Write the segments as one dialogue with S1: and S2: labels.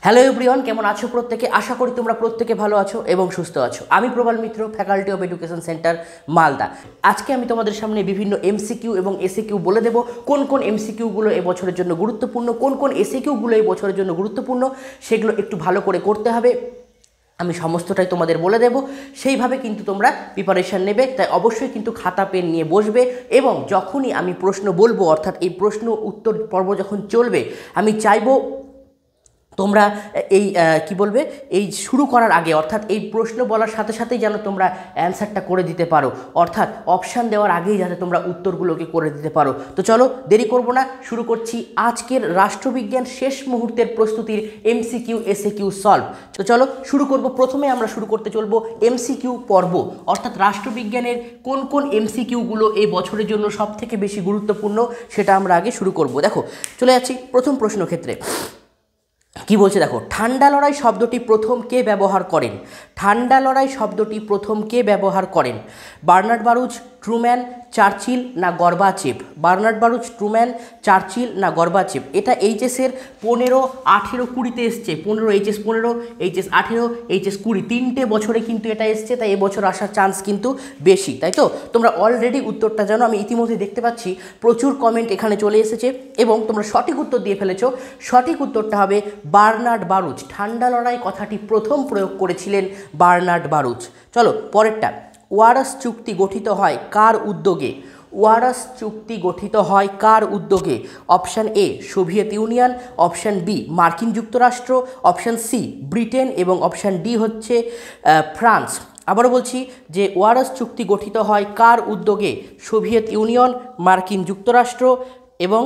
S1: Hello everyone, কেমন আছো প্রত্যেকে? আশা করি তোমরা প্রত্যেকে ভালো আছো এবং সুস্থ আছো। আমি Prabal Mitra, faculty of education centre Malda. আজকে আমি তোমাদের সামনে বিভিন্ন এমসিকিউ এবং এসিকিউ বলে দেবো কোন কোন এমসিকিউগুলো এবছরের জন্য গুরুত্বপূর্ণ, কোন কোন এসিকিউগুলো এই বছরের জন্য গুরুত্বপূর্ণ, সেগুলো একটু ভালো করে করতে হবে। আমি সমস্তটাই তোমাদের বলে দেব, সেইভাবে কিন্তু তোমরা প্রিপারেশান নেবে। তাই অবশ্যই কিন্তু খাতা পেন নিয়ে বসবে এবং যখনই আমি প্রশ্ন বলবো, অর্থাৎ এই প্রশ্ন উত্তর পর্ব যখন চলবে, আমি চাইবো তোমরা এই কি বলবে, এই শুরু করার আগে, অর্থাৎ এই প্রশ্ন বলার সাথে সাথেই যেন তোমরা অ্যান্সারটা করে দিতে পারো, অর্থাৎ অপশান দেওয়ার আগেই যাতে তোমরা উত্তরগুলোকে করে দিতে পারো। তো চলো দেরি করব না, শুরু করছি আজকের রাষ্ট্রবিজ্ঞান শেষ মুহূর্তের প্রস্তুতির এমসিকিউ এসিকিউ সলভ। তো চলো শুরু করব। প্রথমে আমরা শুরু করতে চলবো এমসিকিউ পর্ব, অর্থাৎ রাষ্ট্রবিজ্ঞানের কোন কোন এমসিকিউগুলো এই বছরের জন্য সবথেকে বেশি গুরুত্বপূর্ণ সেটা আমরা আগে শুরু করব। দেখো চলে যাচ্ছি প্রথম প্রশ্ন ক্ষেত্রে। কি বলছে দেখো, ঠান্ডা লড়াই শব্দটি প্রথম কে ব্যবহার করেন? ঠান্ডা লড়াই শব্দটি প্রথম কে ব্যবহার করেন? বার্নার্ড বারুচ, ট্রুম্যান, চার্চিল না Gorbachev? Bernard Baruch, Truman, Churchill না গর্বাচেভ? এটা এইচএসের 15, 18, 20-তে এসছে। 15 এইচএস 15, এইচএস 18, এইচএস 20, 3টে বছরে কিন্তু এটা এসছে। তাই এবছর আসার চান্স কিন্তু বেশি, তাই তো? তোমরা অলরেডি উত্তরটা জানো, আমি ইতিমধ্যে দেখতে পাচ্ছি প্রচুর কমেন্ট এখানে চলে এসেছে এবং তোমরা সঠিক উত্তর দিয়ে ফেলেছো। সঠিক উত্তরটা হবে বার্নার্ড বারুচ। ঠান্ডা লড়াই কথাটি প্রথম প্রয়োগ করেছিলেন বার্নার্ড বারুচ। চলো পরেরটা। ওয়ারস চুক্তি গঠিত হয় কার উদ্যোগে? ওয়ারস চুক্তি গঠিত হয় কার উদ্যোগে? Option A Soviet Union, option B মার্কিন যুক্তরাষ্ট্র, অপশান সি ব্রিটেন এবং অপশান ডি হচ্ছে ফ্রান্স। আবারও বলছি যে ওয়ারস চুক্তি গঠিত হয় কার উদ্যোগে? সোভিয়েত ইউনিয়ন, মার্কিন যুক্তরাষ্ট্র এবং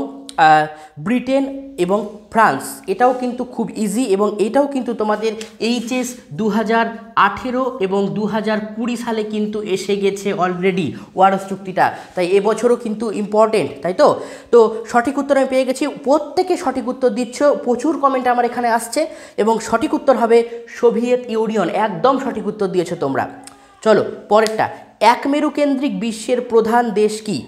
S1: ব্রিটেন এবং ফ্রান্স। এটাও কিন্তু খুব ইজি এবং এটাও কিন্তু তোমাদের এইচএস 2018 এবং 2020 সালে কিন্তু এসে গেছে অলরেডি ওয়ারস চুক্তিটা। তাই এবছরও কিন্তু ইম্পর্টেন্ট, তাই তো? তো সঠিক উত্তর আমি পেয়ে গেছি। প্রত্যেকে সঠিক উত্তর দিচ্ছ, প্রচুর কমেন্ট আমার এখানে আসছে এবং সঠিক উত্তর হবে সোভিয়েত ইউনিয়ন। একদম সঠিক উত্তর দিয়েছো তোমরা। চলো পরেরটা। একমেরু কেন্দ্রিক বিশ্বের প্রধান দেশ কি?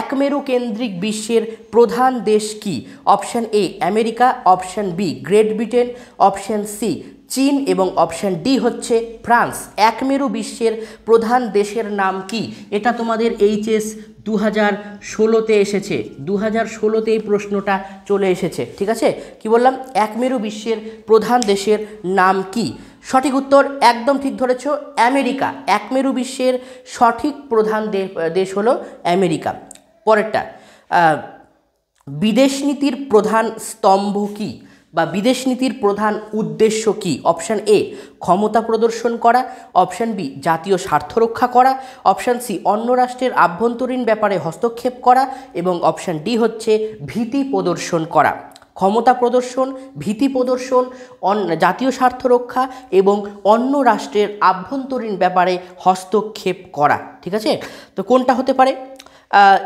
S1: একমেরু কেন্দ্রিক বিশ্বের প্রধান দেশ কি? Option A America, option B Great Britain, option C চীন এবং অপশান ডি হচ্ছে ফ্রান্স। একমেরু বিশ্বের প্রধান দেশের নাম কি? এটা তোমাদের এইচএস 2016-তে এসেছে। 2016-তে এই প্রশ্নটা চলে এসেছে, ঠিক আছে? কি বললাম? একমেরু বিশ্বের প্রধান দেশের নাম কি? সঠিক উত্তর একদম ঠিক ধরেছ, আমেরিকা। একমেরু বিশ্বের সঠিক প্রধান দেশ হলো আমেরিকা। পরেরটা। বিদেশ নীতির প্রধান স্তম্ভ কি বা বিদেশ নীতির প্রধান উদ্দেশ্য কি? অপশান এ ক্ষমতা প্রদর্শন করা, অপশান বি জাতীয় স্বার্থ রক্ষা করা, অপশান সি অন্য রাষ্ট্রের আভ্যন্তরীণ ব্যাপারে হস্তক্ষেপ করা এবং অপশান ডি হচ্ছে ভীতি প্রদর্শন করা। ক্ষমতা প্রদর্শন, ভীতি প্রদর্শন, জাতীয় স্বার্থ রক্ষা এবং অন্য রাষ্ট্রের আভ্যন্তরীণ ব্যাপারে হস্তক্ষেপ করা, ঠিক আছে? তো কোনটা হতে পারে?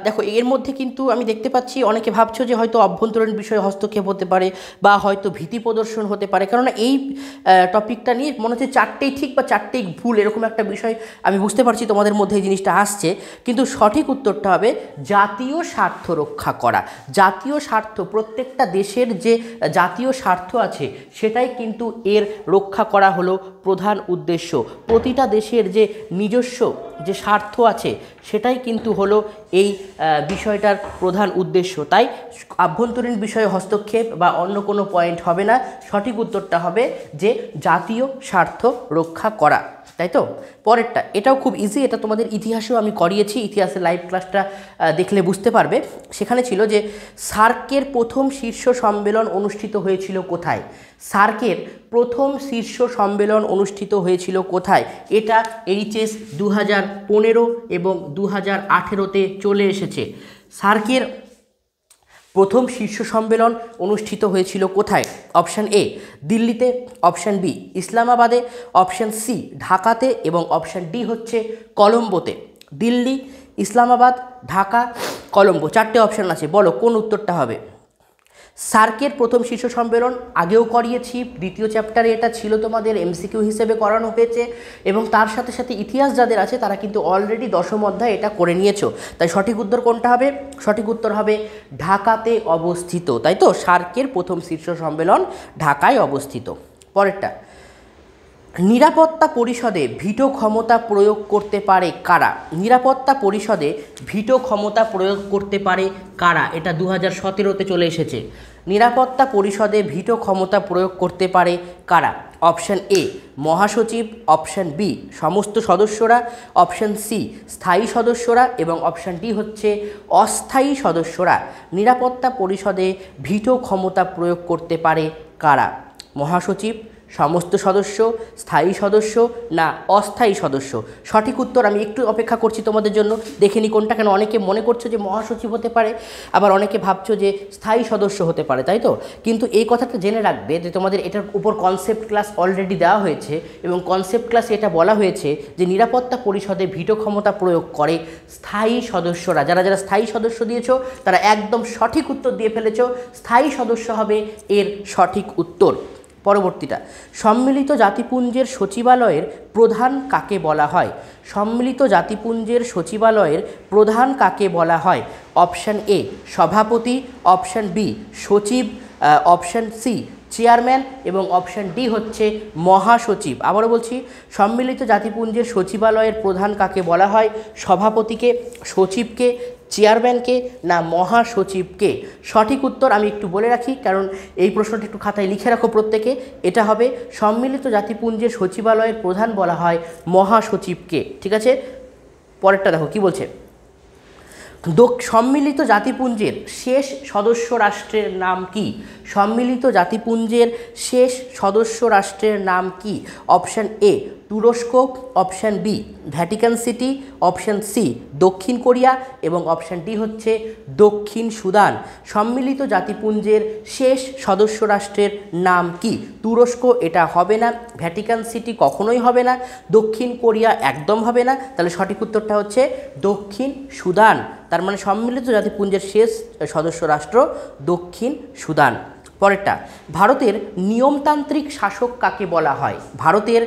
S1: দেখো এর মধ্যে কিন্তু আমি দেখতে পাচ্ছি অনেকে ভাবছো যে হয়তো অভ্যন্তরীণ বিষয়ে হস্তক্ষেপ হতে পারে বা হয়তো ভীতি প্রদর্শন হতে পারে, কেননা এই টপিকটা নিয়ে মনে হচ্ছে চারটেই ঠিক বা চারটেই ভুল, এরকম একটা বিষয় আমি বুঝতে পারছি তোমাদের মধ্যে এই জিনিসটা আসছে। কিন্তু সঠিক উত্তরটা হবে জাতীয় স্বার্থ রক্ষা করা। জাতীয় স্বার্থ, প্রত্যেকটা দেশের যে জাতীয় স্বার্থ আছে সেটাই কিন্তু এর রক্ষা করা হলো প্রধান উদ্দেশ্য। প্রতিটা দেশের যে নিজস্ব যে স্বার্থ আছে সেটাই কিন্তু হলো এই বিষয়টার প্রধান উদ্দেশ্য। তাই আভ্যন্তরীণ বিষয়ে হস্তক্ষেপ বা অন্য কোনো পয়েন্ট হবে না। সঠিক উত্তরটা হবে যে জাতীয় স্বার্থ রক্ষা করা, তাই তো? পরেরটা, এটাও খুব ইজি, এটা তোমাদের ইতিহাসেও আমি করিয়েছি, ইতিহাসের লাইভ ক্লাসটা দেখলে বুঝতে পারবে। সেখানে ছিল যে সার্কের প্রথম শীর্ষ সম্মেলন অনুষ্ঠিত হয়েছিল কোথায়? সার্কের প্রথম শীর্ষ সম্মেলন অনুষ্ঠিত হয়েছিল কোথায়? এটা এইচএস 2015 এবং 2018-তে চলে এসেছে। সার্কের প্রথম শীর্ষ সম্মেলন অনুষ্ঠিত হয়েছিল কোথায়? অপশান এ দিল্লিতে, অপশান বি ইসলামাবাদে, অপশান সি ঢাকাতে এবং অপশান ডি হচ্ছে কলম্বোতে। দিল্লি, ইসলামাবাদ, ঢাকা, কলম্বো, চারটে অপশান আছে, বলো কোন উত্তরটা হবে? সার্কের প্রথম শীর্ষ সম্মেলন আগেও করিয়েছি, দ্বিতীয় চ্যাপ্টারে এটা ছিল তোমাদের এমসিকিউ হিসেবে করানো হয়েছে, এবং তার সাথে সাথে ইতিহাস যাদের আছে তারা কিন্তু অলরেডি দশম অধ্যায় এটা করে নিয়েছো। তাই সঠিক উত্তর কোনটা হবে? সঠিক উত্তর হবে ঢাকাতে অবস্থিত, তাই তো? সার্কের প্রথম শীর্ষ সম্মেলন ঢাকায় অবস্থিত। পরেরটা, নিরাপত্তা পরিষদে ভিটো ক্ষমতা প্রয়োগ করতে পারে কারা? নিরাপত্তা পরিষদে ভিটো ক্ষমতা প্রয়োগ করতে পারে কারা? এটা 2017-তে চলে এসেছে। নিরাপত্তা পরিষদে ভিটো ক্ষমতা প্রয়োগ করতে পারে কারা? অপশান এ মহাসচিব, অপশান বি সমস্ত সদস্যরা, অপশান সি স্থায়ী সদস্যরা এবং অপশান ডি হচ্ছে অস্থায়ী সদস্যরা। নিরাপত্তা পরিষদে ভিটো ক্ষমতা প্রয়োগ করতে পারে কারা? মহাসচিব, সমস্ত সদস্য, স্থায়ী সদস্য না অস্থায়ী সদস্য? সঠিক উত্তর আমি একটু অপেক্ষা করছি তোমাদের জন্য, দেখে নি কোনটা। কেন অনেকে মনে করছো যে মহাসচিব হতে পারে, আবার অনেকে ভাবছো যে স্থায়ী সদস্য হতে পারে, তাই তো? কিন্তু এই কথাটা জেনে রাখবে যে তোমাদের এটার উপর কনসেপ্ট ক্লাস অলরেডি দেওয়া হয়েছে, এবং কনসেপ্ট ক্লাসে এটা বলা হয়েছে যে নিরাপত্তা পরিষদে ভিটো ক্ষমতা প্রয়োগ করে স্থায়ী সদস্যরা। যারা যারা স্থায়ী সদস্য দিয়েছো তারা একদম সঠিক উত্তর দিয়ে ফেলেছো, স্থায়ী সদস্য হবে এর সঠিক উত্তর। পরবর্তীটা, সম্মিলিত জাতিপুঞ্জের সচিবালয়ের প্রধান কাকে বলা হয়? সম্মিলিত জাতিপুঞ্জের সচিবালয়ের প্রধান কাকে বলা হয়? অপশান এ সভাপতি, অপশান বি সচিব, অপশান সি চেয়ারম্যান এবং অপশান ডি হচ্ছে মহাসচিব। আবারও বলছি, সম্মিলিত জাতিপুঞ্জের সচিবালয়ের প্রধান কাকে বলা হয়? সভাপতিকে, সচিবকে, চেয়ারম্যানকে না মহাসচিবকে? সঠিক উত্তর আমি একটু বলে রাখি, কারণ এই প্রশ্নটি একটু খাতায় লিখে রাখো প্রত্যেকে। এটা হবে সম্মিলিত জাতিপুঞ্জের সচিবালয়ের প্রধান বলা হয় মহাসচিবকে। ঠিক আছে, পরেরটা দেখো কি বলছে। সম্মিলিত জাতিপুঞ্জের শেষ সদস্য রাষ্ট্রের নাম কি? সম্মিলিত জাতিপুঞ্জের শেষ সদস্য রাষ্ট্রের নাম কি? অপশান এ তুরস্ক, option B Vatican City, option C দক্ষিণ কোরিয়া এবং অপশান ডি হচ্ছে দক্ষিণ সুদান। সম্মিলিত জাতিপুঞ্জের শেষ সদস্য রাষ্ট্রের নাম কি? তুরস্ক এটা হবে না, ভ্যাটিকান সিটি কখনোই হবে না, দক্ষিণ কোরিয়া একদম হবে না। তাহলে সঠিক উত্তরটা হচ্ছে দক্ষিণ সুদান। তার মানে সম্মিলিত জাতিপুঞ্জের শেষ সদস্য রাষ্ট্র দক্ষিণ সুদান। পরেরটা, ভারতের নিয়মতান্ত্রিক শাসক কাকে বলা হয়? ভারতের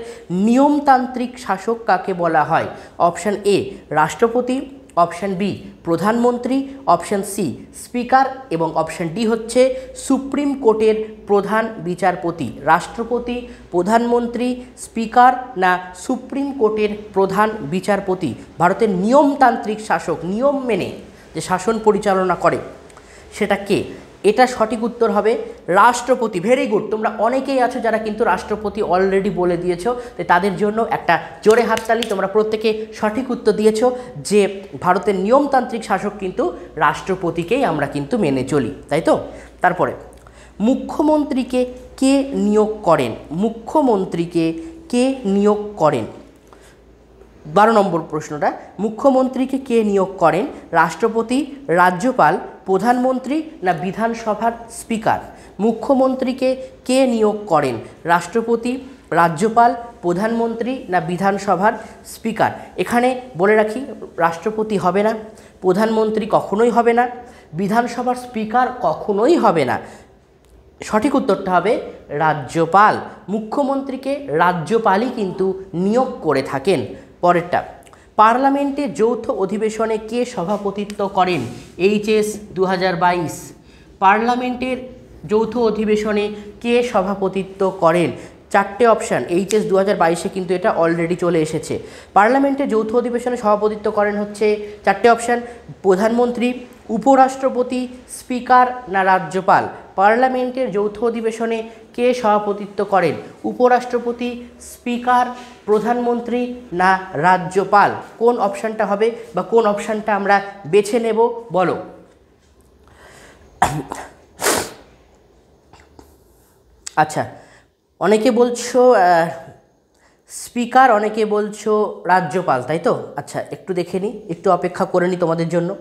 S1: নিয়মতান্ত্রিক শাসক কাকে বলা হয়? অপশান এ রাষ্ট্রপতি, অপশান বি প্রধানমন্ত্রী, অপশান সি স্পিকার এবং অপশান ডি হচ্ছে সুপ্রিম কোর্টের প্রধান বিচারপতি। রাষ্ট্রপতি, প্রধানমন্ত্রী, স্পিকার না সুপ্রিম কোর্টের প্রধান বিচারপতি? ভারতের নিয়মতান্ত্রিক শাসক, নিয়ম মেনে যে শাসন পরিচালনা করে, সেটা কে? এটা সঠিক উত্তর হবে রাষ্ট্রপতি। ভেরি গুড, তোমরা অনেকেই আছো যারা কিন্তু রাষ্ট্রপতি অলরেডি বলে দিয়েছো, তাই তাদের জন্য একটা জোরে হাততালি। তোমরা প্রত্যেকে সঠিক উত্তর দিয়েছো যে ভারতের নিয়মতান্ত্রিক শাসক কিন্তু রাষ্ট্রপতিকেই আমরা কিন্তু মেনে চলি, তাই তো? তারপরে, মুখ্যমন্ত্রীকে কে নিয়োগ করেন? মুখ্যমন্ত্রীকে কে নিয়োগ করেন? 12 নম্বর প্রশ্নটা, মুখ্যমন্ত্রীকে কে নিয়োগ করেন? রাষ্ট্রপতি, রাজ্যপাল, প্রধানমন্ত্রী না বিধানসভার স্পিকার? মুখ্যমন্ত্রীকে কে নিয়োগ করেন? রাষ্ট্রপতি, রাজ্যপাল, প্রধানমন্ত্রী না বিধানসভার স্পিকার? এখানে বলে রাখি, রাষ্ট্রপতি হবে না, প্রধানমন্ত্রী কখনোই হবে না, বিধানসভার স্পিকার কখনোই হবে না। সঠিক উত্তরটা হবে রাজ্যপাল। মুখ্যমন্ত্রীকে রাজ্যপালই কিন্তু নিয়োগ করে থাকেন। পরেরটা, পার্লামেন্টে যৌথ অধিবেশনে কে সভাপতিত্ব করেন? এইচএস 2022 পার্লামেন্টের যৌথ অধিবেশনে কে সভাপতিত্ব করেন? 4টে অপশান, এইচএস 2022-এ কিন্তু এটা অলরেডি চলে এসেছে। পার্লামেন্টে যৌথ অধিবেশনে সভাপতিত্ব করেন হচ্ছে 4টে অপশান, প্রধানমন্ত্রী, উপরাষ্ট্রপতি, স্পিকার না রাজ্যপাল? পার্লামেন্টের যৌথ অধিবেশনে কে সভাপতিত্ব করেন? উপরাষ্ট্রপতি, স্পিকার, প্রধানমন্ত্রী না রাজ্যপাল? কোন অপশানটা হবে বা কোন অপশানটা আমরা বেছে নেব বলো? আচ্ছা, অনেকে বলছো স্পিকার, অনেকে বলছো রাজ্যপাল, তাই তো? আচ্ছা, একটু দেখে নিই, একটু অপেক্ষা করে নিই তোমাদের জন্য।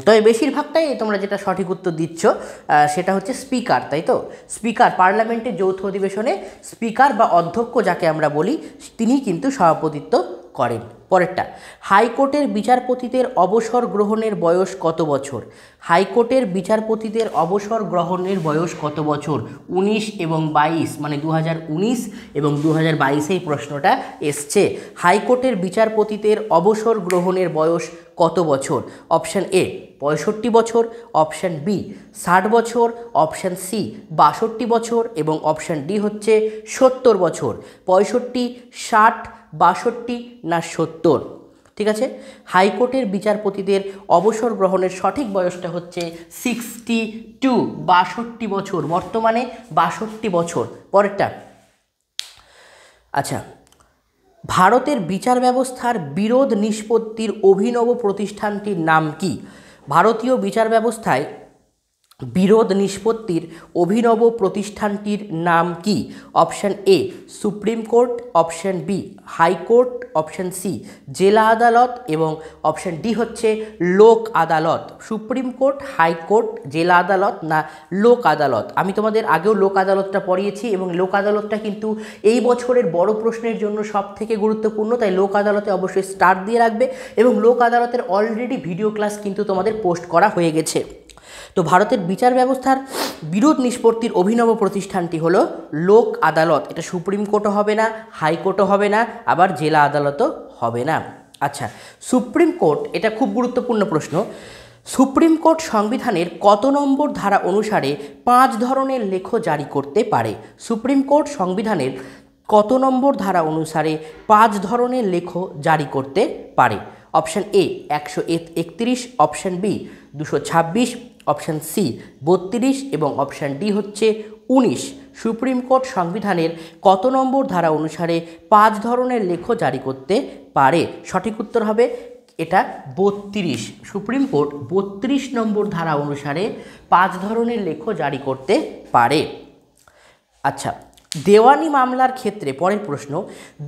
S1: তবে বেশিরভাগটাই তোমরা যেটা সঠিক উত্তর দিচ্ছ সেটা হচ্ছে স্পিকার, তাই তো? স্পিকার, পার্লামেন্টের যৌথ অধিবেশনে স্পিকার বা অধ্যক্ষ যাকে আমরা বলি, তিনি কিন্তু সভাপতিত্ব করেন। পরেরটা, হাইকোর্টের বিচারপতিদের অবসর গ্রহণের বয়স কত বছর? হাইকোর্টের বিচারপতিদের অবসর গ্রহণের বয়স কত বছর? 19 এবং 22, মানে 2019 এবং 2022 এই প্রশ্নটা এসছে। হাইকোর্টের বিচারপতিদের অবসর গ্রহণের বয়স কত বছর? অপশান এ 65 বছর, অপশান বি 60 বছর, অপশান সি 62 বছর এবং অপশান ডি হচ্ছে 70 বছর। 65, 60, 62 না 70? ঠিক আছে, হাইকোর্টের বিচারপতিদের অবসর গ্রহণের সঠিক বয়সটা হচ্ছে 62, 62 বছর, বর্তমানে 62 বছর। পরেরটা, আচ্ছা, ভারতের বিচার ব্যবস্থার বিরোধ নিষ্পত্তির অভিনব প্রতিষ্ঠানটির নাম কি? ভারতীয় বিচার ব্যবস্থায় বিরোধ নিষ্পত্তির অভিনব প্রতিষ্ঠানটির নাম কি? Option A Supreme Court, option B high court, option C জেলা আদালত এবং অপশান ডি হচ্ছে লোক আদালত। সুপ্রিম কোর্ট, হাইকোর্ট, জেলা আদালত না লোক আদালত? আমি তোমাদের আগেও লোক আদালতটা পড়িয়েছি এবং লোক আদালতটা কিন্তু এই বছরের বড় প্রশ্নের জন্য সব থেকে গুরুত্বপূর্ণ, তাই লোক আদালতে অবশ্যই স্টার দিয়ে রাখবে এবং লোক আদালতের অলরেডি ভিডিও ক্লাস কিন্তু তোমাদের পোস্ট করা হয়ে গেছে। তো ভারতের বিচার ব্যবস্থার বিরোধ নিষ্পত্তির অভিনব প্রতিষ্ঠানটি হলো লোক আদালত। এটা সুপ্রিম কোর্টও হবে না, হাইকোর্টও হবে না, আবার জেলা আদালতও হবে না। আচ্ছা, সুপ্রিম কোর্ট, এটা খুব গুরুত্বপূর্ণ প্রশ্ন। সুপ্রিম কোর্ট সংবিধানের কত নম্বর ধারা অনুসারে 5 ধরনের লেখ জারি করতে পারে? সুপ্রিম কোর্ট সংবিধানের কত নম্বর ধারা অনুসারে 5 ধরনের লেখ জারি করতে পারে? Option A 131, option B 226, option C 32 এবং অপশান ডি হচ্ছে 19। সুপ্রিম কোর্ট সংবিধানের কত নম্বর ধারা অনুসারে 5 ধরনের লেখ জারি করতে পারে? সঠিক উত্তর হবে এটা 32। সুপ্রিম কোর্ট 32 নম্বর ধারা অনুসারে 5 ধরনের লেখ জারি করতে পারে। আচ্ছা, দেওয়ানি মামলার ক্ষেত্রে, পরের প্রশ্ন,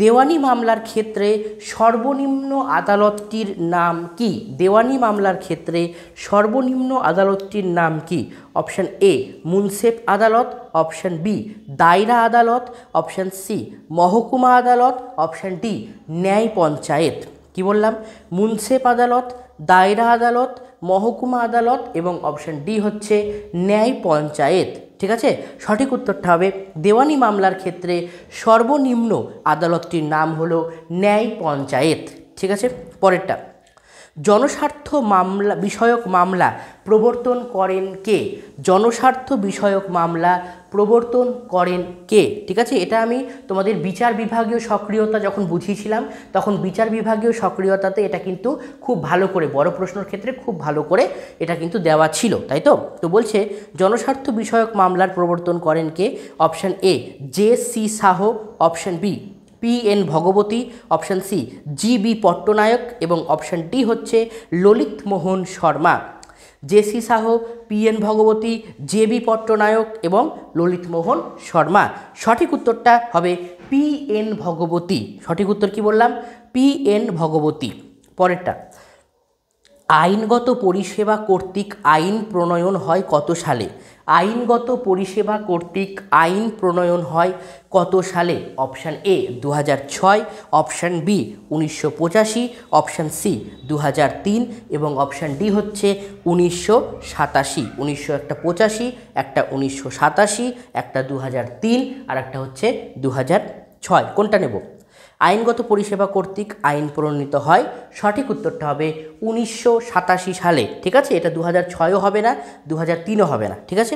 S1: দেওয়ানি মামলার ক্ষেত্রে সর্বনিম্ন আদালতটির নাম কি? দেওয়ানি মামলার ক্ষেত্রে সর্বনিম্ন আদালতটির নাম কি? অপশান এ মুনসেফ আদালত, অপশান বি দায়রা আদালত, অপশান সি মহকুমা আদালত, অপশান ডি ন্যায় পঞ্চায়েত। কি বললাম? মুনসেফ আদালত, দায়রা আদালত, মহকুমা আদালত এবং অপশান ডি হচ্ছে ন্যায় পঞ্চায়েত। ঠিক আছে, সঠিক উত্তরটা হবে দেওয়ানি মামলার ক্ষেত্রে সর্বনিম্ন আদালতটির নাম হলো ন্যায় পঞ্চায়েত। ঠিক আছে, পরেরটা, জনস্বার্থ মামলা বিষয়ক মামলা প্রবর্তন করেন কে? জনস্বার্থ বিষয়ক মামলা প্রবর্তন করেন কে? ঠিক আছে, এটা আমি তোমাদের বিচার বিভাগীয় সক্রিয়তা যখন বুঝিয়েছিলাম তখন বিচার বিভাগীয় সক্রিয়তাতে এটা কিন্তু খুব ভালো করে, বড় প্রশ্নের ক্ষেত্রে খুব ভালো করে এটা কিন্তু দেওয়া ছিল, তাই তো? তো বলছে জনস্বার্থ বিষয়ক মামলার প্রবর্তন করেন কে? Option A JC. Shah, option B PN. Bhagwati, option C GB. Pattanaik এবং অপশান ডি হচ্ছে Lalit Mohan Sharma. JC. Shah, PN. Bhagwati, JB. Pattanaik এবং ললিত মোহন শর্মা। সঠিক উত্তরটা হবে পি.এন. ভগবতী। সঠিক উত্তর কি বললাম? পি.এন. ভগবতী। পরেরটা, আইনগত পরিষেবা কর্তৃক আইন প্রণয়ন হয় কত সালে? আইনগত পরিষেবা কর্তৃক আইন প্রণয়ন হয় কত সালে? Option A 2006, option B 1985, option C 2003 এবং অপশান ডি হচ্ছে 1987। 19 একটা 85, একটা 1987, একটা 2003 আর একটা হচ্ছে 2006। কোনটা নেব? আইনগত পরিষেবা কর্তৃক আইন প্রণীত হয়, সঠিক উত্তরটা হবে 1987 সালে। ঠিক আছে, এটা 2006ও হবে না, 2003ও হবে না। ঠিক আছে,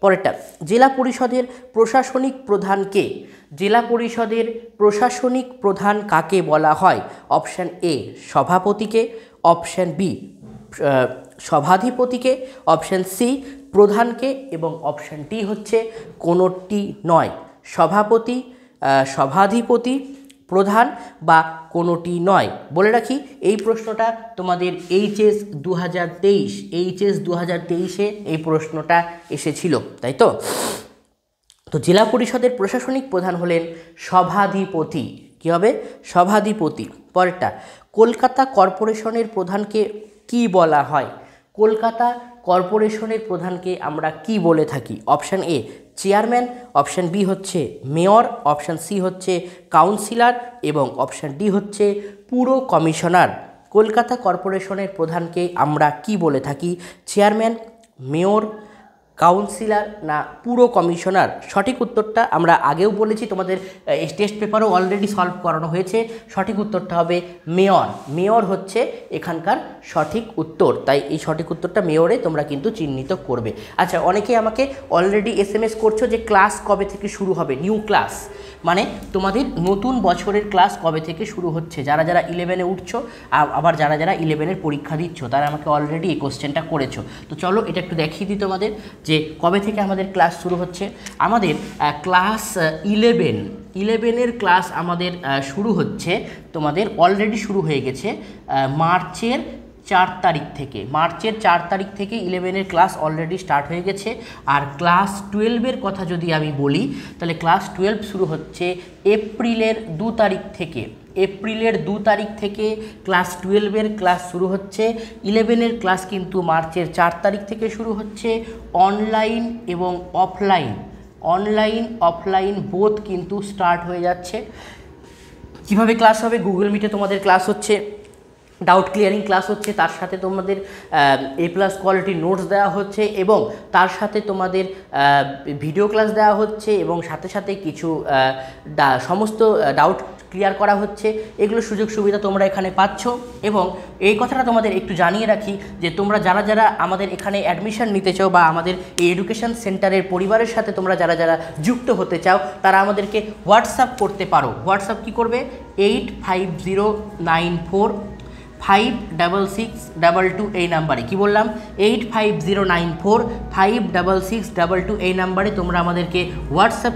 S1: পরেরটা, জেলা পরিষদের প্রশাসনিক প্রধান কে? জেলা পরিষদের প্রশাসনিক প্রধান কাকে বলা হয়? অপশান এ সভাপতিকে, অপশান বি সভাধিপতিকে, অপশান সি প্রধানকে এবং অপশান ডি হচ্ছে কোনোটি নয়। সভাপতি, সভাধিপতি, প্রধান বা কোনোটি নয়। বলে রাখি এই প্রশ্নটা তোমাদের এইচএস 2023 এই প্রশ্নটা এসেছিল, তাই তো? তো জেলা পরিষদের প্রশাসনিক প্রধান হলেন সভাধিপতি। কী হবে? সভাধিপতি। পরেরটা, কলকাতা কর্পোরেশনের প্রধানকে কি বলা হয়? কলকাতা কর্পোরেশনের প্রধানকে আমরা কি বলে থাকি? Option A chairman, option B হচ্ছে মেয়র, অপশান সি হচ্ছে কাউন্সিলর এবং অপশান ডি হচ্ছে পুর কমিশনার। কলকাতা কর্পোরেশনের প্রধানকে আমরা কি বলে থাকি? চেয়ারম্যান, মেয়র, কাউন্সিলর না পুর কমিশনার? সঠিক উত্তরটা আমরা আগেও বলেছি, তোমাদের টেস্ট পেপারও অলরেডি সলভ করানো হয়েছে। সঠিক উত্তরটা হবে মেয়র। মেয়র হচ্ছে এখানকার সঠিক উত্তর, তাই এই সঠিক উত্তরটা মেয়রে তোমরা কিন্তু চিহ্নিত করবে। আচ্ছা, অনেকে আমাকে অলরেডি SMS করছো যে ক্লাস কবে থেকে শুরু হবে, নিউ ক্লাস মানে তোমাদের নতুন বছরের ক্লাস কবে থেকে শুরু হচ্ছে। যারা যারা 11-এ উঠছো, আবার যারা যারা 11-এর পরীক্ষা দিচ্ছ, তারা আমাকে অলরেডি এই কোশ্চেনটা করেছো। তো চলো এটা একটু দেখিয়ে দিই তোমাদের যে কবে থেকে আমাদের ক্লাস শুরু হচ্ছে। আমাদের ক্লাস 11-এর ক্লাস আমাদের শুরু হচ্ছে, তোমাদের অলরেডি শুরু হয়ে গেছে মার্চের 4 তারিখ থেকে। মার্চের 4 তারিখ থেকে 11-এর ক্লাস অলরেডি স্টার্ট হয়ে গেছে। আর ক্লাস 12-এর কথা যদি আমি বলি, তাহলে ক্লাস 12 শুরু হচ্ছে এপ্রিলের 2 তারিখ থেকে। এপ্রিলের 2 তারিখ থেকে ক্লাস 12-এর ক্লাস শুরু হচ্ছে। 11-এর ক্লাস কিন্তু মার্চের 4 তারিখ থেকে শুরু হচ্ছে। অনলাইন এবং অফলাইন বোথ কিন্তু স্টার্ট হয়ে যাচ্ছে। কিভাবে ক্লাস হবে? গুগল মিটে তোমাদের ক্লাস হচ্ছে, ডাউট ক্লিয়ারিং ক্লাস হচ্ছে, তার সাথে তোমাদের A+ কোয়ালিটির নোটস দেওয়া হচ্ছে এবং তার সাথে তোমাদের ভিডিও ক্লাস দেওয়া হচ্ছে এবং সাথে সাথে কিছু সমস্ত ডাউট ক্লিয়ার করা হচ্ছে। এগুলো সুযোগ সুবিধা তোমরা এখানে পাচ্ছ। এবং এই কথাটা তোমাদের একটু জানিয়ে রাখি যে তোমরা যারা যারা আমাদের এখানে অ্যাডমিশন নিতে চাও বা আমাদের এই এডুকেশন সেন্টারের পরিবারের সাথে তোমরা যারা যারা যুক্ত হতে চাও, তারা আমাদেরকে হোয়াটসঅ্যাপ করতে পারো। হোয়াটসঅ্যাপ কী করবে? 8509456622 এই নাম্বারে। কি বললাম? 8509456622 এই নাম্বারে তোমরা আমাদেরকে হোয়াটসঅ্যাপ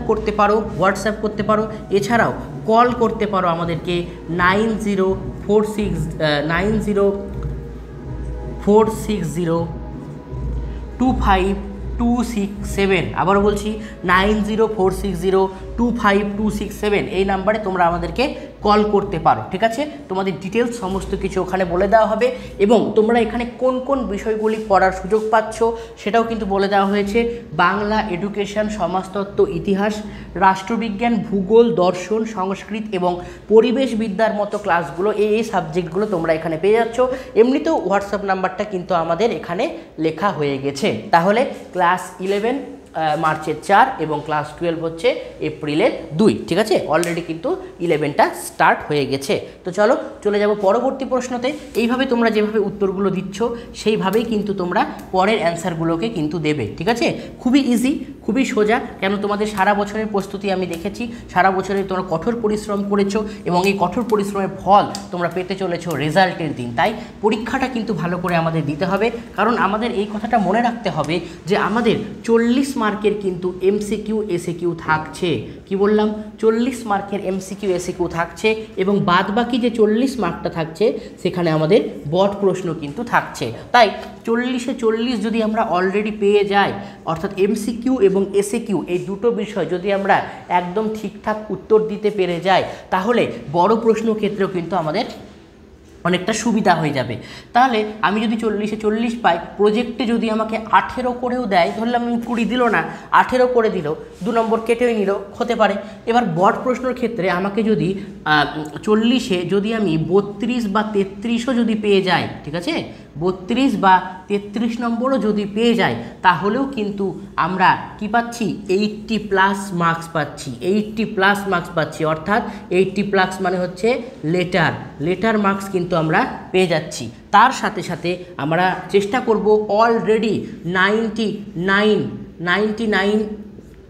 S1: করতে পারো। এছাড়াও কল করতে পারো আমাদেরকে 9046025267। আবারও বলছি 9046025267 এই নাম্বারে তোমরা আমাদেরকে কল করতে পারো। ঠিক আছে, তোমাদের ডিটেলস সমস্ত কিছু ওখানে বলে দেওয়া হবে এবং তোমরা এখানে কোন কোন বিষয়গুলি পড়ার সুযোগ পাচ্ছ সেটাও কিন্তু বলে দেওয়া হয়েছে। বাংলা, এডুকেশন, সমাজতত্ত্ব, ইতিহাস, রাষ্ট্রবিজ্ঞান, ভূগোল, দর্শন, সংস্কৃত এবং পরিবেশবিদ্যার মতো ক্লাসগুলো, এই সাবজেক্টগুলো তোমরা এখানে পেয়ে যাচ্ছ। এমনিতেও হোয়াটসঅ্যাপ নাম্বারটা কিন্তু আমাদের এখানে লেখা হয়ে গেছে। তাহলে ক্লাস 11 মার্চের 4 এবং ক্লাস 12 হচ্ছে এপ্রিলের 2। ঠিক আছে, অলরেডি কিন্তু 11টা স্টার্ট হয়ে গেছে। তো চলো চলে যাব পরবর্তী প্রশ্নতে। এইভাবে তোমরা যেভাবে উত্তরগুলো দিচ্ছ সেইভাবেই কিন্তু তোমরা পরের অ্যান্সারগুলোকে কিন্তু দেবে। ঠিক আছে, খুবই ইজি, খুবই সোজা। কেন? তোমাদের সারা বছরের প্রস্তুতি আমি দেখেছি, সারা বছরে তোমরা কঠোর পরিশ্রম করেছো এবং এই কঠোর পরিশ্রমের ফল তোমরা পেতে চলেছো রেজাল্টের দিন। তাই পরীক্ষাটা কিন্তু ভালো করে আমাদের দিতে হবে, কারণ আমাদের এই কথাটা মনে রাখতে হবে যে আমাদের 40 মার্কের কিন্তু MCQ SAQ থাকছে। কি বললাম? 40 মার্কের MCQ SAQ থাকছে এবং বাদবাকি যে 40 মার্কটা থাকছে সেখানে আমাদের বট প্রশ্ন কিন্তু থাকছে। তাই 40-এ 40 যদি আমরা অলরেডি পেয়ে যাই, অর্থাৎ MCQ এবং SAQ এই দুটো বিষয় যদি আমরা একদম ঠিকঠাক উত্তর দিতে পেরে যাই, তাহলে বড় প্রশ্ন ক্ষেত্রেও কিন্তু আমাদের অনেকটা সুবিধা হয়ে যাবে। তাহলে আমি যদি 40-এ 40 পাই, প্রজেক্টে যদি আমাকে 18 করেও দেয়, ধরলাম আমি 20 দিল না, 18 করে দিল, 2 নম্বর কেটেও নিল, হতে পারে। এবার বট প্রশ্নের ক্ষেত্রে আমাকে যদি 40-এ যদি আমি 32 বা 33ও যদি পেয়ে যাই, ঠিক আছে, 32 বা 33 নম্বরও যদি পেয়ে যাই, তাহলেও কিন্তু আমরা কি পাচ্ছি? 80+ মার্কস পাচ্ছি। 80+ মার্কস পাচ্ছি, অর্থাৎ 80+ মানে হচ্ছে লেটার মার্কস কিন্তু আমরা পেয়ে যাচ্ছি। তার সাথে সাথে আমরা চেষ্টা করব অলরেডি 99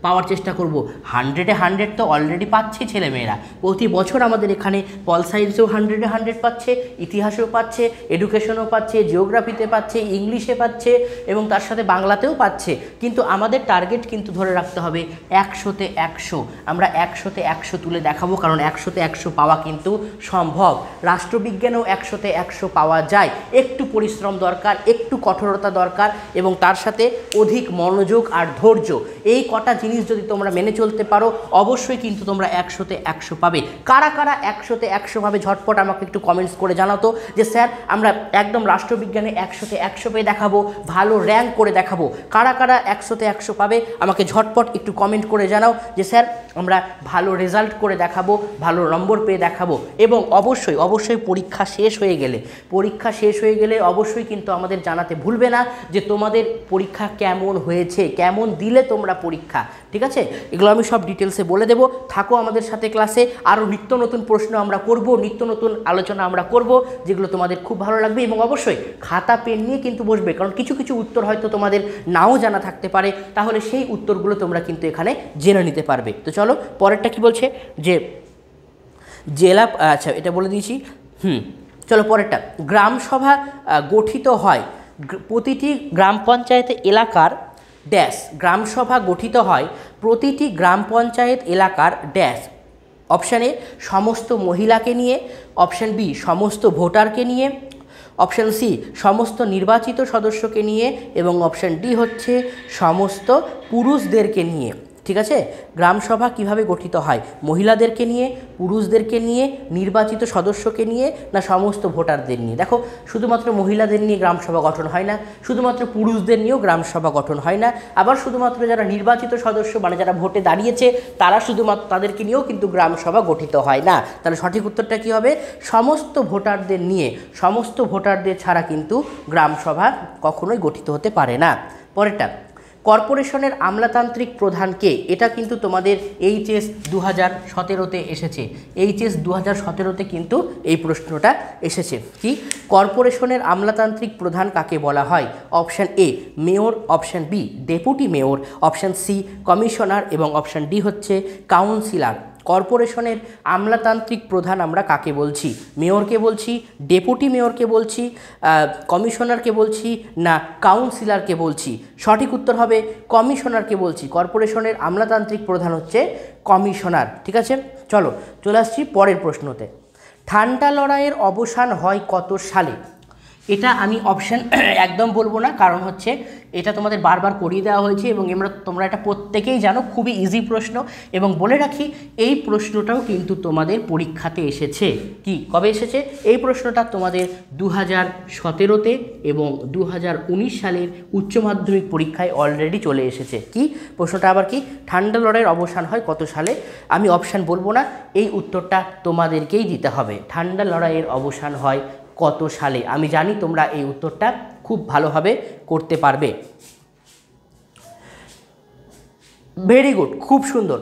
S1: পাওয়ার চেষ্টা করব। 100-এ 100 তো অলরেডি পাচ্ছে ছেলেমেয়েরা। প্রতি বছর আমাদের এখানে পল সায়েন্সেও 100-এ 100 পাচ্ছে, ইতিহাসেও পাচ্ছে, এডুকেশনও পাচ্ছে, জিওগ্রাফিতে পাচ্ছে, ইংলিশে পাচ্ছে এবং তার সাথে বাংলাতেও পাচ্ছে। কিন্তু আমাদের টার্গেট কিন্তু ধরে রাখতে হবে 100-তে 100। আমরা 100-তে 100 তুলে দেখাবো, কারণ 100-তে 100 পাওয়া কিন্তু সম্ভব। রাষ্ট্রবিজ্ঞানেও 100-তে 100 পাওয়া যায়। একটু পরিশ্রম দরকার, একটু কঠোরতা দরকার এবং তার সাথে অধিক মনোযোগ আর ধৈর্য। এই কটা জিনিস যদি তোমরা মেনে চলতে পারো অবশ্যই কিন্তু তোমরা 100তে 100 পাবে। কারা কারা 100তে 100 পাবে ঝটপট আমাকে একটু কমেন্টস করে জানাতো যে স্যার আমরা একদম রাষ্ট্রবিজ্ঞানে 100তে 100 পেয়ে দেখাবো, ভালো র্যাঙ্ক করে দেখাবো। কারা কারা 100তে 100 পাবে আমাকে ঝটপট একটু কমেন্ট করে জানাও যে স্যার আমরা ভালো রেজাল্ট করে দেখাবো, ভালো নম্বর পেয়ে দেখাবো। এবং অবশ্যই অবশ্যই পরীক্ষা শেষ হয়ে গেলে অবশ্যই কিন্তু আমাদের জানাতে ভুলবে না যে তোমাদের পরীক্ষা কেমন হয়েছে, কেমন দিলে তোমরা পরীক্ষা, ঠিক আছে? এগুলো আমি সব ডিটেলসে বলে দেবো। থাকো আমাদের সাথে ক্লাসে, আরও নিত্য নতুন প্রশ্ন আমরা করব, নিত্য নতুন আলোচনা আমরা করব, যেগুলো তোমাদের খুব ভালো লাগবে। এবং অবশ্যই খাতা পেন নিয়ে কিন্তু বসবে, কারণ কিছু কিছু উত্তর হয়তো তোমাদের নাও জানা থাকতে পারে, তাহলে সেই উত্তরগুলো তোমরা কিন্তু এখানে জেনে নিতে পারবে। তো চলো পরেরটা কি বলছে যে জেলা, আচ্ছা এটা বলে দিয়েছি। চলো পরেরটা, গ্রামসভা গঠিত হয় প্রতিটি গ্রাম পঞ্চায়েত এলাকার ড্যাশ। গ্রামসভা গঠিত হয় প্রতিটি গ্রাম পঞ্চায়েত এলাকার ড্যাশ। অপশান এ সমস্ত মহিলাকে নিয়ে, অপশান বি সমস্ত ভোটারকে নিয়ে, অপশান সি সমস্ত নির্বাচিত সদস্যকে নিয়ে, এবং অপশান ডি হচ্ছে সমস্ত পুরুষদেরকে নিয়ে। ঠিক আছে? গ্রামসভা কিভাবে গঠিত হয়? মহিলাদেরকে নিয়ে, পুরুষদেরকে নিয়ে, নির্বাচিত সদস্যকে নিয়ে, না সমস্ত ভোটারদের নিয়ে? দেখো, শুধুমাত্র মহিলাদের নিয়ে গ্রামসভা গঠন হয় না, শুধুমাত্র পুরুষদের নিয়েও গ্রামসভা গঠন হয় না, আবার শুধুমাত্র যারা নির্বাচিত সদস্য মানে যারা ভোটে দাঁড়িয়েছে তারা শুধুমাত্র তাদেরকে নিয়েও কিন্তু গ্রামসভা গঠিত হয় না। তাহলে সঠিক উত্তরটা কী হবে? সমস্ত ভোটারদের নিয়ে, সমস্ত ভোটারদের ছাড়া কিন্তু গ্রামসভা কখনোই গঠিত হতে পারে না। পরেরটা, কর্পোরেশনের আমলাতান্ত্রিক প্রধান কে? এটা কিন্তু তোমাদের এইচএস 2017-তে এসেছে। এইচএস 2017-তে কিন্তু এই প্রশ্নটা এসেছে। কি কর্পোরেশনের আমলাতান্ত্রিক প্রধান কাকে বলা হয়? Option A mayor, option B deputy mayor, option C commissioner, এবং অপশান ডি হচ্ছে কাউন্সিলর। কর্পোরেশনের আমলাতান্ত্রিক প্রধান আমরা কাকে বলছি? মেয়রকে বলছি, ডেপুটি মেয়রকে বলছি, কমিশনারকে বলছি, না কাউন্সিলরকে বলছি? সঠিক উত্তর হবে কমিশনারকে বলছি। কর্পোরেশনের আমলাতান্ত্রিক প্রধান হচ্ছে কমিশনার। ঠিক আছে, চলো চলে আসছি পরের প্রশ্নতে। ঠান্ডা লড়াইয়ের অবসান হয় কত সালে? এটা আমি অপশান একদম বলবো না, কারণ হচ্ছে এটা তোমাদের বারবার করিয়ে দেওয়া হয়েছে এবং তোমরা এটা প্রত্যেকেই জানো, খুবই ইজি প্রশ্ন। এবং বলে রাখি এই প্রশ্নটাও কিন্তু তোমাদের পরীক্ষাতে এসেছে। কি কবে এসেছে? এই প্রশ্নটা তোমাদের 2017-তে এবং 2019 সালের উচ্চ মাধ্যমিক পরীক্ষায় অলরেডি চলে এসেছে। কি প্রশ্নটা আবার কি? ঠান্ডা লড়াইয়ের অবসান হয় কত সালে? আমি অপশান বলবো না, এই উত্তরটা তোমাদেরকেই দিতে হবে। ঠান্ডা লড়াইয়ের অবসান হয় কত সালে? আমি জানি তোমরা এই উত্তরটা খুব ভালোভাবে করতে পারবে। ভেরি গুড, খুব সুন্দর।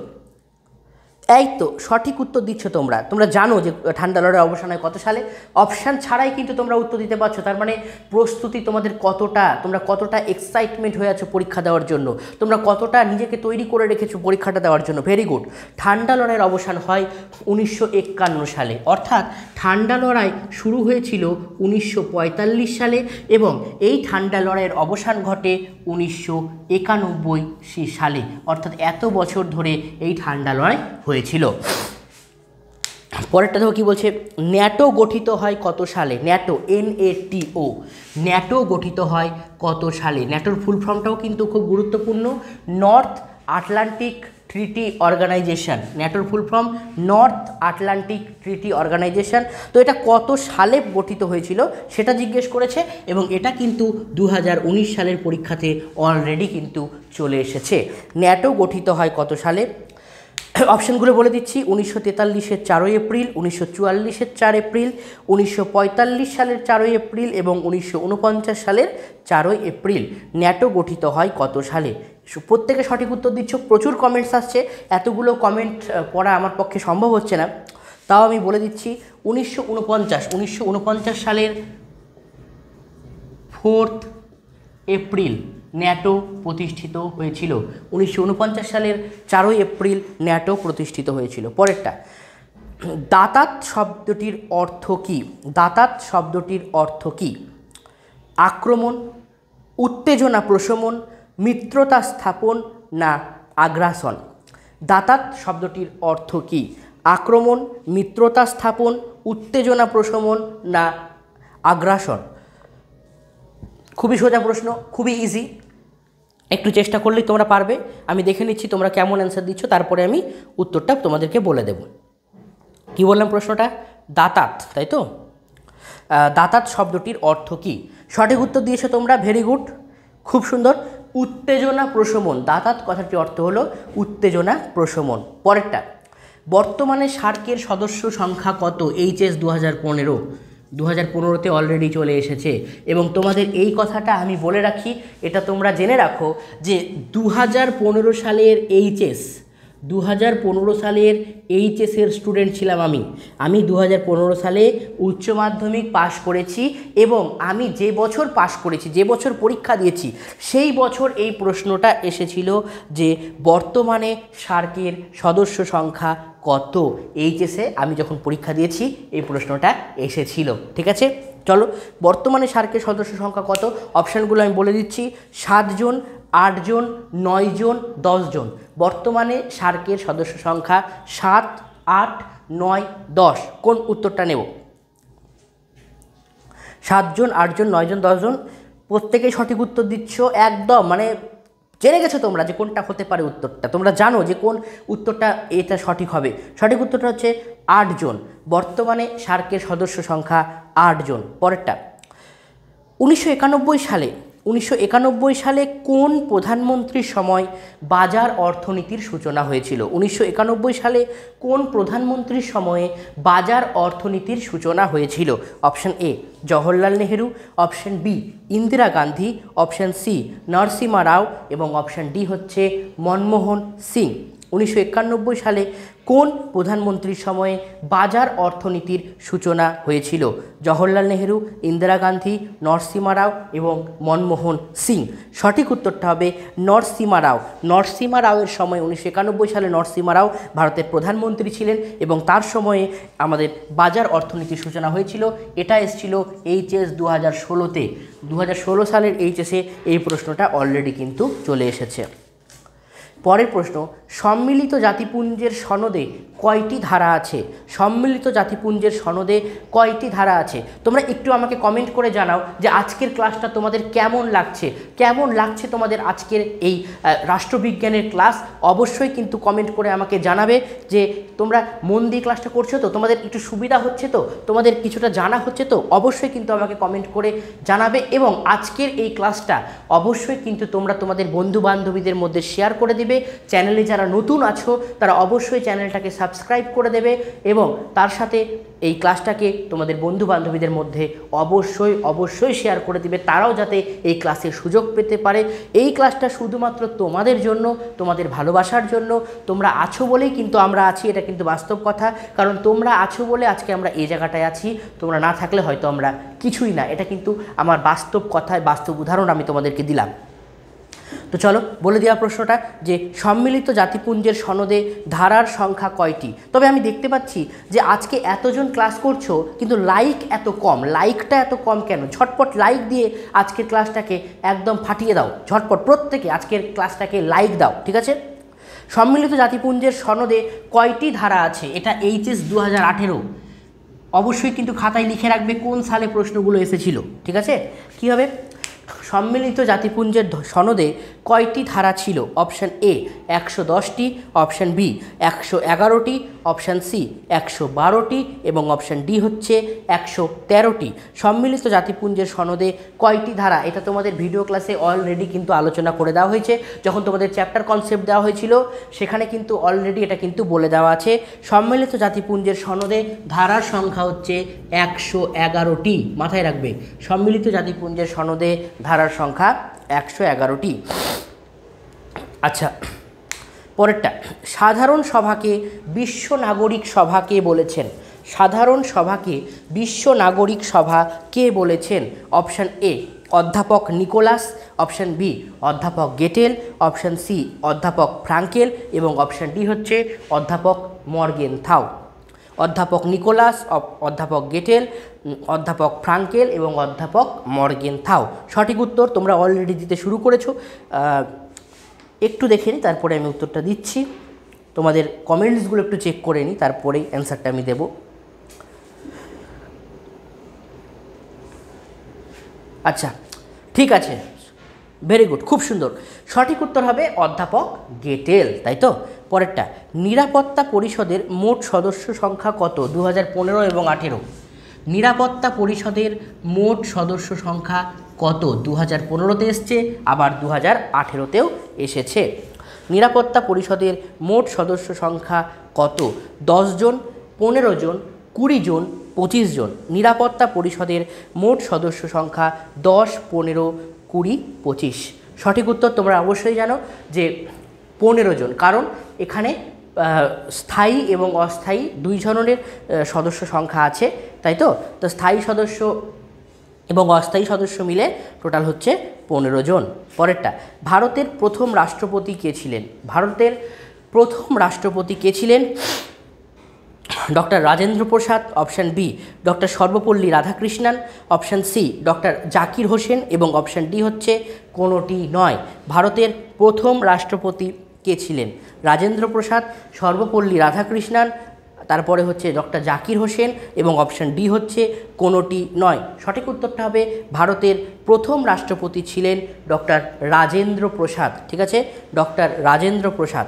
S1: এই তো সঠিক উত্তর দিচ্ছ তোমরা। তোমরা জানো যে ঠান্ডা লড়াইয়ের অবসান হয় কত সালে। অপশান ছাড়াই কিন্তু তোমরা উত্তর দিতে পারছো। তার মানে প্রস্তুতি তোমাদের কতটা, তোমরা কতটা এক্সাইটমেন্ট হয়ে আছো পরীক্ষা দেওয়ার জন্য, তোমরা কতটা নিজেকে তৈরি করে রেখেছো পরীক্ষাটা দেওয়ার জন্য। Very good. ঠান্ডা লড়াইয়ের অবসান হয় 1951 সালে, অর্থাৎ ঠান্ডা লড়াই শুরু হয়েছিল 1945 সালে এবং এই ঠান্ডা লড়াইয়ের অবসান ঘটে 1991 সালে, অর্থাৎ এত বছর ধরে এই ঠান্ডা লড়াই হয়েছিল। পরেরটা দেখো কি বলছে, ন্যাটো গঠিত হয় কত সালে? ন্যাটো, NATO, ন্যাটো গঠিত হয় কত সালে? ন্যাটোর ফুল ফর্মটাও কিন্তু খুব গুরুত্বপূর্ণ, নর্থ আটলান্টিক ট্রিটি অর্গানাইজেশন। ন্যাটোর full form north Atlantic treaty organization. তো এটা কত সালে গঠিত হয়েছিল সেটা জিজ্ঞেস করেছে এবং এটা কিন্তু 2019 সালের পরীক্ষাতে অলরেডি কিন্তু চলে এসেছে। ন্যাটো গঠিত হয় কত সালে? অপশানগুলো বলে দিচ্ছি, 1943-এর 4 এপ্রিল, 1944-এর 4 এপ্রিল, 1945 সালের 4 এপ্রিল এবং 1949 সালের 4 এপ্রিল। ন্যাটো গঠিত হয় কত সালে? প্রত্যেকে সঠিক উত্তর দিচ্ছ, প্রচুর কমেন্টস আসছে, এতগুলো কমেন্ট পড়া আমার পক্ষে সম্ভব হচ্ছে না, তাও আমি বলে দিচ্ছি 1949 সালের 4 এপ্রিল ন্যাটো প্রতিষ্ঠিত হয়েছিল। 1949 সালের 4 এপ্রিল ন্যাটো প্রতিষ্ঠিত হয়েছিল। পরেরটা, দাতাত শব্দটির অর্থ কী? দাতাত শব্দটির অর্থ কী? আক্রমণ, উত্তেজনা প্রশমন, মিত্রতা স্থাপন, না আগ্রাসন? দাতাত শব্দটির অর্থ কী? আক্রমণ, মিত্রতা স্থাপন, উত্তেজনা প্রশমন, না আগ্রাসন? খুবই সোজা প্রশ্ন, খুবই ইজি। একটু চেষ্টা করলেই তোমরা পারবে। আমি দেখে নিচ্ছি তোমরা কেমন অ্যান্সার দিচ্ছ, তারপরে আমি উত্তরটা তোমাদেরকে বলে দেব। কি বললাম প্রশ্নটা? দাতাত, তাই তো? দাতাত শব্দটির অর্থ কী? সঠিক উত্তর দিয়েছো তোমরা, ভেরি গুড, খুব সুন্দর। উত্তেজনা প্রশমন, দাতাত কথাটির অর্থ হলো উত্তেজনা প্রশমন। পরেরটা, বর্তমানে সার্কের সদস্য সংখ্যা কত? এইচএস 2015, 2015তে অলরেডি চলে এসেছে। এবং তোমাদের এই কথাটা আমি বলে রাখি, এটা তোমরা জেনে রাখো যে 2015 সালের এইচএস, 2015 সালের এইচএসের স্টুডেন্ট ছিলাম আমি 2015 সালে উচ্চ মাধ্যমিক পাশ করেছি। এবং আমি যে বছর পাশ করেছি, যে বছর পরীক্ষা দিয়েছি, সেই বছর এই প্রশ্নটা এসেছিল যে বর্তমানে সার্কের সদস্য সংখ্যা কত? এইচএসে আমি যখন পরীক্ষা দিয়েছি এই প্রশ্নটা এসেছিল। ঠিক আছে, চলো, বর্তমানে সার্কের সদস্য সংখ্যা কত? অপশানগুলো আমি বলে দিচ্ছি। 7 জন, 8 জন, 9 জন, 10 জন। বর্তমানে সার্কের সদস্য সংখ্যা 7, 8, 9, 10। কোন উত্তরটা নেব? 7 জন, 8 জন, 9 জন, 10 জন। প্রত্যেকেই সঠিক উত্তর দিচ্ছ, একদম মানে জেনে গেছো তোমরা যে কোনটা হতে পারে উত্তরটা, তোমরা জানো যে কোন উত্তরটা এটা সঠিক হবে। সঠিক উত্তরটা হচ্ছে 8 জন। বর্তমানে সার্কের সদস্য সংখ্যা 8 জন। পরেরটা, 1991 সালে কোন প্রধানমন্ত্রীর সময় বাজার অর্থনীতির সূচনা হয়েছিল? 1991 সালে কোন প্রধানমন্ত্রীর সময়ে বাজার অর্থনীতির সূচনা হয়েছিল? Option A Jawaharlal Nehru, option B Indira Gandhi, option C Narasimha Rao এবং অপশান ডি হচ্ছে মনমোহন সিং। 1991 সালে কোন প্রধানমন্ত্রীর সময়ে বাজার অর্থনীতির সূচনা হয়েছিল? জওহরলাল নেহেরু, ইন্দিরা গান্ধী, নরসিমা রাও এবং মনমোহন সিং। সঠিক উত্তরটা হবে নরসিমা রাও। নরসিমা রাওয়ের সময় 1991 সালে নরসিমা রাও ভারতের প্রধানমন্ত্রী ছিলেন এবং তার সময়ে আমাদের বাজার অর্থনীতির সূচনা হয়েছিল। এটা এসেছিল এইচএস 2016-তে। 2016 সালের এইচএসে এই প্রশ্নটা অলরেডি কিন্তু চলে এসেছে। পরের প্রশ্ন, সম্মিলিত জাতিপুঞ্জের সনদে কয়টি ধারা আছে? সম্মিলিত জাতিপুঞ্জের সনদে কয়টি ধারা আছে? তোমরা একটু আমাকে কমেন্ট করে জানাও যে আজকের ক্লাসটা তোমাদের কেমন লাগছে, কেমন লাগছে তোমাদের আজকের এই রাষ্ট্রবিজ্ঞানের ক্লাস। অবশ্যই কিন্তু কমেন্ট করে আমাকে জানাবে যে তোমরা মন দিয়ে ক্লাসটা করছো তো, তোমাদের একটু সুবিধা হচ্ছে তো, তোমাদের কিছুটা জানা হচ্ছে তো। অবশ্যই কিন্তু আমাকে কমেন্ট করে জানাবে এবং আজকের এই ক্লাসটা অবশ্যই কিন্তু তোমরা তোমাদের বন্ধু বান্ধবীদের মধ্যে শেয়ার করে দিবে। চ্যানেলে যারা নতুন আছো তারা অবশ্যই চ্যানেলটাকে সাবস্ক্রাইব করে দেবে এবং তার সাথে এই ক্লাসটাকে তোমাদের বন্ধু বান্ধবীদের মধ্যে অবশ্যই শেয়ার করে দিবে, তারাও যাতে এই ক্লাসের সুযোগ পেতে পারে। এই ক্লাসটা শুধুমাত্র তোমাদের জন্য, তোমাদের ভালোবাসার জন্য। তোমরা আছো বলেই কিন্তু আমরা আছি, এটা কিন্তু বাস্তব কথা। কারণ তোমরা আছো বলে আজকে আমরা এই জায়গাটায় আছি, তোমরা না থাকলে হয়তো আমরা কিছুই না। এটা কিন্তু আমার বাস্তব কথায় বাস্তব উদাহরণ আমি তোমাদেরকে দিলাম। তো চলো বলে দেওয়া প্রশ্নটা যে সম্মিলিত জাতিপুঞ্জের সনদে ধারার সংখ্যা কয়টি? তবে আমি দেখতে পাচ্ছি যে আজকে এতজন ক্লাস করছো কিন্তু লাইক এত কম। লাইকটা এত কম কেন? ঝটপট লাইক দিয়ে আজকের ক্লাসটাকে একদম ফাটিয়ে দাও। ঝটপট প্রত্যেকে আজকের ক্লাসটাকে লাইক দাও, ঠিক আছে? সম্মিলিত জাতিপুঞ্জের সনদে কয়টি ধারা আছে? এটা এইচএস 2018। অবশ্যই কিন্তু খাতায় লিখে রাখবে কোন সালে প্রশ্নগুলো এসেছিল, ঠিক আছে? কী হবে? সম্মিলিত জাতিপুঞ্জের সনদে কয়টি ধারা ছিল? অপশান এ 110টি, অপশান বি 111টি, অপশান সি 112টি এবং অপশান ডি হচ্ছে 113টি। সম্মিলিত জাতিপুঞ্জের সনদে কয়টি ধারা? এটা তোমাদের ভিডিও ক্লাসে অলরেডি কিন্তু আলোচনা করে দেওয়া হয়েছে। যখন তোমাদের চ্যাপ্টার কনসেপ্ট দেওয়া হয়েছিল সেখানে কিন্তু অলরেডি এটা কিন্তু বলে দেওয়া আছে। সম্মিলিত জাতিপুঞ্জের সনদে ধারার সংখ্যা হচ্ছে 111টি। মাথায় রাখবে, সম্মিলিত জাতিপুঞ্জের সনদে ধারার সংখ্যা 111টি। আচ্ছা, পরেরটা, সাধারণ সভাকে বিশ্ব নাগরিক সভা কে বলেছেন? সাধারণ সভাকে বিশ্ব নাগরিক সভা কে বলেছেন? অপশান এ অধ্যাপক নিকোলাস, অপশান বি অধ্যাপক গেটেল, অপশান সি অধ্যাপক ফ্রাঙ্কেল এবং অপশান ডি হচ্ছে অধ্যাপক মর্গেনথাউ। অধ্যাপক নিকোলাস, অধ্যাপক গেটেল, অধ্যাপক ফ্রাঙ্কেল এবং অধ্যাপক মর্গেনথাউ। সঠিক উত্তর তোমরা অলরেডি দিতে শুরু করেছো। একটু দেখে নিই, তারপরে আমি উত্তরটা দিচ্ছি। তোমাদের কমেন্টসগুলো একটু চেক করে নিই, তারপরেই অ্যান্সারটা আমি দেব। আচ্ছা, ঠিক আছে, ভেরি গুড, খুব সুন্দর। সঠিক উত্তর হবে অধ্যাপক গেটেল, তাই তো? পরেরটা, নিরাপত্তা পরিষদের মোট সদস্য সংখ্যা কত 2015 এবং 18? নিরাপত্তা পরিষদের মোট সদস্য সংখ্যা কত? 2015-তে এসছে, আবার 2018-তেও এসেছে। নিরাপত্তা পরিষদের মোট সদস্য সংখ্যা কত? 10 জন, 15 জন, 20 জন, 25 জন। নিরাপত্তা পরিষদের মোট সদস্য সংখ্যা 10, 15, 20, 25। সঠিক উত্তর তোমরা অবশ্যই জানো যে 15 জন, কারণ এখানে স্থায়ী এবং অস্থায়ী দুই ধরনের সদস্য সংখ্যা আছে, তাই তো? তো স্থায়ী সদস্য এবং অস্থায়ী সদস্য মিলে টোটাল হচ্ছে 15 জন। পরেরটা, ভারতের প্রথম রাষ্ট্রপতি কে ছিলেন? ভারতের প্রথম রাষ্ট্রপতি কে ছিলেন? Doctor Rajendra Prasad, option B doctor Sarvepalli Radhakrishnan, option C doctor Zakir Hussain এবং অপশান ডি হচ্ছে কোনোটি নয়। ভারতের প্রথম রাষ্ট্রপতি কে ছিলেন? রাজেন্দ্র প্রসাদ, সর্বপল্লী রাধাকৃষ্ণন, তারপরে হচ্ছে ডক্টর জাকির হোসেন এবং অপশান ডি হচ্ছে কোনোটি নয়। সঠিক উত্তরটা হবে ভারতের প্রথম রাষ্ট্রপতি ছিলেন ডক্টর রাজেন্দ্র প্রসাদ, ঠিক আছে? ডক্টর রাজেন্দ্র প্রসাদ।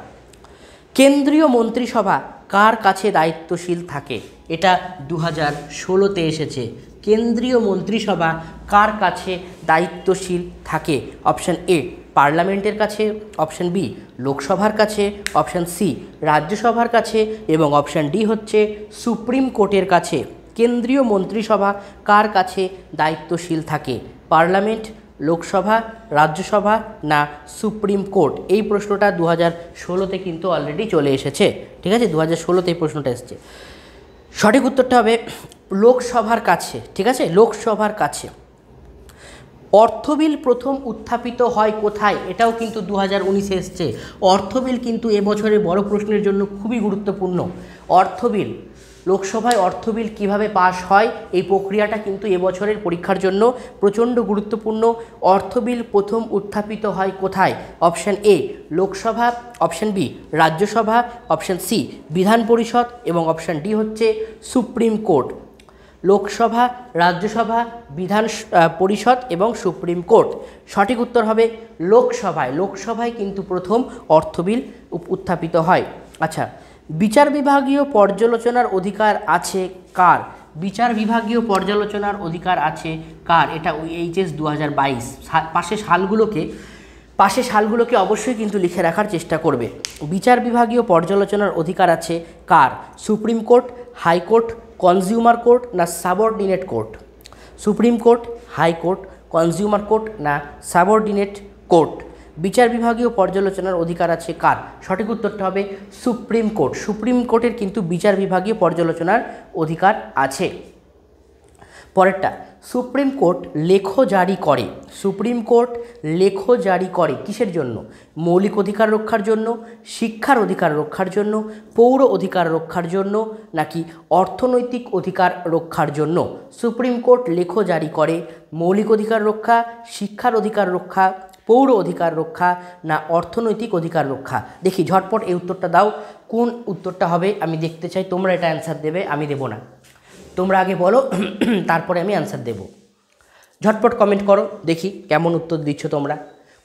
S1: কেন্দ্রীয় মন্ত্রিসভা কার কাছে দায়িত্বশীল থাকে? এটা 2016-তে এসেছে। কেন্দ্রীয় মন্ত্রিসভা কার কাছে দায়িত্বশীল থাকে? অপশান এ পার্লামেন্টের কাছে, অপশান বি লোকসভার কাছে, অপশান সি রাজ্যসভার কাছে এবং অপশান ডি হচ্ছে সুপ্রিম কোর্টের কাছে। কেন্দ্রীয় মন্ত্রিসভা কার কাছে দায়িত্বশীল থাকে? পার্লামেন্ট, লোকসভা, রাজ্যসভা না সুপ্রিম কোর্ট? এই প্রশ্নটা 2016-তে কিন্তু অলরেডি চলে এসেছে, ঠিক আছে? 2016-তে এই প্রশ্নটা এসেছে। সঠিক উত্তরটা হবে লোকসভার কাছে, ঠিক আছে? লোকসভার কাছে। অর্থ বিল প্রথম উত্থাপিত হয় কোথায়? এটাও কিন্তু 2019-এ এসছে। অর্থ বিল কিন্তু এবছরের বড় প্রশ্নের জন্য খুবই গুরুত্বপূর্ণ। অর্থ বিল, লোকসভায় অর্থ বিল কীভাবে পাস হয়, এই প্রক্রিয়াটা কিন্তু এবছরের পরীক্ষার জন্য প্রচণ্ড গুরুত্বপূর্ণ। অর্থ বিল প্রথম উত্থাপিত হয় কোথায়? Option A Lok Sabha, option B Rajya Sabha, option C Vidhan Parishad এবং অপশান ডি হচ্ছে সুপ্রিম কোর্ট। লোকসভা, রাজ্যসভা, বিধান পরিষদ এবং সুপ্রিম কোর্ট। সঠিক উত্তর হবে লোকসভায়। লোকসভায় কিন্তু প্রথম অর্থ বিল উত্থাপিত হয়। আচ্ছা, বিচার বিভাগীয় পর্যালোচনার অধিকার আছে কার? বিচার বিভাগীয় পর্যালোচনার অধিকার আছে কার? এটা OHS 2022। পাশে সালগুলোকে অবশ্যই কিন্তু লিখে রাখার চেষ্টা করবে। বিচার বিভাগীয় পর্যালোচনার অধিকার আছে কার? Supreme court, high court, consumer court না subordinate court? Supreme court, high court, consumer court না সাবঅর্ডিনেট কোর্ট? বিচার বিভাগীয় পর্যালোচনার অধিকার আছে কার? সঠিক উত্তরটা হবে সুপ্রিম কোর্ট। সুপ্রিম কোর্টের কিন্তু বিচার বিভাগীয় পর্যালোচনার অধিকার আছে। পরেরটা, সুপ্রিম কোর্ট লেখ জারি করে। সুপ্রিম কোর্ট লেখ জারি করে কিসের জন্য? মৌলিক অধিকার রক্ষার জন্য, শিক্ষার অধিকার রক্ষার জন্য, পৌর অধিকার রক্ষার জন্য নাকি অর্থনৈতিক অধিকার রক্ষার জন্য? সুপ্রিম কোর্ট লেখ জারি করে মৌলিক অধিকার রক্ষা, শিক্ষার অধিকার রক্ষা, পৌর অধিকার রক্ষা না অর্থনৈতিক অধিকার রক্ষা? দেখি ঝটপট এই উত্তরটা দাও। কোন উত্তরটা হবে আমি দেখতে চাই। তোমরা এটা অ্যান্সার দেবে, আমি দেব না। তোমরা আগে বলো, তারপরে আমি অ্যান্সার দেব। ঝটপট কমেন্ট করো, দেখি কেমন উত্তর দিচ্ছ তোমরা।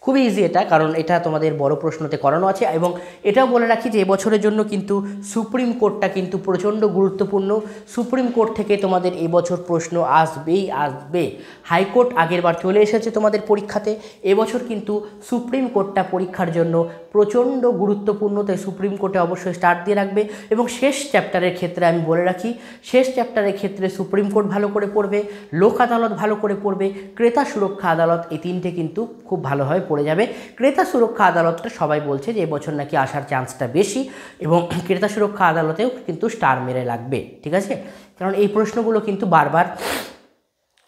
S1: খুবই ইজি এটা, কারণ এটা তোমাদের বড় প্রশ্নতে করানো আছে। এবং এটাও বলে রাখি যে এবছরের জন্য কিন্তু সুপ্রিম কোর্টটা কিন্তু প্রচণ্ড গুরুত্বপূর্ণ। সুপ্রিম কোর্ট থেকে তোমাদের এবছর প্রশ্ন আসবেই আসবে। হাইকোর্ট আগেরবার চলে এসেছে তোমাদের পরীক্ষাতে, এবছর কিন্তু সুপ্রিম কোর্টটা পরীক্ষার জন্য প্রচণ্ড গুরুত্বপূর্ণ। তাই সুপ্রিম কোর্টে অবশ্যই স্টার্ট দিয়ে রাখবে। এবং শেষ চ্যাপ্টারের ক্ষেত্রে আমি বলে রাখি, শেষ চ্যাপ্টারের ক্ষেত্রে সুপ্রিম কোর্ট ভালো করে পড়বে, লোক আদালত ভালো করে পড়বে, ক্রেতা সুরক্ষা আদালত, এই তিনটে কিন্তু খুব ভালোভাবে পড়ে যাবে। ক্রেতা সুরক্ষা আদালতটা সবাই বলছে যে এবছর নাকি আসার চান্সটা বেশি, এবং ক্রেতা সুরক্ষা আদালতেও কিন্তু স্টার মেরে লাগবে, ঠিক আছে? কারণ এই প্রশ্নগুলো কিন্তু বারবার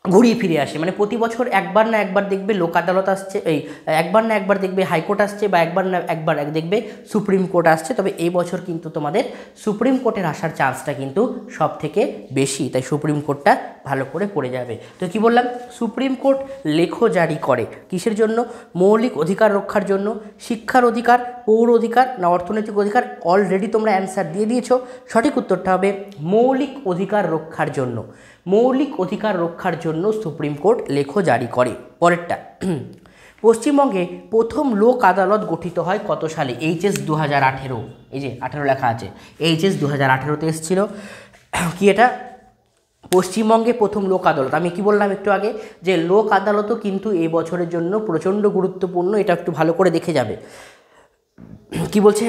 S1: ঘুরিয়ে ফিরে আসে। মানে প্রতি বছর একবার না একবার দেখবে লোক আদালত আসছে, একবার না একবার দেখবে হাইকোর্ট আসছে, বা একবার না একবার দেখবে সুপ্রিম কোর্ট আসছে। তবে এই বছর কিন্তু তোমাদের সুপ্রিম কোর্টের আসার চান্সটা কিন্তু সব থেকে বেশি। তাই সুপ্রিম কোর্টটা ভালো করে পড়ে যাবে। তো কি বললাম? সুপ্রিম কোর্ট লেখ জারি করে কিসের জন্য? মৌলিক অধিকার রক্ষার জন্য, শিক্ষার অধিকার, পৌর অধিকার না অর্থনৈতিক অধিকার? অলরেডি তোমরা অ্যান্সার দিয়ে দিয়েছো। সঠিক উত্তরটা হবে মৌলিক অধিকার রক্ষার জন্য। মৌলিক অধিকার রক্ষার জন্য সুপ্রিম কোর্ট লেখ জারি করে। পরেরটা, পশ্চিমবঙ্গে প্রথম লোক আদালত গঠিত হয় কত সালে? এইচএস 2018, এই যে 18 লেখা আছে, এইচএস 2018-তে এসেছিল। কি এটা? পশ্চিমবঙ্গে প্রথম লোক আদালত। আমি কি বললাম একটু আগে যে লোক আদালতও কিন্তু এই বছরের জন্য প্রচণ্ড গুরুত্বপূর্ণ, এটা একটু ভালো করে দেখে যাবে। কি বলছে?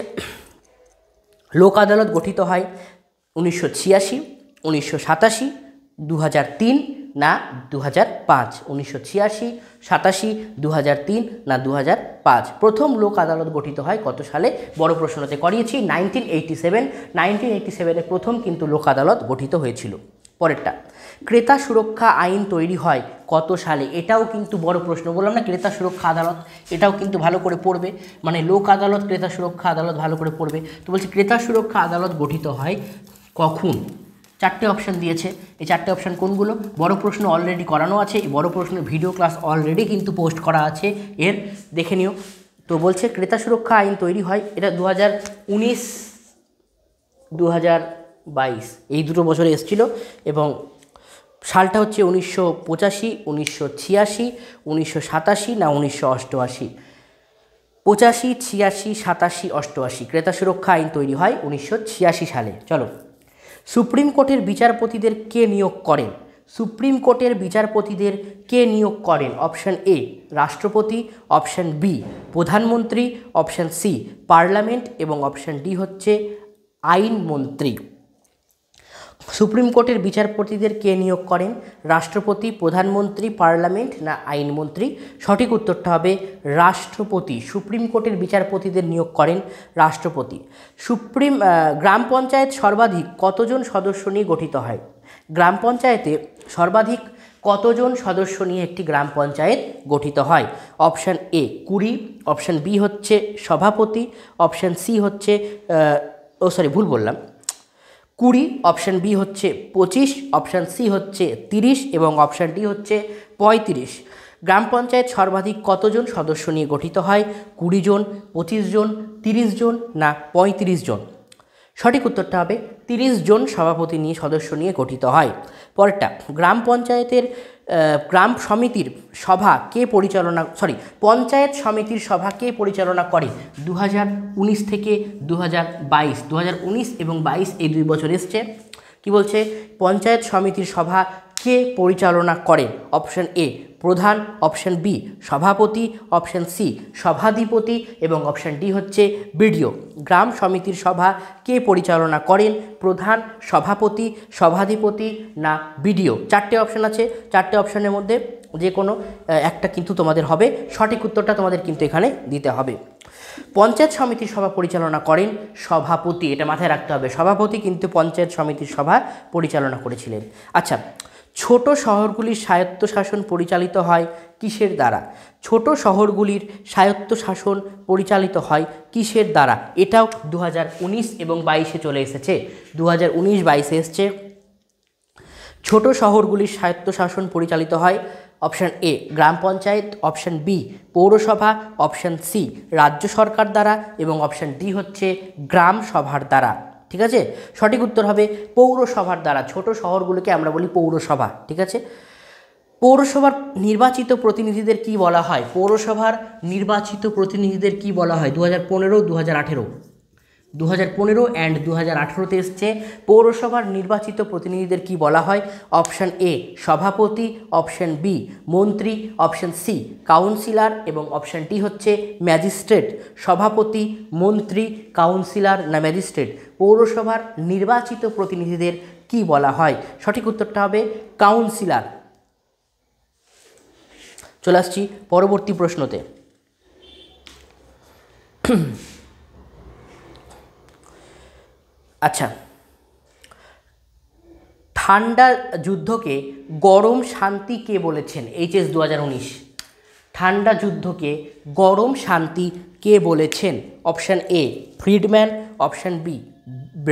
S1: লোক আদালত গঠিত হয় 1986, 1987, 2003 না 2005? 1986, 87, 2003 না 2005? প্রথম লোক আদালত গঠিত হয় কত সালে? বড় প্রশ্নতে করিয়েছি 1987। 1987-এ প্রথম কিন্তু লোক আদালত গঠিত হয়েছিল। পরেরটা, ক্রেতা সুরক্ষা আইন তৈরি হয় কত সালে? এটাও কিন্তু বড় প্রশ্ন, বললাম না ক্রেতা সুরক্ষা আদালত, এটাও কিন্তু ভালো করে পড়বে, মানে লোক আদালত, ক্রেতা সুরক্ষা আদালত ভালো করে পড়বে। তো বলছি ক্রেতা সুরক্ষা আদালত গঠিত হয় কখন? 4টে অপশান দিয়েছে, এই 4টে অপশান কোনগুলো? বড় প্রশ্ন অলরেডি করানো আছে, এই বড় প্রশ্নের ভিডিও ক্লাস অলরেডি কিন্তু পোস্ট করা আছে, এর দেখে নিও। তো বলছে ক্রেতা সুরক্ষা আইন তৈরি হয়, এটা 2019, 2022 এই দুটো বছরে এসেছিল, এবং সালটা হচ্ছে 1985, 1986, 1987 না 1988? 85, 86, 87, 88 ক্রেতা সুরক্ষা আইন তৈরি হয় 1986 সালে। চলো, সুপ্রিম কোর্টের বিচারপতিদের কে নিয়োগ করেন? সুপ্রিম কোর্টের বিচারপতিদের কে নিয়োগ করেন? অপশান এ রাষ্ট্রপতি, অপশান বি প্রধানমন্ত্রী, অপশান সি পার্লামেন্ট এবং অপশান ডি হচ্ছে আইনমন্ত্রী। সুপ্রিম কোর্টের বিচারপতিদের কে নিয়োগ করেন? রাষ্ট্রপতি, প্রধানমন্ত্রী, পার্লামেন্ট না আইনমন্ত্রী? সঠিক উত্তরটা হবে রাষ্ট্রপতি। সুপ্রিম কোর্টের বিচারপতিদের নিয়োগ করেন রাষ্ট্রপতি। গ্রাম পঞ্চায়েত সর্বাধিক কতজন সদস্য নিয়ে গঠিত হয়? গ্রাম পঞ্চায়েতে সর্বাধিক কতজন সদস্য নিয়ে একটি গ্রাম পঞ্চায়েত গঠিত হয়? অপশান এ 20, অপশান বি হচ্ছে সভাপতি, অপশান সি হচ্ছে 20, অপশান বি হচ্ছে 25, অপশান সি হচ্ছে 30 এবং অপশান ডি হচ্ছে 35। গ্রাম পঞ্চায়েত সর্বাধিক কতজন সদস্য নিয়ে গঠিত হয়? 20 জন, 25 জন, 30 জন না 35 জন? সঠিক উত্তরটা হবে 30 জন সভাপতি নিয়ে সদস্য নিয়ে গঠিত হয়। পরেরটা, গ্রাম পঞ্চায়েতের গ্রাম সমিতির সভা কে পরিচালনা পঞ্চায়েত সমিতির সভা কে পরিচালনা করে? 2019 থেকে 2022, 2019 এবং 22 এই 2 বছর এসছে। কি বলছে? পঞ্চায়েত সমিতির সভা কে পরিচালনা করেন? অপশান এ প্রধান, অপশান বি সভাপতি, অপশান সি সভাধিপতি এবং অপশান ডি হচ্ছে বিডিও। গ্রাম সমিতির সভা কে পরিচালনা করেন? প্রধান, সভাপতি, সভাধিপতি না বিডিও? 4টে অপশান আছে, 4টে অপশানের মধ্যে যে কোনো একটা কিন্তু তোমাদের হবে। সঠিক উত্তরটা তোমাদের কিন্তু এখানে দিতে হবে। পঞ্চায়েত সমিতির সভা পরিচালনা করেন সভাপতি, এটা মাথায় রাখতে হবে। সভাপতি কিন্তু পঞ্চায়েত সমিতির সভা পরিচালনা করেছিলেন। আচ্ছা, ছোট শহরগুলির স্বায়ত্তশাসন পরিচালিত হয় কিসের দ্বারা? ছোট শহরগুলির স্বায়ত্তশাসন পরিচালিত হয় কিসের দ্বারা? এটাও 2019 এবং 22-এ চলে এসেছে, 2019-22-এ এসছে। ছোট শহরগুলির স্বায়ত্তশাসন পরিচালিত হয় option A gram panchayat, option B পৌরসভা, অপশান সি রাজ্য সরকার দ্বারা এবং অপশান ডি হচ্ছে গ্রাম সভার দ্বারা। ঠিক আছে, সঠিক উত্তর হবে পৌরসভার দ্বারা। ছোট শহরগুলোকে আমরা বলি পৌরসভা। ঠিক আছে, পৌরসভার নির্বাচিত প্রতিনিধিদের কি বলা হয়? পৌরসভার নির্বাচিত প্রতিনিধিদের কি বলা হয়? 2015, 2018, 2015 অ্যান্ড 2018-তে এসছে। পৌরসভার নির্বাচিত প্রতিনিধিদের কি বলা হয়? অপশান এ সভাপতি, অপশান বি মন্ত্রী, অপশান সি কাউন্সিলর এবং অপশান ডি হচ্ছে ম্যাজিস্ট্রেট। সভাপতি, মন্ত্রী, কাউন্সিলর না ম্যাজিস্ট্রেট? পৌরসভার নির্বাচিত প্রতিনিধিদের কি বলা হয়? সঠিক উত্তরটা হবে কাউন্সিলর। চলে আসছি পরবর্তী প্রশ্নতে। আচ্ছা, ঠান্ডা যুদ্ধকে গরম শান্তি কে বলেছেন? এইচএস 2019। ঠান্ডা যুদ্ধকে গরম শান্তি কে বলেছেন? Option A Friedman, option B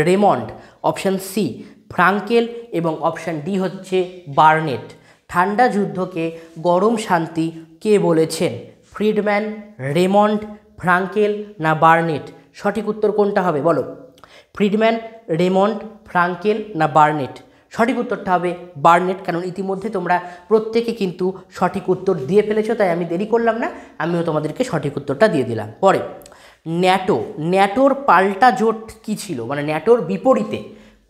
S1: Raymond, option C Frankel এবং অপশান ডি হচ্ছে বার্নেট। ঠান্ডা যুদ্ধকে গরম শান্তি কে বলেছেন? ফ্রিডম্যান, রেমন্ড, ফ্রাঙ্কেল না বার্নেট? সঠিক উত্তর কোনটা হবে বলো? ফ্রিডম্যান, রেমন্ড, ফ্রাঙ্কেল না বার্নেট? সঠিক উত্তরটা হবে বার্নেট, কারণ ইতিমধ্যে তোমরা প্রত্যেকে কিন্তু সঠিক উত্তর দিয়ে ফেলেছো, তাই আমি দেরি করলাম না, আমিও তোমাদেরকে সঠিক উত্তরটা দিয়ে দিলাম। পরে ন্যাটোর পাল্টা জোট কি ছিল, মানে ন্যাটোর বিপরীতে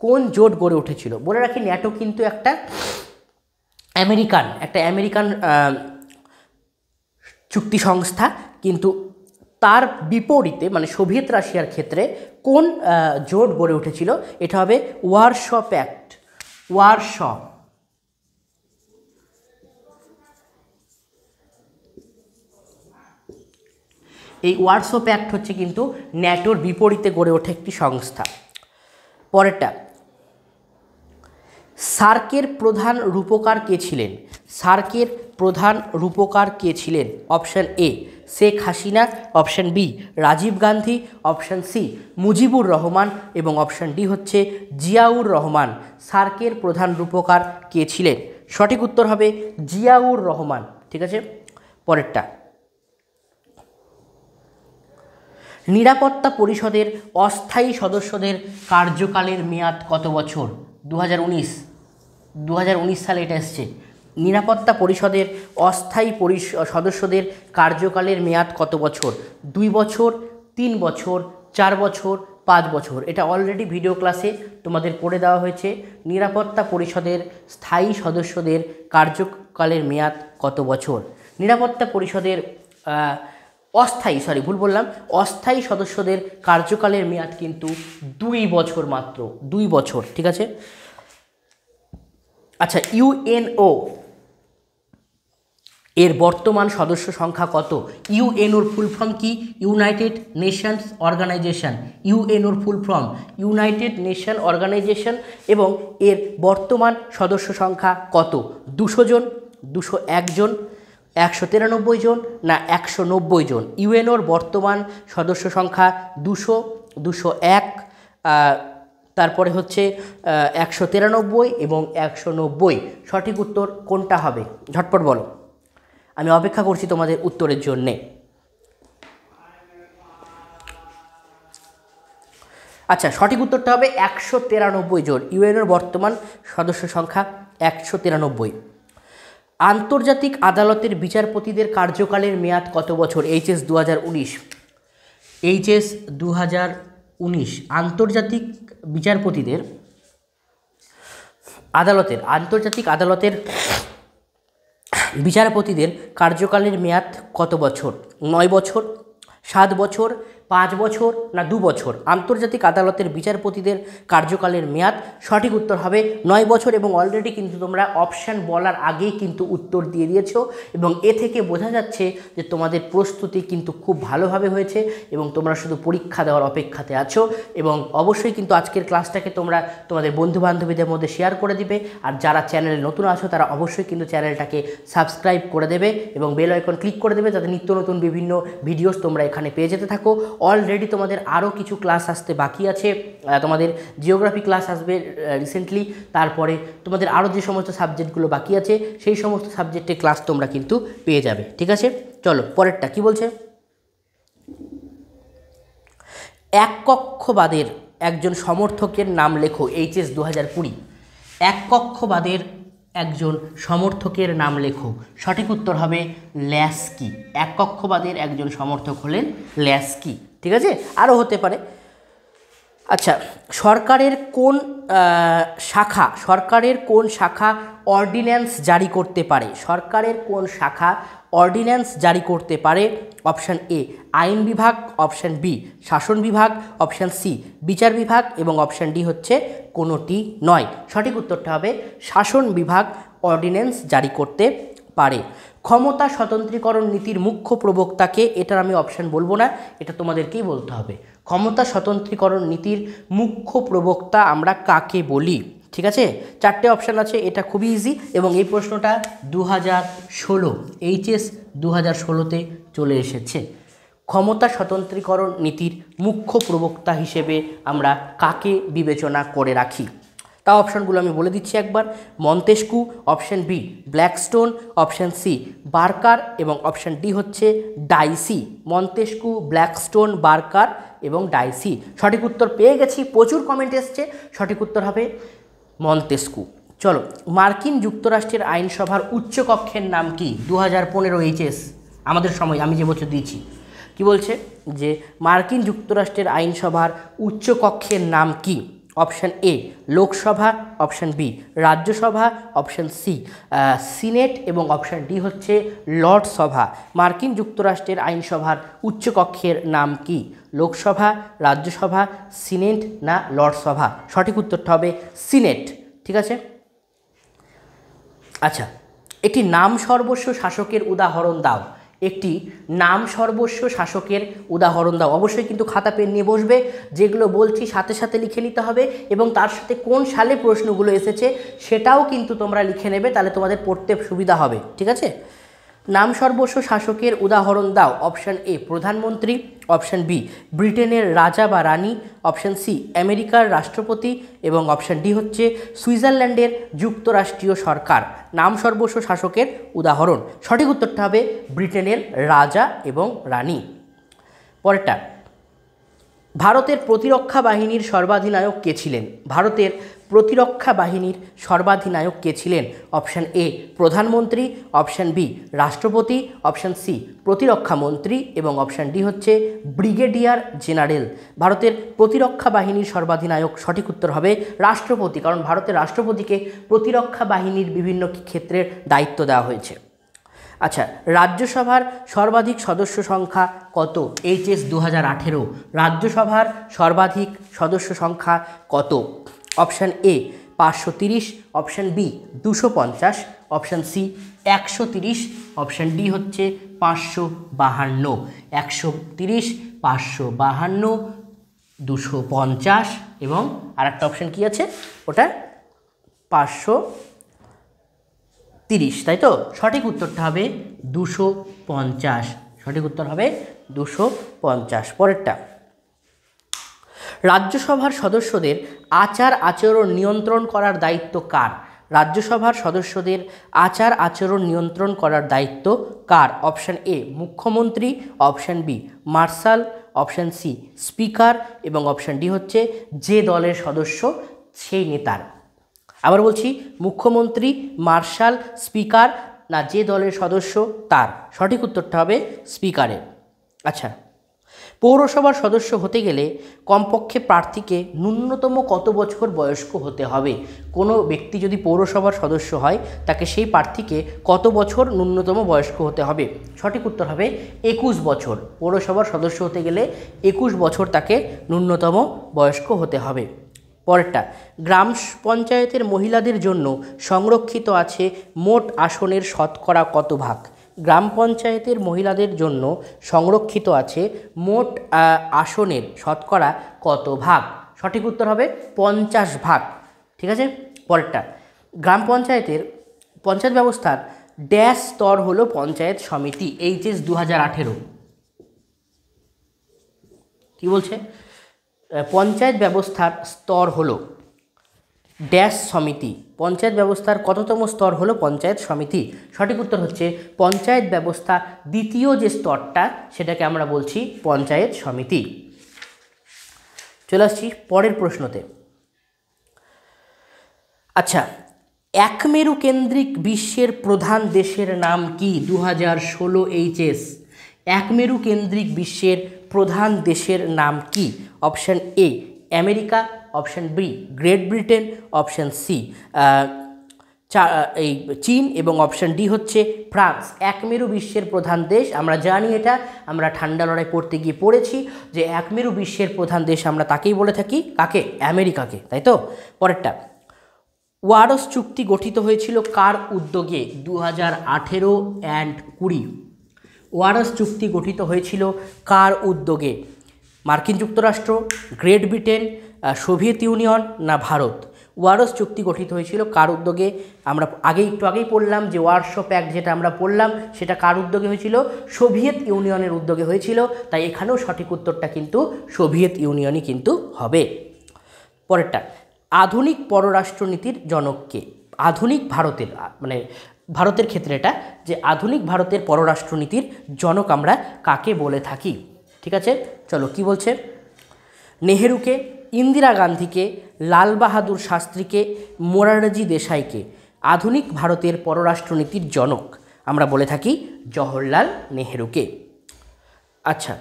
S1: কোন জোট গড়ে উঠেছিল? বলে রাখি ন্যাটো কিন্তু একটা আমেরিকান চুক্তি সংস্থা, কিন্তু তার বিপরীতে মানে সোভিয়েত রাশিয়ার ক্ষেত্রে কোন জোট গড়ে উঠেছিল? এটা হবে ওয়ারশ প্যাক্ট। এই ওয়ারশ প্যাক্ট হচ্ছে কিন্তু ন্যাটোর বিপরীতে গড়ে ওঠে একটি সংস্থা। পরেরটা, সার্কের প্রধান রূপকার কে ছিলেন? সার্কের প্রধান রূপকার কে ছিলেন? Option A Sheikh Hasina, option B Rajiv Gandhi, option C Mujibur Rahman এবং অপশান ডি হচ্ছে জিয়াউর রহমান। সার্কের প্রধান রূপকার কে ছিলেন? সঠিক উত্তর হবে জিয়াউর রহমান। ঠিক আছে, পরেরটা, নিরাপত্তা পরিষদের অস্থায়ী সদস্যদের কার্যকালের মেয়াদ কত বছর? 2019 সালে এটা এসছে। নিরাপত্তা পরিষদের অস্থায়ী সদস্যদের কার্যকালের মেয়াদ কত বছর? 2 বছর, 3 বছর, 4 বছর, 5 বছর। এটা অলরেডি ভিডিও ক্লাসে তোমাদের পড়ে দেওয়া হয়েছে। নিরাপত্তা পরিষদের স্থায়ী সদস্যদের কার্যকালের মেয়াদ কত বছর? নিরাপত্তা পরিষদের অস্থায়ী সদস্যদের কার্যকালের মেয়াদ কিন্তু 2 বছর, মাত্র 2 বছর। ঠিক আছে, আচ্ছা, ইউএনও এর বর্তমান সদস্য সংখ্যা কত? ইউএনওর ফুল ফর্ম কি? United Nations Organisation. ইউএনওর full form United Nation Organisation, এবং এর বর্তমান সদস্য সংখ্যা কত? 200 জন, 201 জন, 193 জন না 190 জন? ইউএনওর বর্তমান সদস্য সংখ্যা 200, 201, তারপরে হচ্ছে 193 এবং 190। সঠিক উত্তর কোনটা হবে? ঝটপট বলো, আমি অপেক্ষা করছি তোমাদের উত্তরের জন্যে। আচ্ছা, সঠিক উত্তরটা হবে 193 জন। ইউএনওর বর্তমান সদস্য সংখ্যা 193। আন্তর্জাতিক আদালতের বিচারপতিদের কার্যকালের মেয়াদ কত বছর? এইচএস 2019। আন্তর্জাতিক বিচারপতিদের আন্তর্জাতিক আদালতের বিচারপতিদের কার্যকালের মেয়াদ কত বছর? 9 বছর, 7 বছর, 5 বছর না 2 বছর? আন্তর্জাতিক আদালতের বিচারপতিদের কার্যকালের মেয়াদ সঠিক উত্তর হবে 9 বছর। এবং অলরেডি কিন্তু তোমরা অপশান বলার আগেই কিন্তু উত্তর দিয়ে দিয়েছো, এবং এ থেকে বোঝা যাচ্ছে যে তোমাদের প্রস্তুতি কিন্তু খুব ভালোভাবে হয়েছে এবং তোমরা শুধু পরীক্ষা দেওয়ার অপেক্ষাতে আছো। এবং অবশ্যই কিন্তু আজকের ক্লাসটাকে তোমরা তোমাদের বন্ধুবান্ধবীদের মধ্যে শেয়ার করে দিবে। আর যারা চ্যানেলে নতুন আছো তারা অবশ্যই কিন্তু চ্যানেলটাকে সাবস্ক্রাইব করে দেবে এবং বেল আইকন ক্লিক করে দেবে, যাতে নিত্য নতুন বিভিন্ন ভিডিওস তোমরা এখানে পেয়ে যেতে থাকো। অলরেডি তোমাদের আরও কিছু ক্লাস আসতে বাকি আছে। তোমাদের জিওগ্রাফি ক্লাস আসবে রিসেন্টলি, তারপরে তোমাদের আরও যে সমস্ত সাবজেক্টগুলো বাকি আছে সেই সমস্ত সাবজেক্টের ক্লাস তোমরা কিন্তু পেয়ে যাবে। ঠিক আছে, চলো পরেরটা কি বলছে। এককক্ষবাদের একজন সমর্থকের নাম লেখো। এইচএস 2020। এককক্ষবাদের একজন সমর্থকের নাম লেখো। সঠিক উত্তর হবে ল্যাস্কি। এককক্ষবাদের একজন সমর্থক হলেন ল্যাস্কি। ঠিক আছে, আরও হতে পারে। আচ্ছা, সরকারের কোন শাখা অর্ডিন্যান্স জারি করতে পারে? সরকারের কোন শাখা অর্ডিন্যান্স জারি করতে পারে? অপশান এ আইন বিভাগ, অপশান বি শাসন বিভাগ, অপশান সি বিচার বিভাগ এবং অপশান ডি হচ্ছে কোনোটি নয়। সঠিক উত্তরটা হবে শাসন বিভাগ অর্ডিন্যান্স জারি করতে পারে। ক্ষমতা স্বতন্ত্রীকরণ নীতির মুখ্য প্রবক্তাকে? এটার আমি অপশান বলবো না, এটা তোমাদেরকেই বলতে হবে। ক্ষমতা স্বতন্ত্রীকরণ নীতির মুখ্য প্রবক্তা আমরা কাকে বলি? ঠিক আছে, 4টে অপশান আছে, এটা খুবই ইজি এবং এই প্রশ্নটা 2016 এইচএস 2016তে চলে এসেছে। ক্ষমতা স্বতন্ত্রীকরণ নীতির মুখ্য প্রবক্তা হিসেবে আমরা কাকে বিবেচনা করে রাখি? তা অপশানগুলো আমি বলে দিচ্ছি একবার। Montesquieu, option B Blackstone, option C Barker এবং অপশান ডি হচ্ছে ডাইসি। মন্তেস্কু, ব্ল্যাকস্টোন, বার্কার এবং ডাইসি। সঠিক উত্তর পেয়ে গেছি, প্রচুর কমেন্ট এসছে। সঠিক উত্তর হবে মন্তেস্কু। চলো, মার্কিন যুক্তরাষ্ট্রের আইনসভার উচ্চকক্ষের নাম কি? 2015 এইচএস আমাদের সময়, আমি যে বছর দিয়েছি। কি বলছে যে মার্কিন যুক্তরাষ্ট্রের আইনসভার উচ্চকক্ষের নাম কি? Option A Lok Sabha, option B Rajya Sabha, option C Senate এবং অপশান ডি হচ্ছে লর্ডসভা। মার্কিন যুক্তরাষ্ট্রের আইনসভার উচ্চকক্ষের নাম কি? লোকসভা, রাজ্যসভা, সিনেট না লর্ডসভা? সঠিক উত্তরটা হবে সিনেট। ঠিক আছে। আচ্ছা, একটি নাম সর্বস্ব শাসকের উদাহরণ দাও। একটি নাম সর্বস্ব শাসকের উদাহরণ দাও। অবশ্যই কিন্তু খাতা পেন নিয়ে বসবে, যেগুলো বলছি সাথে সাথে লিখে নিতে হবে এবং তার সাথে কোন সালে প্রশ্নগুলো এসেছে সেটাও কিন্তু তোমরা লিখে নেবে, তাহলে তোমাদের পড়তে সুবিধা হবে। ঠিক আছে। নাম সর্বস্ব শাসকের উদাহরণ দাও। অপশান এ প্রধানমন্ত্রী, অপশান বি ব্রিটেনের রাজা বা রানী, অপশান সি আমেরিকার রাষ্ট্রপতি এবং অপশান ডি হচ্ছে সুইজারল্যান্ডের যুক্তরাষ্ট্রীয় সরকার। নাম সর্বস্ব শাসকের উদাহরণ, সঠিক উত্তরটা হবে ব্রিটেনের রাজা এবং রানী। পরেরটা, ভারতের প্রতিরক্ষা বাহিনীর সর্বাধিনায়ক কে ছিলেন? ভারতের প্রতিরক্ষা বাহিনীর সর্বাধিনায়ক কে ছিলেন? অপশান এ প্রধানমন্ত্রী, অপশান বি রাষ্ট্রপতি, অপশান সি প্রতিরক্ষা মন্ত্রী এবং অপশান ডি হচ্ছে ব্রিগেডিয়ার জেনারেল। ভারতের প্রতিরক্ষা বাহিনীর সর্বাধিনায়ক সঠিক উত্তর হবে রাষ্ট্রপতি, কারণ ভারতের রাষ্ট্রপতিকে প্রতিরক্ষা বাহিনীর বিভিন্ন ক্ষেত্রের দায়িত্ব দেওয়া হয়েছে। আচ্ছা, রাজ্যসভার সর্বাধিক সদস্য সংখ্যা কত? এইচএস 2018 রাজ্যসভার সর্বাধিক সদস্য সংখ্যা কত? Option A 530, option B 250, option C 130, option D হচ্ছে 552। 130, 552, 250 এবং আরেকটা অপশান কি আছে? ওটা 530, তাই তো? সঠিক উত্তরটা হবে 250। সঠিক উত্তর হবে 250। পরেরটা, রাজ্যসভার সদস্যদের আচার আচরণ নিয়ন্ত্রণ করার দায়িত্ব কার? রাজ্যসভার সদস্যদের আচার আচরণ নিয়ন্ত্রণ করার দায়িত্ব কার? অপশান এ মুখ্যমন্ত্রী, option B marshal, option C speaker এবং অপশান ডি হচ্ছে যে দলের সদস্য সেই নেতার। আবার বলছি, মুখ্যমন্ত্রী, মার্শাল, স্পিকার না যে দলের সদস্য তার। সঠিক উত্তরটা হবে স্পিকারের। আচ্ছা, পৌরসভার সদস্য হতে গেলে কমপক্ষে প্রার্থীকে ন্যূনতম কত বছর বয়স্ক হতে হবে? কোনো ব্যক্তি যদি পৌরসভার সদস্য হয় তাকে সেই প্রার্থীকে কত বছর ন্যূনতম বয়স্ক হতে হবে? সঠিক উত্তর হবে 21 বছর। পৌরসভার সদস্য হতে গেলে 21 বছর তাকে ন্যূনতম বয়স্ক হতে হবে। পরেরটা, গ্রাম পঞ্চায়েতের মহিলাদের জন্য সংরক্ষিত আছে মোট আসনের শতকরা কত ভাগ? গ্রাম পঞ্চায়েতের মহিলাদের জন্য সংরক্ষিত আছে মোট আসনের শতকরা কত ভাগ? সঠিক উত্তর হবে 50 ভাগ। ঠিক আছে। পরেরটা, গ্রাম পঞ্চায়েত ব্যবস্থার ড্যাশ স্তর হলো পঞ্চায়েত সমিতি। এইচএস 2018 কি বলছে? পঞ্চায়েত ব্যবস্থার স্তর হলো ড্যাশ সমিতি। পঞ্চায়েত ব্যবস্থার কততম স্তর হলো পঞ্চায়েত সমিতি? সঠিক উত্তর হচ্ছে পঞ্চায়েত ব্যবস্থা দ্বিতীয় যে স্তরটা সেটাকে আমরা বলছি পঞ্চায়েত সমিতি। চলে আসছি পরের প্রশ্নতে। আচ্ছা, একমেরু কেন্দ্রিক বিশ্বের প্রধান দেশের নাম কি? 2016 এইচএস। একমেরু কেন্দ্রিক বিশ্বের প্রধান দেশের নাম কি? Option A America, option B Great Britain, option C এই চীন এবং অপশান ডি হচ্ছে ফ্রান্স। একমেরু বিশ্বের প্রধান দেশ, আমরা জানি এটা, আমরা ঠান্ডা লড়াই পড়তে গিয়ে পড়েছি যে একমেরু বিশ্বের প্রধান দেশ আমরা তাকেই বলে থাকি, কাকে? আমেরিকাকে, তাই তো? পরেরটা, ওয়ারস চুক্তি গঠিত হয়েছিল কার উদ্যোগে? 2018 অ্যান্ড 20। ওয়ারস চুক্তি গঠিত হয়েছিল কার উদ্যোগে? মার্কিন যুক্তরাষ্ট্র, গ্রেট ব্রিটেন, সোভিয়েত ইউনিয়ন না ভারত? ওয়ারস চুক্তি গঠিত হয়েছিল কার উদ্যোগে? আমরা একটু আগেই পড়লাম যে ওয়ারশো প্যাক্ট যেটা আমরা পড়লাম সেটা কার উদ্যোগে হয়েছিল? সোভিয়েত ইউনিয়নের উদ্যোগে হয়েছিল। তাই এখানেও সঠিক উত্তরটা কিন্তু সোভিয়েত ইউনিয়নই কিন্তু হবে। পরেরটা, আধুনিক পররাষ্ট্রনীতির জনককে? আধুনিক ভারতের ভারতের ক্ষেত্রে এটা যে আধুনিক ভারতের পররাষ্ট্রনীতির জনক আমরা কাকে বলে থাকি? ঠিক আছে, চলো কি বলছে? নেহেরুকে, ইন্দিরা গান্ধীকে, লাল বাহাদুর শাস্ত্রীকে, মোরারজি দেশাইকে আধুনিক ভারতের পররাষ্ট্রনীতির জনক আমরা বলে থাকি জওহরলাল নেহেরুকে। আচ্ছা,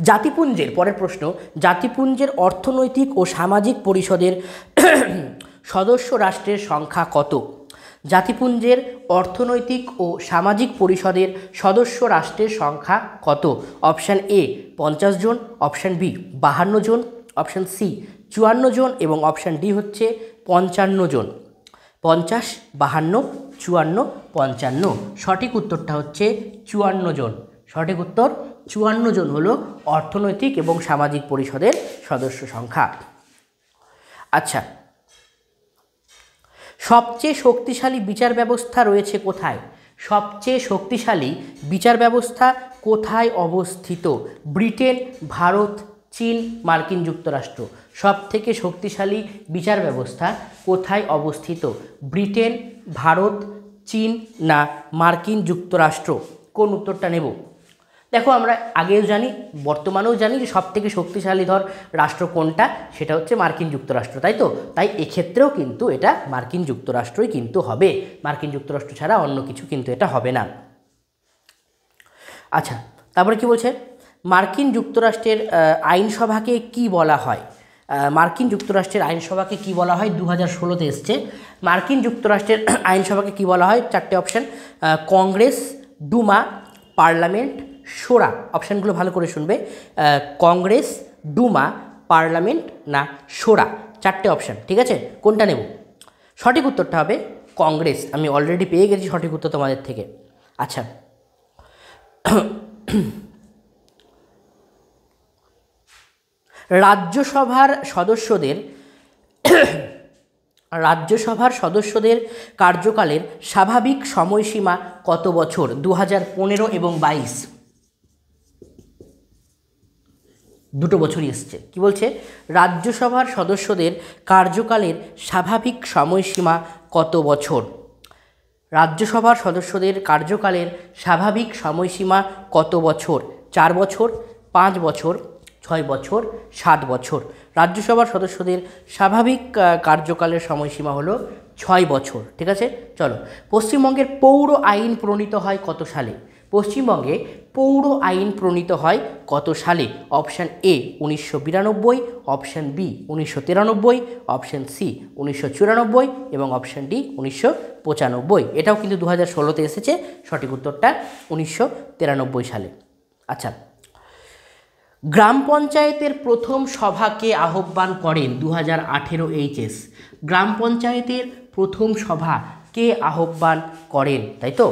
S1: জাতিপুঞ্জের পরের প্রশ্ন, জাতিপুঞ্জের অর্থনৈতিক ও সামাজিক পরিষদের সদস্য রাষ্ট্রের সংখ্যা কত? জাতিপুঞ্জের অর্থনৈতিক ও সামাজিক পরিষদের সদস্য রাষ্ট্রের সংখ্যা কত? অপশান এ 50 জন, অপশান বি 52 জন, অপশান সি 54 জন এবং অপশান ডি হচ্ছে 55 জন। 50, 52, 54, 55। সঠিক উত্তরটা হচ্ছে 54 জন। সঠিক উত্তর 54 জন হলো অর্থনৈতিক এবং সামাজিক পরিষদের সদস্য সংখ্যা। আচ্ছা, সবচেয়ে শক্তিশালী বিচার ব্যবস্থা রয়েছে কোথায়? সবচেয়ে শক্তিশালী বিচার ব্যবস্থা কোথায় অবস্থিত? ব্রিটেন, ভারত, চীন, মার্কিন যুক্তরাষ্ট্র। সবথেকে শক্তিশালী বিচার ব্যবস্থা কোথায় অবস্থিত? ব্রিটেন, ভারত, চীন না মার্কিন যুক্তরাষ্ট্র? কোন উত্তরটা নেব? দেখো, আমরা আগেও জানি, বর্তমানেও জানি যে সবথেকে শক্তিশালী রাষ্ট্র কোনটা, সেটা হচ্ছে মার্কিন যুক্তরাষ্ট্র, তাই তো? তাই এক্ষেত্রেও কিন্তু এটা মার্কিন যুক্তরাষ্ট্রই কিন্তু হবে। মার্কিন যুক্তরাষ্ট্র ছাড়া অন্য কিছু কিন্তু এটা হবে না। আচ্ছা, তারপরে কি বলছে? মার্কিন যুক্তরাষ্ট্রের আইনসভাকে কি বলা হয়? মার্কিন যুক্তরাষ্ট্রের আইনসভাকে কি বলা হয়? 2016-তে এসছে। মার্কিন যুক্তরাষ্ট্রের আইনসভাকে কি বলা হয়? 4টে অপশান: কংগ্রেস, ডুমা, পার্লামেন্ট, শোরা। অপশানগুলো ভালো করে শুনবে। কংগ্রেস, ডুমা, পার্লামেন্ট না শোরা? 4টে অপশান, ঠিক আছে? কোনটা নেব? সঠিক উত্তরটা হবে কংগ্রেস। আমি অলরেডি পেয়ে গেছি সঠিক উত্তর তোমাদের থেকে। আচ্ছা, রাজ্যসভার সদস্যদের কার্যকালের স্বাভাবিক সময়সীমা কত বছর? 2015 এবং 22, দুটো বছরই এসছে। কি বলছে? রাজ্যসভার সদস্যদের কার্যকালের স্বাভাবিক সময়সীমা কত বছর? রাজ্যসভার সদস্যদের কার্যকালের স্বাভাবিক সময়সীমা কত বছর? 4 বছর, 5 বছর, 6 বছর, 7 বছর। রাজ্যসভার সদস্যদের স্বাভাবিক কার্যকালের সময়সীমা হলো 6 বছর, ঠিক আছে? চলো, পশ্চিমবঙ্গের পৌর আইন প্রণীত হয় কত সালে? পশ্চিমবঙ্গে পৌর আইন প্রণীত হয় কত সালে? Option A 1992, option B 1993, option C 1994 এবং অপশান ডি 1995। এটাও কিন্তু 2016-তে এসেছে। সঠিক উত্তরটা 1993 সালে। আচ্ছা, গ্রাম পঞ্চায়েতের প্রথম সভাকে আহ্বান করেন 2018 এইচএস? গ্রাম পঞ্চায়েতের প্রথম সভা কে আহ্বান করেন, তাই তো?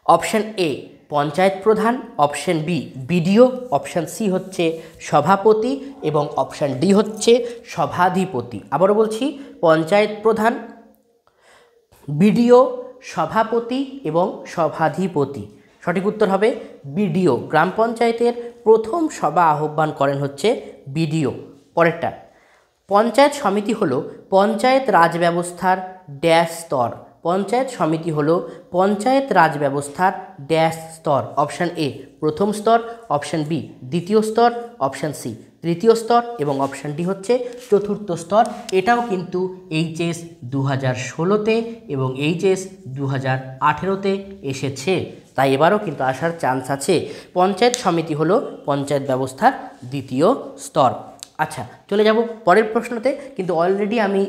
S1: অপশান এ পঞ্চায়েত প্রধান, option B BDO, option C হচ্ছে সভাপতি এবং অপশান ডি হচ্ছে সভাধিপতি। আবারও বলছি, পঞ্চায়েত প্রধান, বিডিও, সভাপতি এবং সভাধিপতি। সঠিক উত্তর হবে বিডিও। গ্রাম পঞ্চায়েতের প্রথম সভা আহ্বান করেন হচ্ছে বিডিও। পরেরটা, পঞ্চায়েত সমিতি হলো পঞ্চায়েত রাজ ব্যবস্থার ড্যাশ স্তর? পঞ্চায়েত সমিতি হলো পঞ্চায়েত রাজ ব্যবস্থার ড্যাশ স্তর? অপশান এ প্রথম স্তর, অপশান বি দ্বিতীয় স্তর, অপশান সি তৃতীয় স্তর এবং অপশান ডি হচ্ছে চতুর্থ স্তর। এটাও কিন্তু এইচএস 2016-তে এবং এইচএস 2018-তে এসেছে, তাই এবারও কিন্তু আসার চান্স আছে। পঞ্চায়েত সমিতি হলো পঞ্চায়েত ব্যবস্থার দ্বিতীয় স্তর। আচ্ছা, চলে যাব পরের প্রশ্নতে। কিন্তু অলরেডি আমি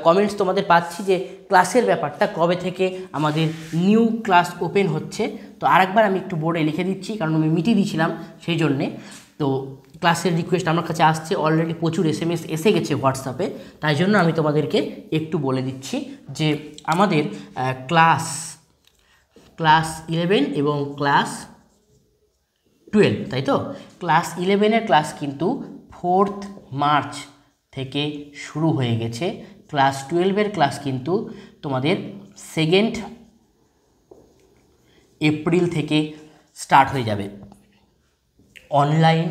S1: কমেন্টস তোমাদের পাচ্ছি যে ক্লাসের ব্যাপারটা কবে থেকে আমাদের নিউ ক্লাস ওপেন হচ্ছে। তো আরেকবার আমি একটু বোর্ডে লিখে দিচ্ছি, কারণ আমি মিটিয়ে দিয়েছিলাম সেই জন্যে। তো ক্লাসের রিকোয়েস্ট আমার কাছে আসছে, অলরেডি প্রচুর SMS এসে গেছে হোয়াটসঅ্যাপে, তাই জন্য আমি তোমাদেরকে একটু বলে দিচ্ছি যে আমাদের ক্লাস 11 এবং ক্লাস 12, তাই তো? ক্লাস 11-এর ক্লাস কিন্তু 4 মার্চ থেকে শুরু হয়ে গেছে। ক্লাস 12-এর ক্লাস কিন্তু তোমাদের 2 এপ্রিল থেকে স্টার্ট হয়ে যাবে। অনলাইন,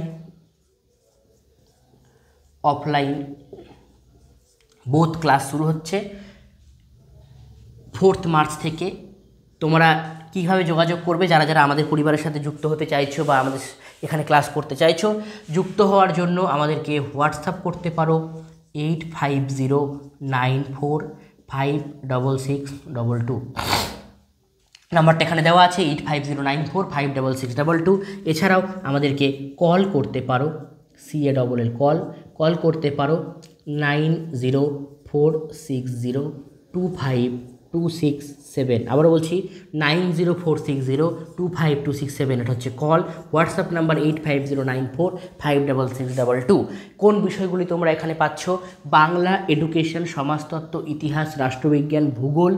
S1: অফলাইন বোথ ক্লাস শুরু হচ্ছে 4 মার্চ থেকে। তোমরা কীভাবে যোগাযোগ করবে যারা যারা আমাদের পরিবারের সাথে যুক্ত হতে চাইছো বা আমাদের এখানে ক্লাস করতে চাইছো, যুক্ত হওয়ার জন্য আমাদেরকে হোয়াটসঅ্যাপ করতে পারো 8509456622। নাম্বারটা এখানে দেওয়া আছে 8509456622। এছাড়াও আমাদেরকে কল করতে পারো, CALL কল করতে পারো 9046025267। আবারও বলছি 9046025267, এটা হচ্ছে কল। WhatsApp number 8509456622। কোন বিষয়গুলি তোমরা এখানে পাচ্ছ? বাংলা, এডুকেশন, সমাজতত্ত্ব, ইতিহাস, রাষ্ট্রবিজ্ঞান, ভূগোল,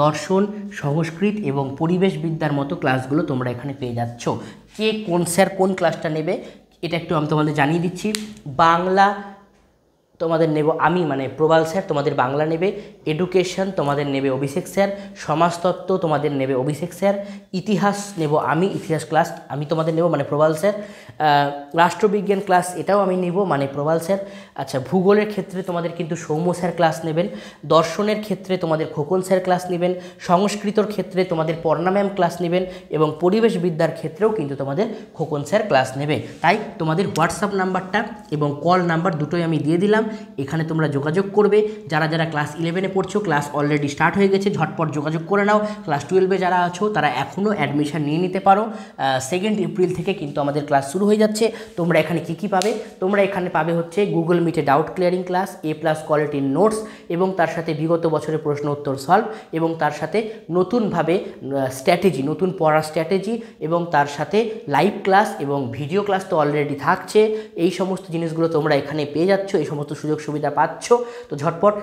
S1: দর্শন, সংস্কৃত এবং পরিবেশবিদ্যার মতো ক্লাসগুলো তোমরা এখানে পেয়ে যাচ্ছ। কে কোন স্যার কোন ক্লাসটা নেবে এটা একটু আমি তোমাদের জানিয়ে দিচ্ছি। বাংলা তোমাদের নেব আমি, মানে প্রবাল স্যার তোমাদের বাংলা নেবে। এডুকেশন তোমাদের নেবে অভিষেক স্যার। সমাজতত্ত্ব তোমাদের নেবে অভিষেক স্যার। ইতিহাস নেব আমি, ইতিহাস ক্লাস আমি তোমাদের নেব, মানে প্রবাল স্যার। রাষ্ট্রবিজ্ঞান ক্লাস এটাও আমি নেব, মানে প্রবাল স্যার। আচ্ছা, ভূগোলের ক্ষেত্রে তোমাদের কিন্তু সৌম্য স্যার ক্লাস নেবেন। দর্শনের ক্ষেত্রে তোমাদের খোকন স্যার ক্লাস নেবেন। সংস্কৃতর ক্ষেত্রে তোমাদের পর্ণা ম্যাম ক্লাস নেবেন এবং পরিবেশবিদ্যার ক্ষেত্রেও কিন্তু তোমাদের খোকন স্যার ক্লাস নেবে। তাই তোমাদের হোয়াটসঅ্যাপ নাম্বারটা এবং কল নাম্বার দুটোই আমি দিয়ে দিলাম। এখানে তোমরা যোগাযোগ করবে। যারা যারা ক্লাস 11-এ পড়ছো, ক্লাস অলরেডি স্টার্ট হয়ে গেছে, ঝটপট যোগাযোগ করে নাও। ক্লাস 12-এ যারা আছো তারা এখনও অ্যাডমিশন নিয়ে নিতে পারো। 2 এপ্রিল থেকে কিন্তু আমাদের ক্লাস শুরু হয়ে যাচ্ছে। তোমরা এখানে কি পাবে? তোমরা এখানে পাবে হচ্ছে গুগল মিটে ডাউট ক্লিয়ারিং ক্লাস, A+ কোয়ালিটির নোটস এবং তার সাথে বিগত বছরের প্রশ্ন উত্তর সলভ এবং তার সাথে নতুনভাবে স্ট্র্যাটেজি, নতুন পড়ার স্ট্র্যাটেজি এবং তার সাথে লাইভ ক্লাস এবং ভিডিও ক্লাস তো অলরেডি থাকছে। এই সমস্ত জিনিসগুলো তোমরা এখানে পেয়ে যাচ্ছ, এই সমস্ত সুযোগ সুবিধা পাচ্ছ। তো ঝটপট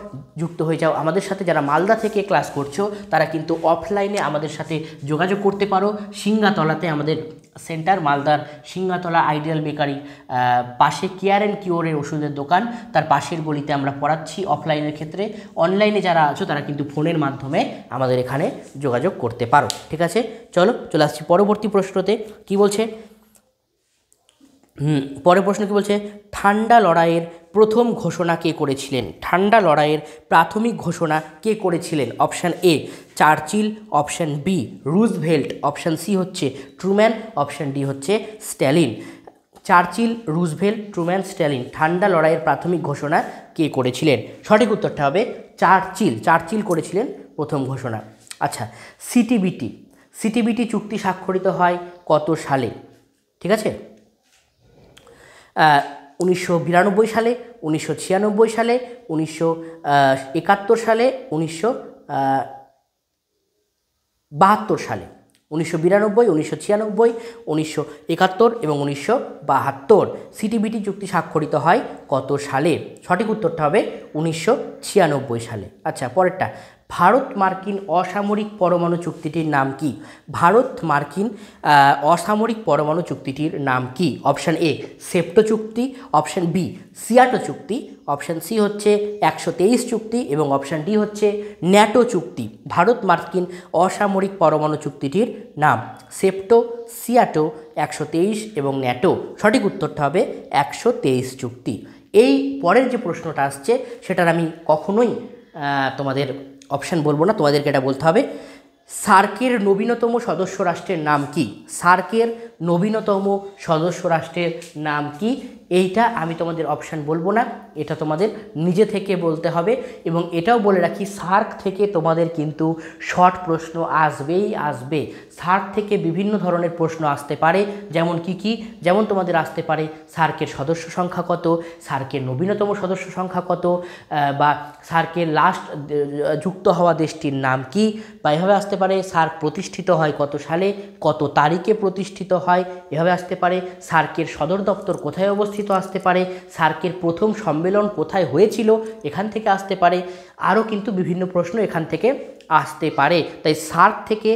S1: যুক্ত হয়ে যাও আমাদের সাথে। যারা মালদা থেকে ক্লাস করছো তারা কিন্তু অফলাইনে আমাদের সাথে যোগাযোগ করতে পারো। সিঙ্গাতলাতে আমাদের সেন্টার, মালদার সিঙ্গাতলা আইডিয়াল বেকারি পাশে কেয়ার অ্যান্ড কিওরের ওষুধের দোকান, তার পাশের গলিতে আমরা পড়াচ্ছি অফলাইনের ক্ষেত্রে। অনলাইনে যারা আছো তারা কিন্তু ফোনের মাধ্যমে আমাদের এখানে যোগাযোগ করতে পারো। ঠিক আছে, চলে আসছি পরবর্তী প্রশ্নতে। কি বলছে? পরের প্রশ্ন কি বলছে? ঠান্ডা লড়াইয়ের প্রথম ঘোষণা কে করেছিলেন? ঠান্ডা লড়াইয়ের প্রাথমিক ঘোষণা কে করেছিলেন? Option A Churchill, option B Roosevelt, option C হচ্ছে ট্রুম্যান, অপশান ডি হচ্ছে Stalin. Churchill, Roosevelt, Truman, Stalin, ঠান্ডা লড়াইয়ের প্রাথমিক ঘোষণা কে করেছিলেন? সঠিক উত্তরটা হবে চার্চিল করেছিলেন প্রথম ঘোষণা। আচ্ছা, সিটিবিটি চুক্তি স্বাক্ষরিত হয় কত সালে? ঠিক আছে, 1992 সালে, 1996 সালে, 1971 সালে, 1972 সালে। 1992, 1996, 1971 এবং 1972 সিটিবিটি চুক্তি স্বাক্ষরিত হয় কত সালে? সঠিক উত্তরটা হবে 1996 সালে। আচ্ছা, পরেরটা, ভারত মার্কিন অসামরিক পরমাণু চুক্তিটির নাম কি? ভারত মার্কিন অসামরিক পরমাণু চুক্তিটির নাম কি? অপশান এ সেপ্টো চুক্তি, অপশান বি সিয়াটো চুক্তি, অপশান সি হচ্ছে 123 চুক্তি এবং অপশান ডি হচ্ছে ন্যাটো চুক্তি। ভারত মার্কিন অসামরিক পরমাণু চুক্তিটির নাম সেপ্টো, সিয়াটো, 123 এবং ন্যাটো। সঠিক উত্তরটা হবে 123 চুক্তি। এই পরের যে প্রশ্নটা আসছে সেটার আমি কখনোই তোমাদের অপশান বলবো না, তোমাদেরকে এটা বলতে হবে। সার্কের নবীনতম সদস্য রাষ্ট্রের নাম কি? সার্কের নবীনতম সদস্য রাষ্ট্রের নাম কি? এইটা আমি তোমাদের অপশান বলবো না, এটা তোমাদের নিজে থেকে বলতে হবে। এবং এটাও বলে রাখি, সার্ক থেকে তোমাদের কিন্তু শর্ট প্রশ্ন আসবে। সার্ক থেকে বিভিন্ন ধরনের প্রশ্ন আসতে পারে, যেমন কি যেমন তোমাদের আসতে পারে সার্কের সদস্য সংখ্যা কত, সার্কের নবীনতম সদস্য সংখ্যা কত, বা সার্কের লাস্ট যুক্ত হওয়া দেশটির নাম কি, বা এভাবে আসতে পারে সার্ক প্রতিষ্ঠিত হয় কত সালে, কত তারিখে প্রতিষ্ঠিত হয়, এভাবে আসতে পারে সার্কের সদর দপ্তর কোথায় অবস্থিত আসতে পারে, সার্কের প্রথম সম্মেলন কোথায় হয়েছিল এখান থেকে আসতে পারে। আরও কিন্তু বিভিন্ন প্রশ্ন এখান থেকে আসতে পারে। তাই সার্ক থেকে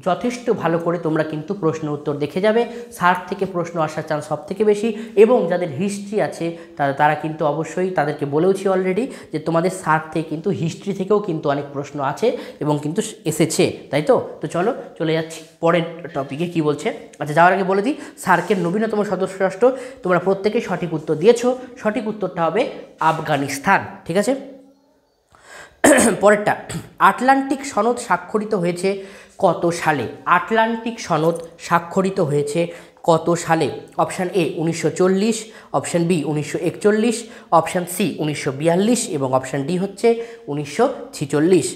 S1: যথেষ্ট ভালো করে তোমরা কিন্তু প্রশ্ন উত্তর দেখে যাবে। সার্ক থেকে প্রশ্ন আসার চান্স সব থেকে বেশি। এবং যাদের হিস্ট্রি আছে তারা কিন্তু অবশ্যই, তাদেরকে বলেওছি অলরেডি যে তোমাদের সার্ক থেকে কিন্তু হিস্ট্রি থেকেও কিন্তু অনেক প্রশ্ন আছে এবং কিন্তু এসেছে, তাই তো? চলে যাচ্ছি পরের টপিকে। কি বলছে? আচ্ছা, যাওয়ার আগে বলে দিই, সার্কের নবীনতম সদস্য রাষ্ট্র তোমরা প্রত্যেকেই সঠিক উত্তর দিয়েছো। সঠিক উত্তরটা হবে আফগানিস্তান। ঠিক আছে, পরেরটা, আটলান্টিক সনদ স্বাক্ষরিত হয়েছে কত সালে? আটলান্টিক সনদ স্বাক্ষরিত হয়েছে কত সালে? Option A 1940, option B 1941, option C 1942 এবং অপশান ডি হচ্ছে 1946।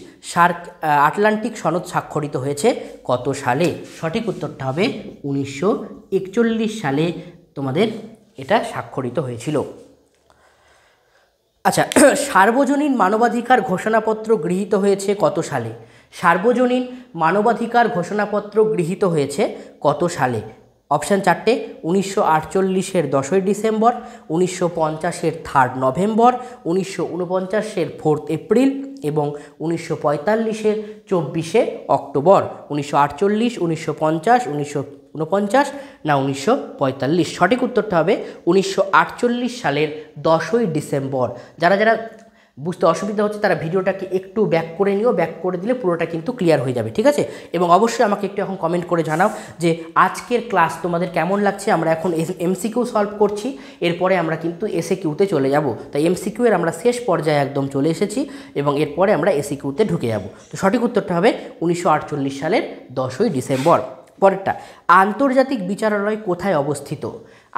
S1: আটলান্টিক সনদ স্বাক্ষরিত হয়েছে কত সালে? সঠিক উত্তরটা হবে 1941 সালে তোমাদের এটা স্বাক্ষরিত হয়েছিল। আচ্ছা, সার্বজনীন মানবাধিকার ঘোষণাপত্র গৃহীত হয়েছে কত সালে? সার্বজনীন মানবাধিকার ঘোষণাপত্র গৃহীত হয়েছে কত সালে? অপশান চারটে, 1948-এর 10ই ডিসেম্বর, 1950-এর 3 নভেম্বর, 1949-এর 4 এপ্রিল এবং 1945-এর 24শে অক্টোবর। 1948, 1950, 1949 না 1945? সঠিক উত্তরটা হবে 1948 সালের 10ই ডিসেম্বর। যারা যারা বুঝতে অসুবিধা হচ্ছে তারা ভিডিওটাকে একটু ব্যাক করে নিও, ব্যাক করে দিলে পুরোটা কিন্তু ক্লিয়ার হয়ে যাবে, ঠিক আছে? এবং অবশ্যই আমাকে একটু এখন কমেন্ট করে জানাও যে আজকের ক্লাস তোমাদের কেমন লাগছে। আমরা এখন এমসিকিউ সলভ করছি, এরপরে আমরা কিন্তু এসএকিউতে চলে যাব। তাই এমসিকিউ এর আমরা শেষ পর্যায়ে একদম চলে এসেছি এবং এরপরে আমরা এসএকিউতে ঢুকে যাব। তো সঠিক উত্তরটা হবে 1948 সালের 10ই ডিসেম্বর। পরেরটা, আন্তর্জাতিক বিচারালয় কোথায় অবস্থিত?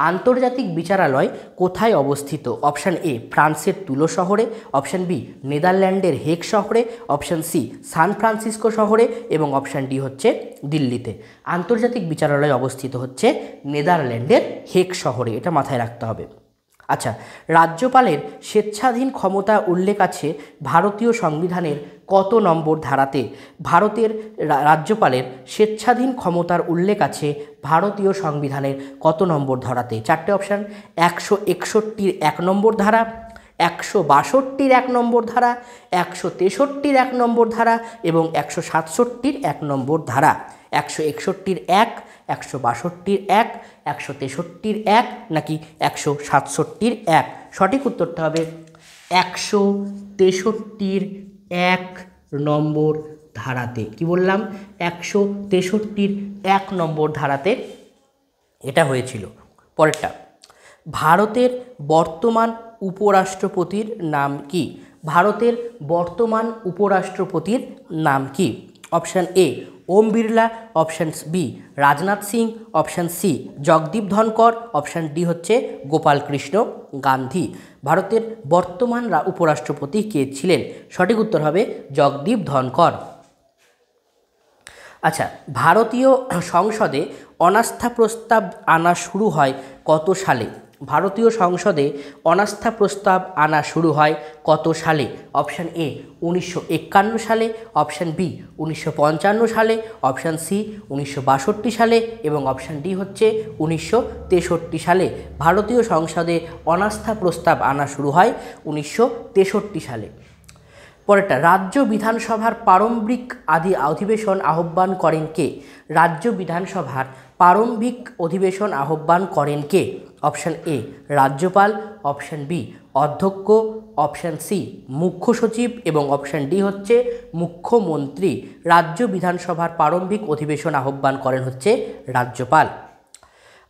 S1: আন্তর্জাতিক বিচারালয় কোথায় অবস্থিত? অপশান এ ফ্রান্সের তুলো শহরে, অপশান বি নেদারল্যান্ডের হেগ শহরে, অপশান সি সান ফ্রান্সিসকো শহরে এবং অপশান ডি হচ্ছে দিল্লিতে। আন্তর্জাতিক বিচারালয় অবস্থিত হচ্ছে নেদারল্যান্ডের হেগ শহরে, এটা মাথায় রাখতে হবে। আচ্ছা, রাজ্যপালের স্বেচ্ছাধীন ক্ষমতা উল্লেখ আছে ভারতীয় সংবিধানের কত নম্বর ধারাতে? ভারতের রাজ্যপালের স্বেচ্ছাধীন ক্ষমতার উল্লেখ আছে ভারতীয় সংবিধানের কত নম্বর ধারাতে? চারটে অপশান, 161-র 1 নম্বর ধারা, 162-র 1 নম্বর ধারা, 163-র 1 নম্বর ধারা এবং 167-র 1 নম্বর ধারা। 161-র 1, 162-র 1, 163-র 1 নাকি 167-র 1? সঠিক উত্তরটা হবে 163-র 1 নম্বর ধারাতে। কি বললাম? 163-র 1 নম্বর ধারাতে এটা হয়েছিল। পরেরটা, ভারতের বর্তমান উপরাষ্ট্রপতির নাম কি? ভারতের বর্তমান উপরাষ্ট্রপতির নাম কি? Option A Om Birla, option B Rajnath Singh, option C Jagdeep Dhankhar, option D হচ্ছে গোপাল কৃষ্ণ গান্ধী। ভারতের বর্তমান উপরাষ্ট্রপতি কে ছিলেন? সঠিক উত্তর হবে জগদীপ ধনকর। আচ্ছা, ভারতীয় সংসদে অনাস্থা প্রস্তাব আনা শুরু হয় কত সালে? ভারতীয় সংসদে অনাস্থা প্রস্তাব আনা শুরু হয় কত সালে? অপশান এ 1951 সালে, অপশান বি 1955 সালে, অপশান সি 1962 সালে এবং অপশান ডি হচ্ছে 1963 সালে। ভারতীয় সংসদে অনাস্থা প্রস্তাব আনা শুরু হয় 1963 সালে। পরেরটা, রাজ্য বিধানসভার প্রারম্ভিক অধিবেশন আহ্বান করেন কে? রাজ্য বিধানসভার প্রারম্ভিক অধিবেশন আহ্বান করেন কে? অপশান এ রাজ্যপাল, অপশান বি অধ্যক্ষ, অপশান সি মুখ্য সচিব এবং অপশান ডি হচ্ছে মুখ্যমন্ত্রী। রাজ্য বিধানসভার প্রারম্ভিক অধিবেশন আহ্বান করেন হচ্ছে রাজ্যপাল।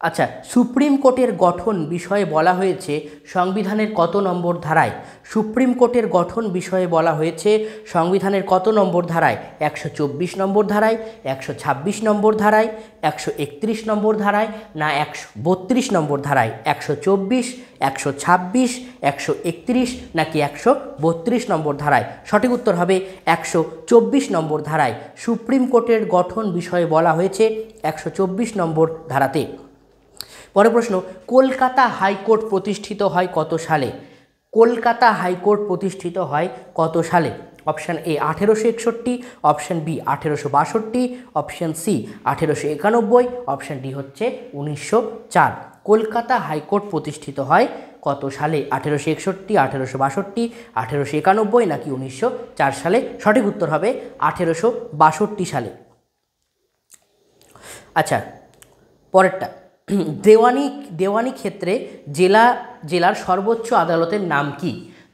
S1: আচ্ছা, সুপ্রিম কোর্টের গঠন বিষয়ে বলা হয়েছে সংবিধানের কত নম্বর ধারায়? সুপ্রিম কোর্টের গঠন বিষয়ে বলা হয়েছে সংবিধানের কত নম্বর ধারায়? 124 নম্বর ধারায়, 126 নম্বর ধারায়, 131 নম্বর ধারায় না 132 নম্বর ধারায়? 124, 126, 131 নাকি 132 নম্বর ধারায়? সঠিক উত্তর হবে 124 নম্বর ধারায়। সুপ্রিম কোর্টের গঠন বিষয়ে বলা হয়েছে 124 নম্বর ধারাতে। পরের প্রশ্ন, কলকাতা হাইকোর্ট প্রতিষ্ঠিত হয় কত সালে? কলকাতা হাইকোর্ট প্রতিষ্ঠিত হয় কত সালে? Option A 1861, option B 1862, option C 1891, option D হচ্ছে 1904। কলকাতা হাইকোর্ট প্রতিষ্ঠিত হয় কত সালে? 1861, 1862, 1891 নাকি 1904 সালে? সঠিক উত্তর হবে 1862 সালে। আচ্ছা, পরেরটা, দেওয়ানি ক্ষেত্রে জেলার সর্বোচ্চ আদালতের নাম কি?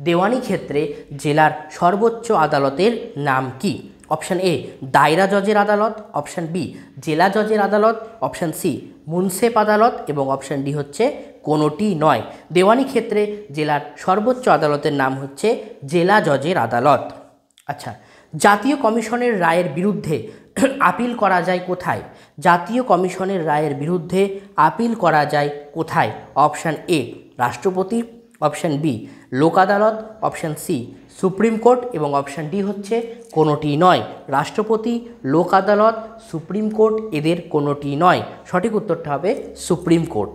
S1: দেওয়ানি ক্ষেত্রে জেলার সর্বোচ্চ আদালতের নাম কি? অপশান এ দায়রা জজের আদালত, অপশান বি জেলা জজের আদালত, অপশান সি মুন্সেফ আদালত এবং অপশান ডি হচ্ছে কোনোটি নয়। দেওয়ানি ক্ষেত্রে জেলার সর্বোচ্চ আদালতের নাম হচ্ছে জেলা জজের আদালত। আচ্ছা, জাতীয় কমিশনের রায়ের বিরুদ্ধে আপিল করা যায় কোথায়? জাতীয় কমিশনের রায়ের বিরুদ্ধে আপিল করা যায় কোথায়? অপশান এ রাষ্ট্রপতি, অপশান বি লোক আদালত, অপশান সি সুপ্রিম কোর্ট এবং অপশান ডি হচ্ছে কোনোটি নয়। রাষ্ট্রপতি, লোক আদালত, সুপ্রিম কোর্ট এদের কোনোটি নয়। সঠিক উত্তরটা হবে সুপ্রিম কোর্ট।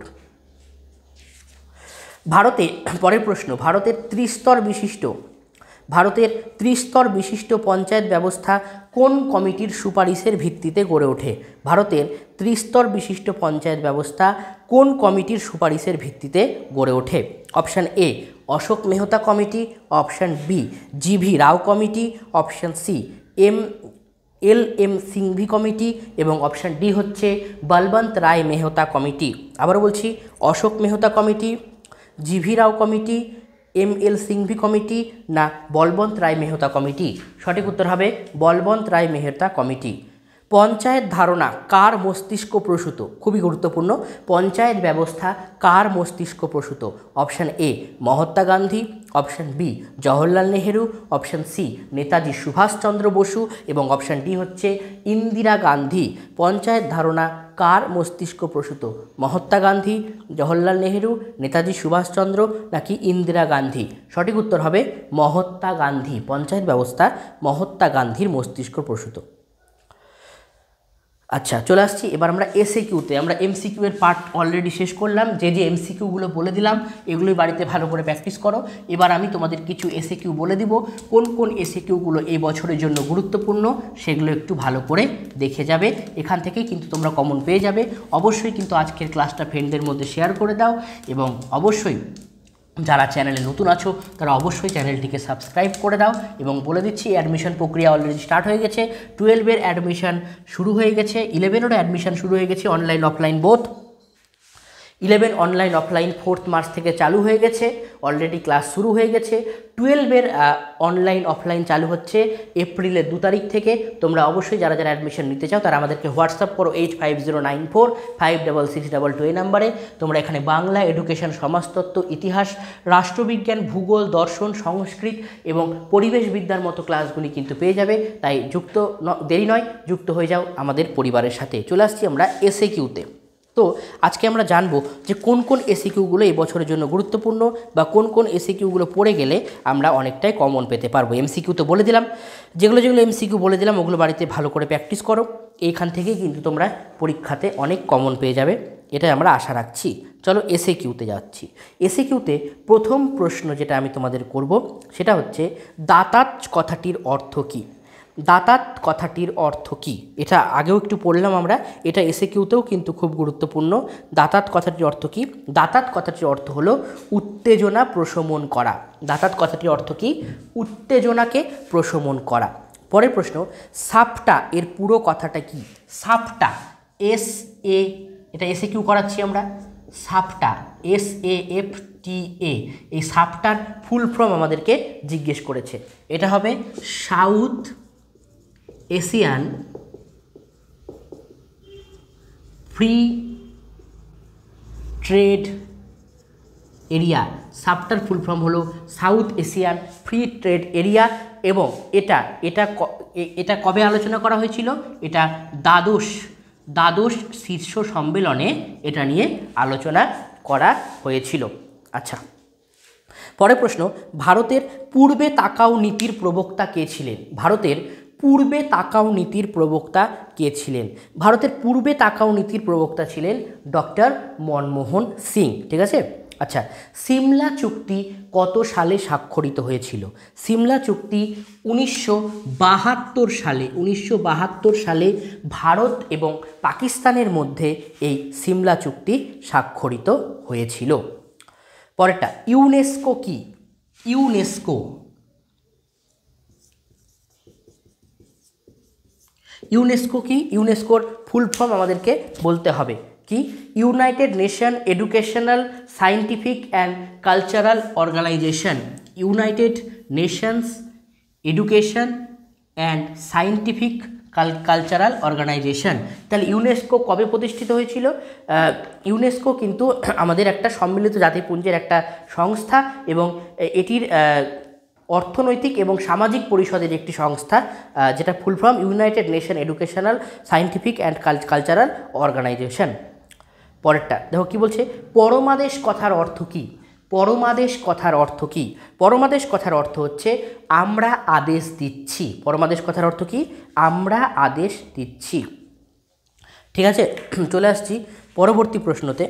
S1: ভারতে পরের প্রশ্ন, ভারতের ত্রিস্তর বিশিষ্ট পঞ্চায়েত ব্যবস্থা কোন কমিটির সুপারিশের ভিত্তিতে গড়ে ওঠে? ভারতের ত্রিস্তর বিশিষ্ট পঞ্চায়েত ব্যবস্থা কোন কমিটির সুপারিশের ভিত্তিতে গড়ে ওঠে? Option A Ashok Mehta committee, option B GV Rao committee, option C L M Singhvi committee এবং অপশান ডি হচ্ছে বলবন্ত রায় মেহতা কমিটি। আবারও বলছি, Ashok Mehta committee, GV Rao committee, ML. Singhvi committee না বলবন্ত রায় মেহতা কমিটি? সঠিক উত্তর হবে বলবন্ত রায় মেহতা কমিটি। পঞ্চায়েত ধারণা কার মস্তিষ্ক প্রসূত? খুবই গুরুত্বপূর্ণ। পঞ্চায়েত ব্যবস্থা কার মস্তিষ্ক প্রসূত? Option A Mahatma Gandhi, option B Jawaharlal Nehru, option C Netaji Subhash Chandra Basu এবং অপশান ডি হচ্ছে ইন্দিরা গান্ধী। পঞ্চায়েত ধারণা কার মস্তিষ্ক প্রসূত? মহাত্মা গান্ধী, জওহরলাল নেহেরু, নেতাজি সুভাষচন্দ্র নাকি ইন্দিরা গান্ধী? সঠিক উত্তর হবে মহাত্মা গান্ধী। পঞ্চায়েত ব্যবস্থা মহাত্মা গান্ধীর মস্তিষ্ক প্রসূত। আচ্ছা, চলে আসছি এবার আমরা এসএকিউতে। আমরা এমসিকিউ এর পার্ট অলরেডি শেষ করলাম। যে এমসিকিউগুলো বলে দিলাম এগুলোই বাড়িতে ভালো করে প্র্যাকটিস করো। এবার আমি তোমাদের কিছু এসএকিউ বলে দিব, কোন কোন এসএকিউগুলো এই বছরের জন্য গুরুত্বপূর্ণ সেগুলো একটু ভালো করে দেখে যাবে। এখান থেকেই কিন্তু তোমরা কমন পেয়ে যাবে। অবশ্যই কিন্তু আজকের ক্লাসটা ফ্রেন্ডদের মধ্যে শেয়ার করে দাও এবং অবশ্যই যারা চ্যানেলে নতুন আছো তারা অবশ্যই চ্যানেলটিকে সাবস্ক্রাইব করে দাও। এবং বলে দিচ্ছি অ্যাডমিশন প্রক্রিয়া অলরেডি স্টার্ট হয়ে গেছে। 12-এর অ্যাডমিশন শুরু হয়ে গেছে, 11-এরও অ্যাডমিশন শুরু হয়ে গেছে, online offline both. 11 online offline 4 March থেকে চালু হয়ে গেছে, অলরেডি ক্লাস শুরু হয়ে গেছে। 12-এর অনলাইন অফলাইন চালু হচ্ছে এপ্রিলের 2 তারিখ থেকে। তোমরা অবশ্যই যারা যারা অ্যাডমিশন নিতে চাও তারা আমাদেরকে হোয়াটসঅ্যাপ করো 8509456622 এই নাম্বারে। তোমরা এখানে বাংলা, এডুকেশন, সমাজতত্ত্ব, ইতিহাস, রাষ্ট্রবিজ্ঞান, ভূগোল, দর্শন, সংস্কৃত এবং পরিবেশবিদ্যার মতো ক্লাসগুলি কিন্তু পেয়ে যাবে। তাই দেরি নয়, যুক্ত হয়ে যাও আমাদের পরিবারের সাথে। চলে আসছি আমরা এসএকিউতে। তো আজকে আমরা জানবো যে কোন কোন এসিকিউগুলো এই বছরের জন্য গুরুত্বপূর্ণ বা কোন কোন এসিকিউগুলো পড়ে গেলে আমরা অনেকটাই কমন পেতে পারবো। এমসিকিউ তো বলে দিলাম, যেগুলো এমসিকিউ বলে দিলাম ওগুলো বাড়িতে ভালো করে প্র্যাকটিস করো। এইখান থেকেই কিন্তু তোমরা পরীক্ষাতে অনেক কমন পেয়ে যাবে, এটাই আমরা আশা রাখছি। চলো এসএকিউতে যাচ্ছি। এসএকিউতে প্রথম প্রশ্ন যেটা আমি তোমাদের করব সেটা হচ্ছে দাতাত কথাটির অর্থ কী? দাতাত কথাটির অর্থ কী? এটা আগেও একটু পড়লাম আমরা, এটা এসএকিউতেও কিন্তু খুব গুরুত্বপূর্ণ। দাতাত কথাটির অর্থ কী? দাতাত কথাটির অর্থ হলো উত্তেজনা প্রশমন করা। দাতাত কথাটির অর্থ কী? উত্তেজনাকে প্রশমন করা। পরের প্রশ্ন, সাপটা এর পুরো কথাটা কী? সাপটা এটা এসএকিউ করাচ্ছি আমরা। সাপটা SAFTA, এই সাপটার ফুল ফর্ম আমাদেরকে জিজ্ঞেস করেছে। এটা হবে South Asian free trade area. সাপটার ফুল ফর্ম হলো South Asian free trade area এবং এটা কবে আলোচনা করা হয়েছিল? এটা দ্বাদশ শীর্ষ সম্মেলনে এটা নিয়ে আলোচনা করা হয়েছিল। আচ্ছা, পরের প্রশ্ন, ভারতের পূর্বে তাকাও নীতির প্রবক্তা কে ছিলেন? ভারতের পূর্বে তাকাও নীতির প্রবক্তা কে ছিলেন? ভারতের পূর্বে তাকাও নীতির প্রবক্তা ছিলেন ডক্টর মনমোহন সিং। ঠিক আছে। আচ্ছা, সিমলা চুক্তি কত সালে স্বাক্ষরিত হয়েছিল? সিমলা চুক্তি 1972 সালে ভারত এবং পাকিস্তানের মধ্যে এই সিমলা চুক্তি স্বাক্ষরিত হয়েছিল। পরেরটা, ইউনেস্কো কি? ইউনেস্কো কি? ইউনেস্কোর ফুল ফর্ম আমাদেরকে বলতে হবে কি? United Nation Educational, Scientific and Cultural Organisation. United Nations Education and Scientific Cultural Organisation. তাহলে ইউনেস্কো কবে প্রতিষ্ঠিত হয়েছিল? ইউনেস্কো কিন্তু আমাদের একটা সম্মিলিত জাতিপুঞ্জের একটা সংস্থা এবং এটির অর্থনৈতিক এবং সামাজিক পরিষদের একটি সংস্থা, যেটা full form United Nation Educational Scientific and Cultural Organisation. পরেরটা দেখো কি বলছে, পরমাদেশ কথার অর্থ কী? পরমাদেশ কথার অর্থ কী? পরমাদেশ কথার অর্থ হচ্ছে আমরা আদেশ দিচ্ছি। পরমাদেশ কথার অর্থ কী? আমরা আদেশ দিচ্ছি। ঠিক আছে, চলে আসছি পরবর্তী প্রশ্নতে।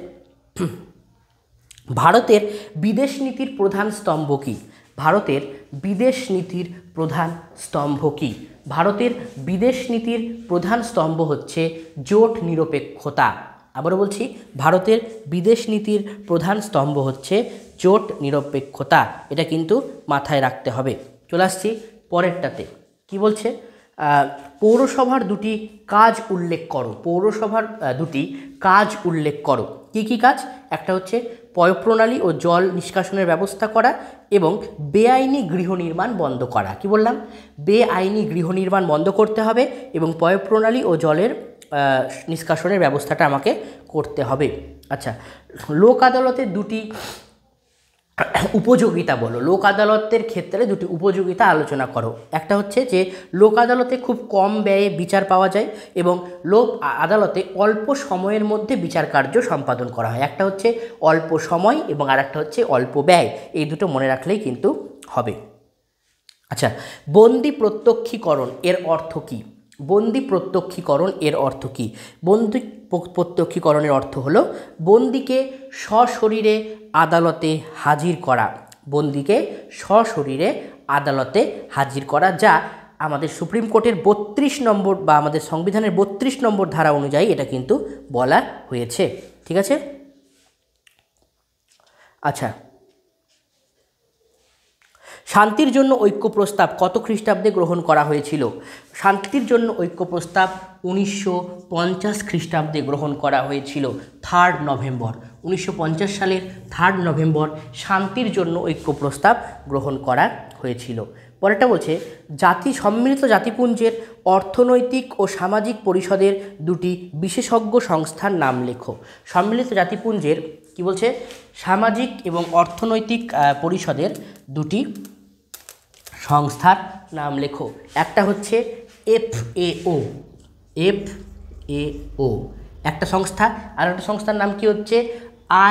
S1: ভারতের বিদেশ নীতির প্রধান স্তম্ভ কী? ভারতের বিদেশ নীতির প্রধান স্তম্ভ কী? ভারতের বিদেশ নীতির প্রধান স্তম্ভ হচ্ছে জোট নিরপেক্ষতা। আবারও বলছি, ভারতের বিদেশ নীতির প্রধান স্তম্ভ হচ্ছে জোট নিরপেক্ষতা। এটা কিন্তু মাথায় রাখতে হবে। চলে আসছি পরেরটাতে। কি বলছে, পৌরসভার দুটি কাজ উল্লেখ করো। পৌরসভার দুটি কাজ উল্লেখ করো। কি কি কাজ? একটা হচ্ছে পয়ঃপ্রণালী ও জল নিষ্কাশনের ব্যবস্থা করা এবং বেআইনি গৃহ নির্মাণ বন্ধ করা। কি বললাম? বেআইনি গৃহ নির্মাণ বন্ধ করতে হবে এবং পয়ঃপ্রণালী ও জলের নিষ্কাশনের ব্যবস্থাটা আমাকে করতে হবে। আচ্ছা, লোক আদালতের দুটি উপযোগিতা বলো। লোক আদালতের ক্ষেত্রে দুটি উপযোগিতা আলোচনা করো। একটা হচ্ছে যে লোক আদালতে খুব কম ব্যয়ে বিচার পাওয়া যায় এবং লোক আদালতে অল্প সময়ের মধ্যে বিচার কার্য সম্পাদন করা হয়। একটা হচ্ছে অল্প সময় এবং আরেকটা হচ্ছে অল্প ব্যয়। এই দুটো মনে রাখলেই কিন্তু হবে। আচ্ছা, বন্দি প্রত্যক্ষীকরণ এর অর্থ কী? বন্দি প্রত্যক্ষীকরণ এর অর্থ কী? বন্দি প্রত্যক্ষীকরণের অর্থ হলো বন্দিকে সশরীরে আদালতে হাজির করা। বন্দিকে সশরীরে আদালতে হাজির করা, যা আমাদের সুপ্রিম কোর্টের 32 নম্বর বা আমাদের সংবিধানের 32 নম্বর ধারা অনুযায়ী এটা কিন্তু বলা হয়েছে। ঠিক আছে। আচ্ছা, শান্তির জন্য ঐক্য প্রস্তাব কত খ্রিস্টাব্দে গ্রহণ করা হয়েছিল? শান্তির জন্য ঐক্য প্রস্তাব 1950 খ্রিস্টাব্দে গ্রহণ করা হয়েছিল। 3 নভেম্বর 1950 সালের 3 নভেম্বর শান্তির জন্য ঐক্য প্রস্তাব গ্রহণ করা হয়েছিল। পরেরটা বলছে, সম্মিলিত জাতিপুঞ্জের অর্থনৈতিক ও সামাজিক পরিষদের দুটি বিশেষজ্ঞ সংস্থার নাম লেখো। সম্মিলিত জাতিপুঞ্জের কি বলছে, সামাজিক এবং অর্থনৈতিক পরিষদের দুটি সংস্থার নাম লেখো। একটা হচ্ছে FAO, FAO একটা সংস্থা, আর একটা সংস্থার নাম কি হচ্ছে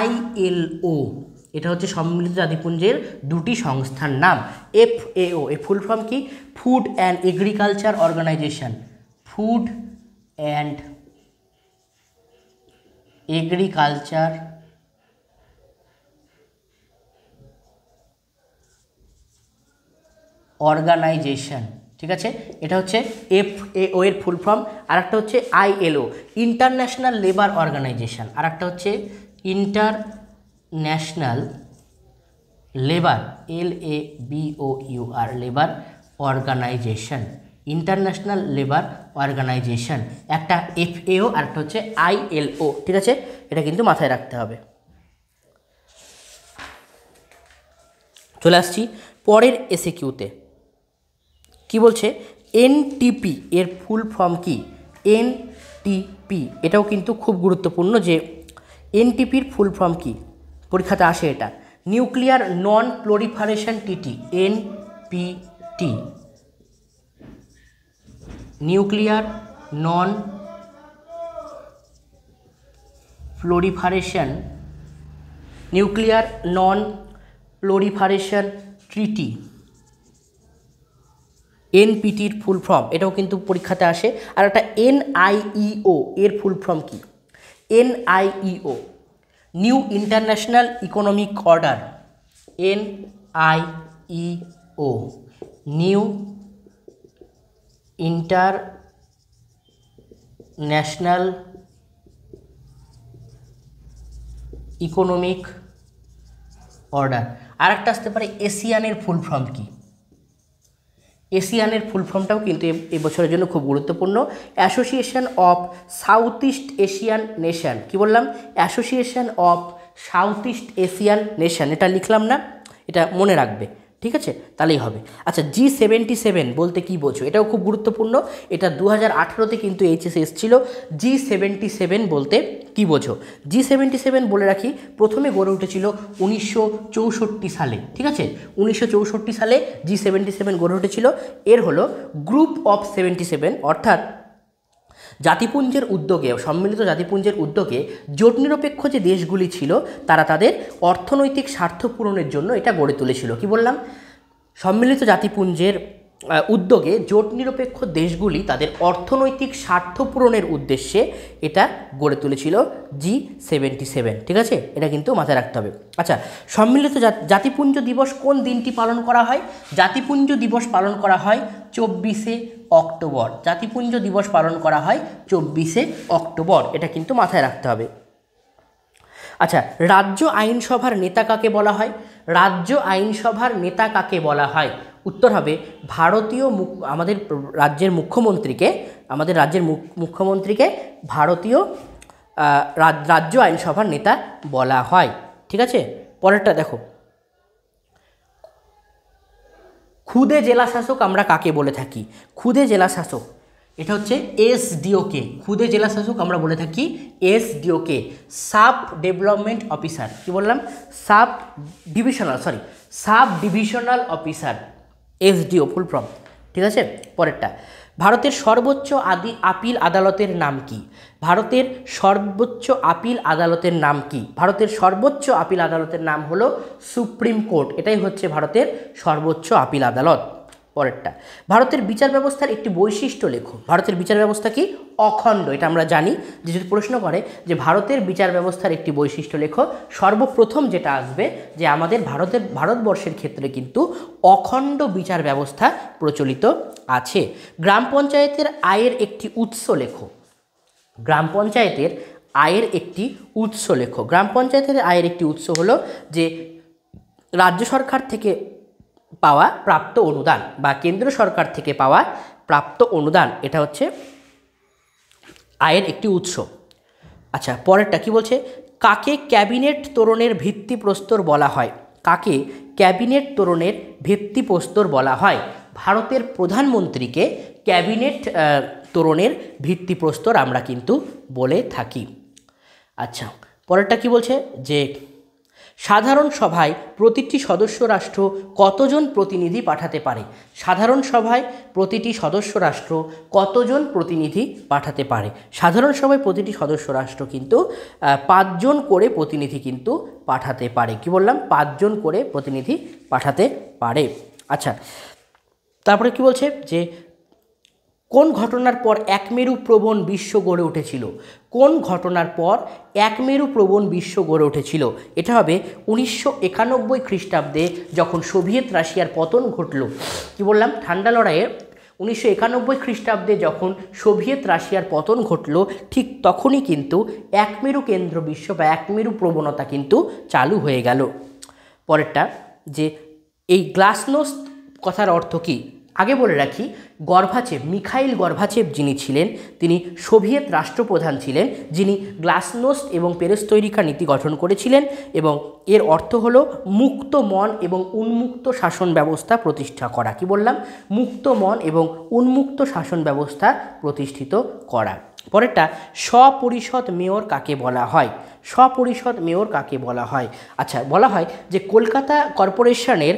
S1: ILO। এটা হচ্ছে সম্মিলিত জাতিপুঞ্জের দুটি সংস্থার নাম। FAO এর ফুল ফর্ম কি? Food and agriculture organisation. Food and agriculture organisation. ঠিক আছে, এটা হচ্ছে FAO এর ফুল ফর্ম। আর একটা হচ্ছে ILO, ইন্টারন্যাশনাল লেবার অর্গানাইজেশন। আর একটা হচ্ছে International Labour, LABOUR, labour organisation. International Labour Organisation, একটা FAO আর একটা হচ্ছে ILO। ঠিক আছে, এটা কিন্তু মাথায় রাখতে হবে। চলে আসছি পরের SAQতে। কি বলছে, NTP এর ফুল ফর্ম কি? NTP এটাও কিন্তু খুব গুরুত্বপূর্ণ যে NTPর ফুল ফর্ম কি, পরীক্ষাতে আসে এটা। Nuclear non proliferation treaty, NPT। Nuclear non proliferation treaty, NPTর ফুল ফর্ম, এটাও কিন্তু পরীক্ষাতে আসে। আর একটা NIEO এর ফুল ফর্ম কি? NIEO, new international economic order. NIEO, new international economic order. আর একটা আসতে পারে এশিয়ানের ফুল ফর্ম কি? এশিয়ানের ফুল ফর্মটাও কিন্তু এবছরের জন্য খুব গুরুত্বপূর্ণ। Association of south east Asian nation. কি বললাম? Association of south east Asian nation. এটা লিখলাম না, এটা মনে রাখবে। ঠিক আছে, তাহলেই হবে। আচ্ছা, G77 বলতে কি বোঝো? এটাও খুব গুরুত্বপূর্ণ, এটা 2018-তে কিন্তু এইচএসে এসেছিল। G77 বলতে কি বোঝো? G77 বলে রাখি, প্রথমে গড়ে উঠেছিল 1964 সালে। ঠিক আছে, 1964 সালে G77 গড়ে উঠেছিল। এর হলো গ্রুপ অফ 77, অর্থাৎ জাতিপুঞ্জের উদ্যোগে, সম্মিলিত জাতিপুঞ্জের উদ্যোগে জোট নিরপেক্ষ যে দেশগুলি ছিল তারা তাদের অর্থনৈতিক স্বার্থ পূরণের জন্য এটা গড়ে তুলেছিল। কি বললাম? সম্মিলিত জাতিপুঞ্জের উদ্যোগে জোট নিরপেক্ষ দেশগুলি তাদের অর্থনৈতিক স্বার্থ পূরণের উদ্দেশ্যে এটা গড়ে তুলেছিল G77। ঠিক আছে, এটা কিন্তু মাথায় রাখতে হবে। আচ্ছা, সম্মিলিত জাতিপুঞ্জ দিবস কোন দিনটি পালন করা হয়? জাতিপুঞ্জ দিবস পালন করা হয় 24শে অক্টোবর। জাতিপুঞ্জ দিবস পালন করা হয় 24শে অক্টোবর, এটা কিন্তু মাথায় রাখতে হবে। আচ্ছা, রাজ্য আইনসভার নেতা কাকে বলা হয়? রাজ্য আইনসভার নেতা কাকে বলা হয়? উত্তর হবে ভারতীয় আমাদের রাজ্যের মুখ্যমন্ত্রীকে, ভারতীয় রাজ্য আইনসভার নেতা বলা হয়। ঠিক আছে, পরেরটা দেখো, খুদে জেলা শাসক আমরা কাকে বলে থাকি? খুদে জেলা শাসক এটা হচ্ছে এসডিওকে। খুদে জেলা শাসক আমরা বলে থাকি এসডিওকে, সাব ডেভেলপমেন্ট অফিসার। কি বললাম? Sub divisional officer, SDO full form. ঠিক আছে, পরেরটা, ভারতের সর্বোচ্চ আপিল আদালতের নাম কি? ভারতের সর্বোচ্চ আপিল আদালতের নাম কি? ভারতের সর্বোচ্চ আপিল আদালতের নাম হলো সুপ্রিম কোর্ট। এটাই হচ্ছে ভারতের সর্বোচ্চ আপিল আদালত। পরেরটা, ভারতের বিচার ব্যবস্থার একটি বৈশিষ্ট্য লেখো। ভারতের বিচার ব্যবস্থা কি? অখণ্ড। এটা আমরা জানি, যে যদি প্রশ্ন করে যে ভারতের বিচার ব্যবস্থার একটি বৈশিষ্ট্য লেখো, সর্বপ্রথম যেটা আসবে যে আমাদের ভারতবর্ষের ক্ষেত্রে কিন্তু অখণ্ড বিচার ব্যবস্থা প্রচলিত আছে। গ্রাম পঞ্চায়েতের আয়ের একটি উৎস লেখো। গ্রাম পঞ্চায়েতের আয়ের একটি উৎস লেখো। গ্রাম পঞ্চায়েতের আয়ের একটি উৎস হলো যে রাজ্য সরকার থেকে পাওয়া প্রাপ্ত অনুদান বা কেন্দ্র সরকার থেকে পাওয়া প্রাপ্ত অনুদান, এটা হচ্ছে আয়ের একটি উৎস। আচ্ছা, পরেরটা কি বলছে? কাকে ক্যাবিনেট তোরণের ভিত্তিপ্রস্তর বলা হয়? কাকে ক্যাবিনেট তোরণের ভিত্তিপ্রস্তর বলা হয়? ভারতের প্রধানমন্ত্রীকে ক্যাবিনেট তোরণের ভিত্তিপ্রস্তর আমরা কিন্তু বলে থাকি। আচ্ছা, পরেরটা কি বলছে? যে সাধারণ সভায় প্রতিটি সদস্য রাষ্ট্র কতজন প্রতিনিধি পাঠাতে পারে? সাধারণ সভায় প্রতিটি সদস্য রাষ্ট্র কতজন প্রতিনিধি পাঠাতে পারে? সাধারণ সভায় প্রতিটি সদস্য রাষ্ট্র কিন্তু 5 জন করে প্রতিনিধি কিন্তু পাঠাতে পারে। কি বললাম? 5 জন করে প্রতিনিধি পাঠাতে পারে। আচ্ছা, তারপরে কি বলছে? যে কোন ঘটনার পর একমেরু প্রবণ বিশ্ব গড়ে উঠেছিল? কোন ঘটনার পর একমেরু প্রবণ বিশ্ব গড়ে উঠেছিল? এটা হবে 1991 খ্রিস্টাব্দে, যখন সোভিয়েত রাশিয়ার পতন ঘটল। কি বললাম? ঠান্ডা লড়াইয়ে 1991 খ্রিস্টাব্দে যখন সোভিয়েত রাশিয়ার পতন ঘটল, ঠিক তখনই কিন্তু একমেরু কেন্দ্র বিশ্ব বা একমেরু প্রবণতা কিন্তু চালু হয়ে গেল। পরেরটা, যে এই গ্লাসনোস্ট কথার অর্থ কী? আগে বলে রাখি, মিখাইল গর্বাচেভ যিনি ছিলেন, তিনি সোভিয়েত রাষ্ট্রপ্রধান ছিলেন, যিনি গ্লাসনোস্ট এবং পেরেস্ট্রয়িকা নীতি গঠন করেছিলেন, এবং এর অর্থ হলো মুক্ত মন এবং উন্মুক্ত শাসন ব্যবস্থা প্রতিষ্ঠা করা। কি বললাম? মুক্ত মন এবং উন্মুক্ত শাসন ব্যবস্থা প্রতিষ্ঠিত করা। পরেরটা, স্বপরিষদ মেয়র কাকে বলা হয়? স্বপরিষদ মেয়র কাকে বলা হয়? আচ্ছা, বলা হয় যে কলকাতা কর্পোরেশনের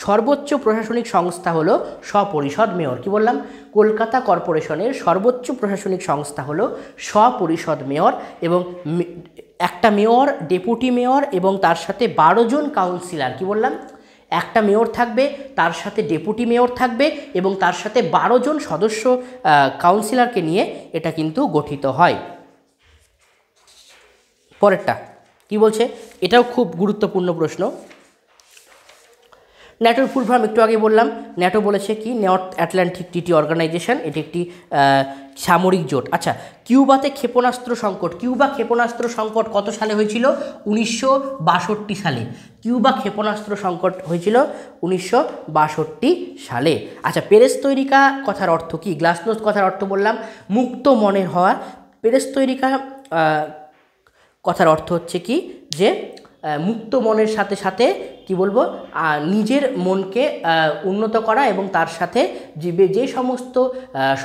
S1: সর্বোচ্চ প্রশাসনিক সংস্থা হলো স্বপরিষদ মেয়র। কি বললাম? কলকাতা কর্পোরেশনের সর্বোচ্চ প্রশাসনিক সংস্থা হলো স্বপরিষদ মেয়র, এবং একটা মেয়র, ডেপুটি মেয়র এবং তার সাথে 12 জন কাউন্সিলর। কি বললাম? একটা মেয়র থাকবে, তার সাথে ডেপুটি মেয়র থাকবে এবং তার সাথে 12 জন সদস্য কাউন্সিলরকে নিয়ে এটা কিন্তু গঠিত হয়। পরেরটা কি বলছে? এটাও খুব গুরুত্বপূর্ণ প্রশ্ন। ন্যাটোর ফুল ফর্ম একটু আগে বললাম। ন্যাটো বলেছে কি? North Atlantic treaty organization. এটি একটি সামরিক জোট। আচ্ছা, কিউবাতে ক্ষেপণাস্ত্র সংকট। কিউবা ক্ষেপণাস্ত্র সংকট কত সালে হয়েছিল? 1962 সালে। কিউবা ক্ষেপণাস্ত্র সংকট হয়েছিল 1962 সালে। আচ্ছা, পেরেস্ট্রয়িকা কথার অর্থ কি? গ্লাসনোস্ট কথার অর্থ বললাম মুক্ত মনের হওয়া। পেরেস্ট্রয়িকা কথার অর্থ হচ্ছে কি? যে মুক্ত মনের সাথে সাথে কি বলবো নিজের মনকে উন্নত করা এবং তার সাথে যে সমস্ত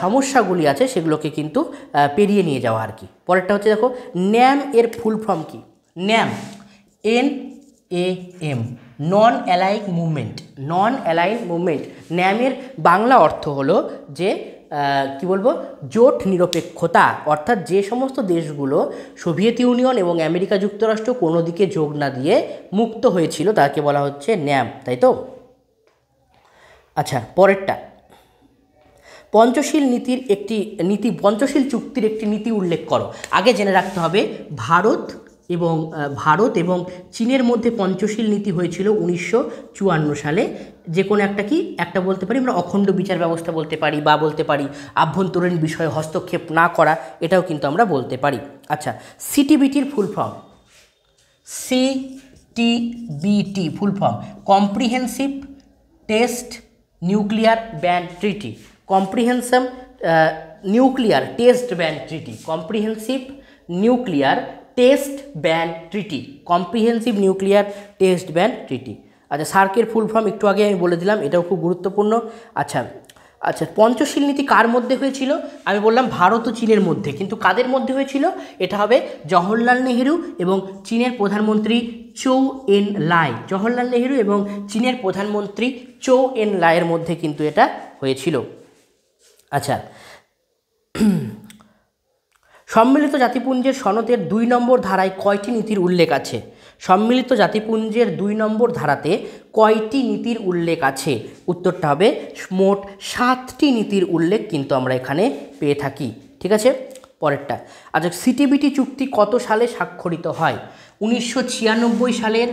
S1: সমস্যাগুলি আছে সেগুলোকে কিন্তু পেরিয়ে নিয়ে যাওয়া আর কি। পরেরটা হচ্ছে দেখো ন্যাম এর ফুল ফর্ম কি? ন্যাম NAM নন অ্যালাইন মুভমেন্ট। নন অ্যালাইন মুভমেন্ট ন্যামের বাংলা অর্থ হলো যে কি বলবো জোট নিরপেক্ষতা, অর্থাৎ যে সমস্ত দেশগুলো সোভিয়েত ইউনিয়ন এবং আমেরিকা যুক্তরাষ্ট্র কোনো দিকে যোগ না দিয়ে মুক্ত হয়েছিল তাকে বলা হচ্ছে ন্যাম, তাই তো? আচ্ছা পরেরটা পঞ্চশীল চুক্তির একটি নীতি উল্লেখ করো। আগে জেনে রাখতে হবে ভারত এবং চীনের মধ্যে পঞ্চশীল নীতি হয়েছিল 1954 সালে। যে কোনো একটা বলতে পারি আমরা অখণ্ড বিচার ব্যবস্থা বলতে পারি, বা বলতে পারি আভ্যন্তরীণ বিষয়ে হস্তক্ষেপ না করা, এটাও কিন্তু আমরা বলতে পারি। আচ্ছা CTBTর full form? CTBT full form comprehensive test nuclear ban treaty. Comprehensive nuclear test ban treaty. Comprehensive nuclear test ban treaty. Comprehensive nuclear test ban treaty. আচ্ছা সার্কের ফুল ফর্ম একটু আগে আমি বলে দিলাম, এটাও খুব গুরুত্বপূর্ণ। আচ্ছা পঞ্চশীল নীতি কার মধ্যে হয়েছিল? আমি বললাম ভারত ও চীনের মধ্যে, কিন্তু কাদের মধ্যে হয়েছিল? এটা হবে জওহরলাল নেহেরু এবং চীনের প্রধানমন্ত্রী চৌ এন লাই। জওহরলাল নেহেরু এবং চীনের প্রধানমন্ত্রী চৌ এন লাইয়ের মধ্যে কিন্তু এটা হয়েছিল। আচ্ছা সম্মিলিত জাতিপুঞ্জের সনদের 2 নম্বর ধারায় কয়টি নীতির উল্লেখ আছে? সম্মিলিত জাতিপুঞ্জের 2 নম্বর ধারাতে কয়টি নীতির উল্লেখ আছে? উত্তরটা হবে মোট 7টি নীতির উল্লেখ কিন্তু আমরা এখানে পেয়ে থাকি। ঠিক আছে পরেরটা। আচ্ছা CTBT চুক্তি কত সালে স্বাক্ষরিত হয়? 1996 সালের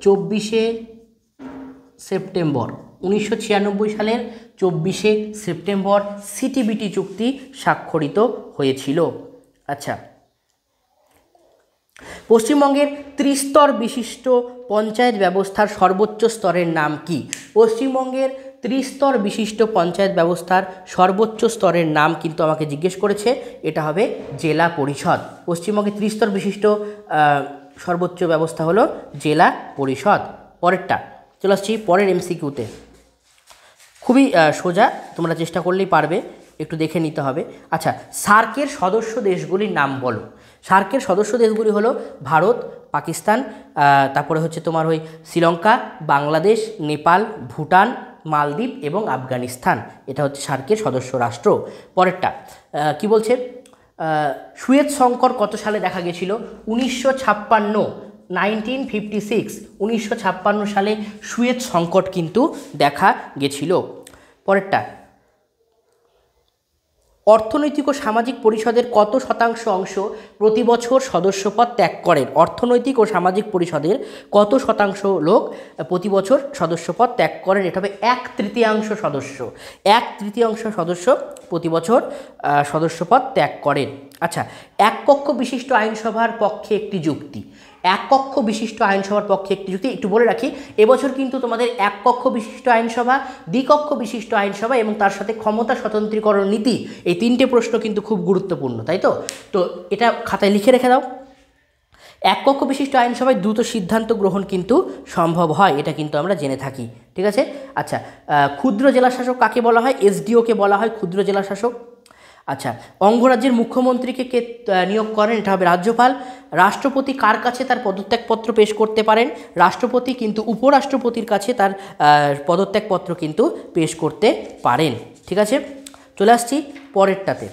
S1: 24শে সেপ্টেম্বর। 1996 সালের 24শে সেপ্টেম্বর CTBT চুক্তি স্বাক্ষরিত হয়েছিল। আচ্ছা পশ্চিমবঙ্গের ত্রিস্তর বিশিষ্ট পঞ্চায়েত ব্যবস্থার সর্বোচ্চ স্তরের নাম কি? পশ্চিমবঙ্গের ত্রিস্তর বিশিষ্ট পঞ্চায়েত ব্যবস্থার সর্বোচ্চ স্তরের নাম কিন্তু আমাকে জিজ্ঞেস করেছে, এটা হবে জেলা পরিষদ। পশ্চিমবঙ্গের ত্রিস্তর বিশিষ্ট সর্বোচ্চ ব্যবস্থা হলো জেলা পরিষদ। পরেরটা চলে আসছি পরের MCQতে। খুবই সোজা, তোমরা চেষ্টা করলেই পারবে, একটু দেখে নিতে হবে। আচ্ছা সার্কের সদস্য দেশগুলির নাম বলো। সার্কের সদস্য দেশগুলি হলো ভারত, পাকিস্তান, তারপরে হচ্ছে তোমার শ্রীলঙ্কা, বাংলাদেশ, নেপাল, ভুটান, মালদ্বীপ এবং আফগানিস্তান। এটা হচ্ছে সার্কের সদস্য রাষ্ট্র। পরেরটা কি বলছে? সুয়েজ সংকট কত সালে দেখা গেছিল? 1956 1956 1956 সালে সুয়েজ সংকট কিন্তু দেখা গেছিল। পরেরটা অর্থনৈতিক ও সামাজিক পরিষদের কত শতাংশ অংশ প্রতি বছর সদস্যপদ ত্যাগ করেন? অর্থনৈতিক ও সামাজিক পরিষদের কত শতাংশ লোক প্রতি বছর সদস্যপদ ত্যাগ করেন? এটা হবে 1/3 সদস্য। 1/3 সদস্য প্রতি বছর সদস্যপদ ত্যাগ করেন। আচ্ছা এক কক্ষ বিশিষ্ট আইনসভার পক্ষে একটি যুক্তি। এক কক্ষ বিশিষ্ট আইনসভার পক্ষে একটি যুক্তি একটু বলে রাখি, এবছর কিন্তু তোমাদের এক কক্ষ বিশিষ্ট আইনসভা, দ্বিকক্ষ বিশিষ্ট আইনসভা এবং তার সাথে ক্ষমতা স্বতন্ত্রীকরণ নীতি, এই 3টে প্রশ্ন কিন্তু খুব গুরুত্বপূর্ণ, তাই তো? তো এটা খাতায় লিখে রেখে দাও। এক কক্ষ বিশিষ্ট আইনসভায় দ্রুত সিদ্ধান্ত গ্রহণ কিন্তু সম্ভব হয়, এটা কিন্তু আমরা জেনে থাকি। ঠিক আছে। আচ্ছা ক্ষুদ্র জেলাশাসক কাকে বলা হয়? SDOকে বলা হয় ক্ষুদ্র জেলাশাসক। আচ্ছা অঙ্গরাজ্যের মুখ্যমন্ত্রীকে কে নিয়োগ করেন? এটা হবে রাজ্যপাল। রাষ্ট্রপতি কার কাছে তার পদত্যাগপত্র পেশ করতে পারেন? রাষ্ট্রপতি কিন্তু উপরাষ্ট্রপতির কাছে তার পদত্যাগপত্র কিন্তু পেশ করতে পারেন। ঠিক আছে চলে আসছি পরেরটাতে।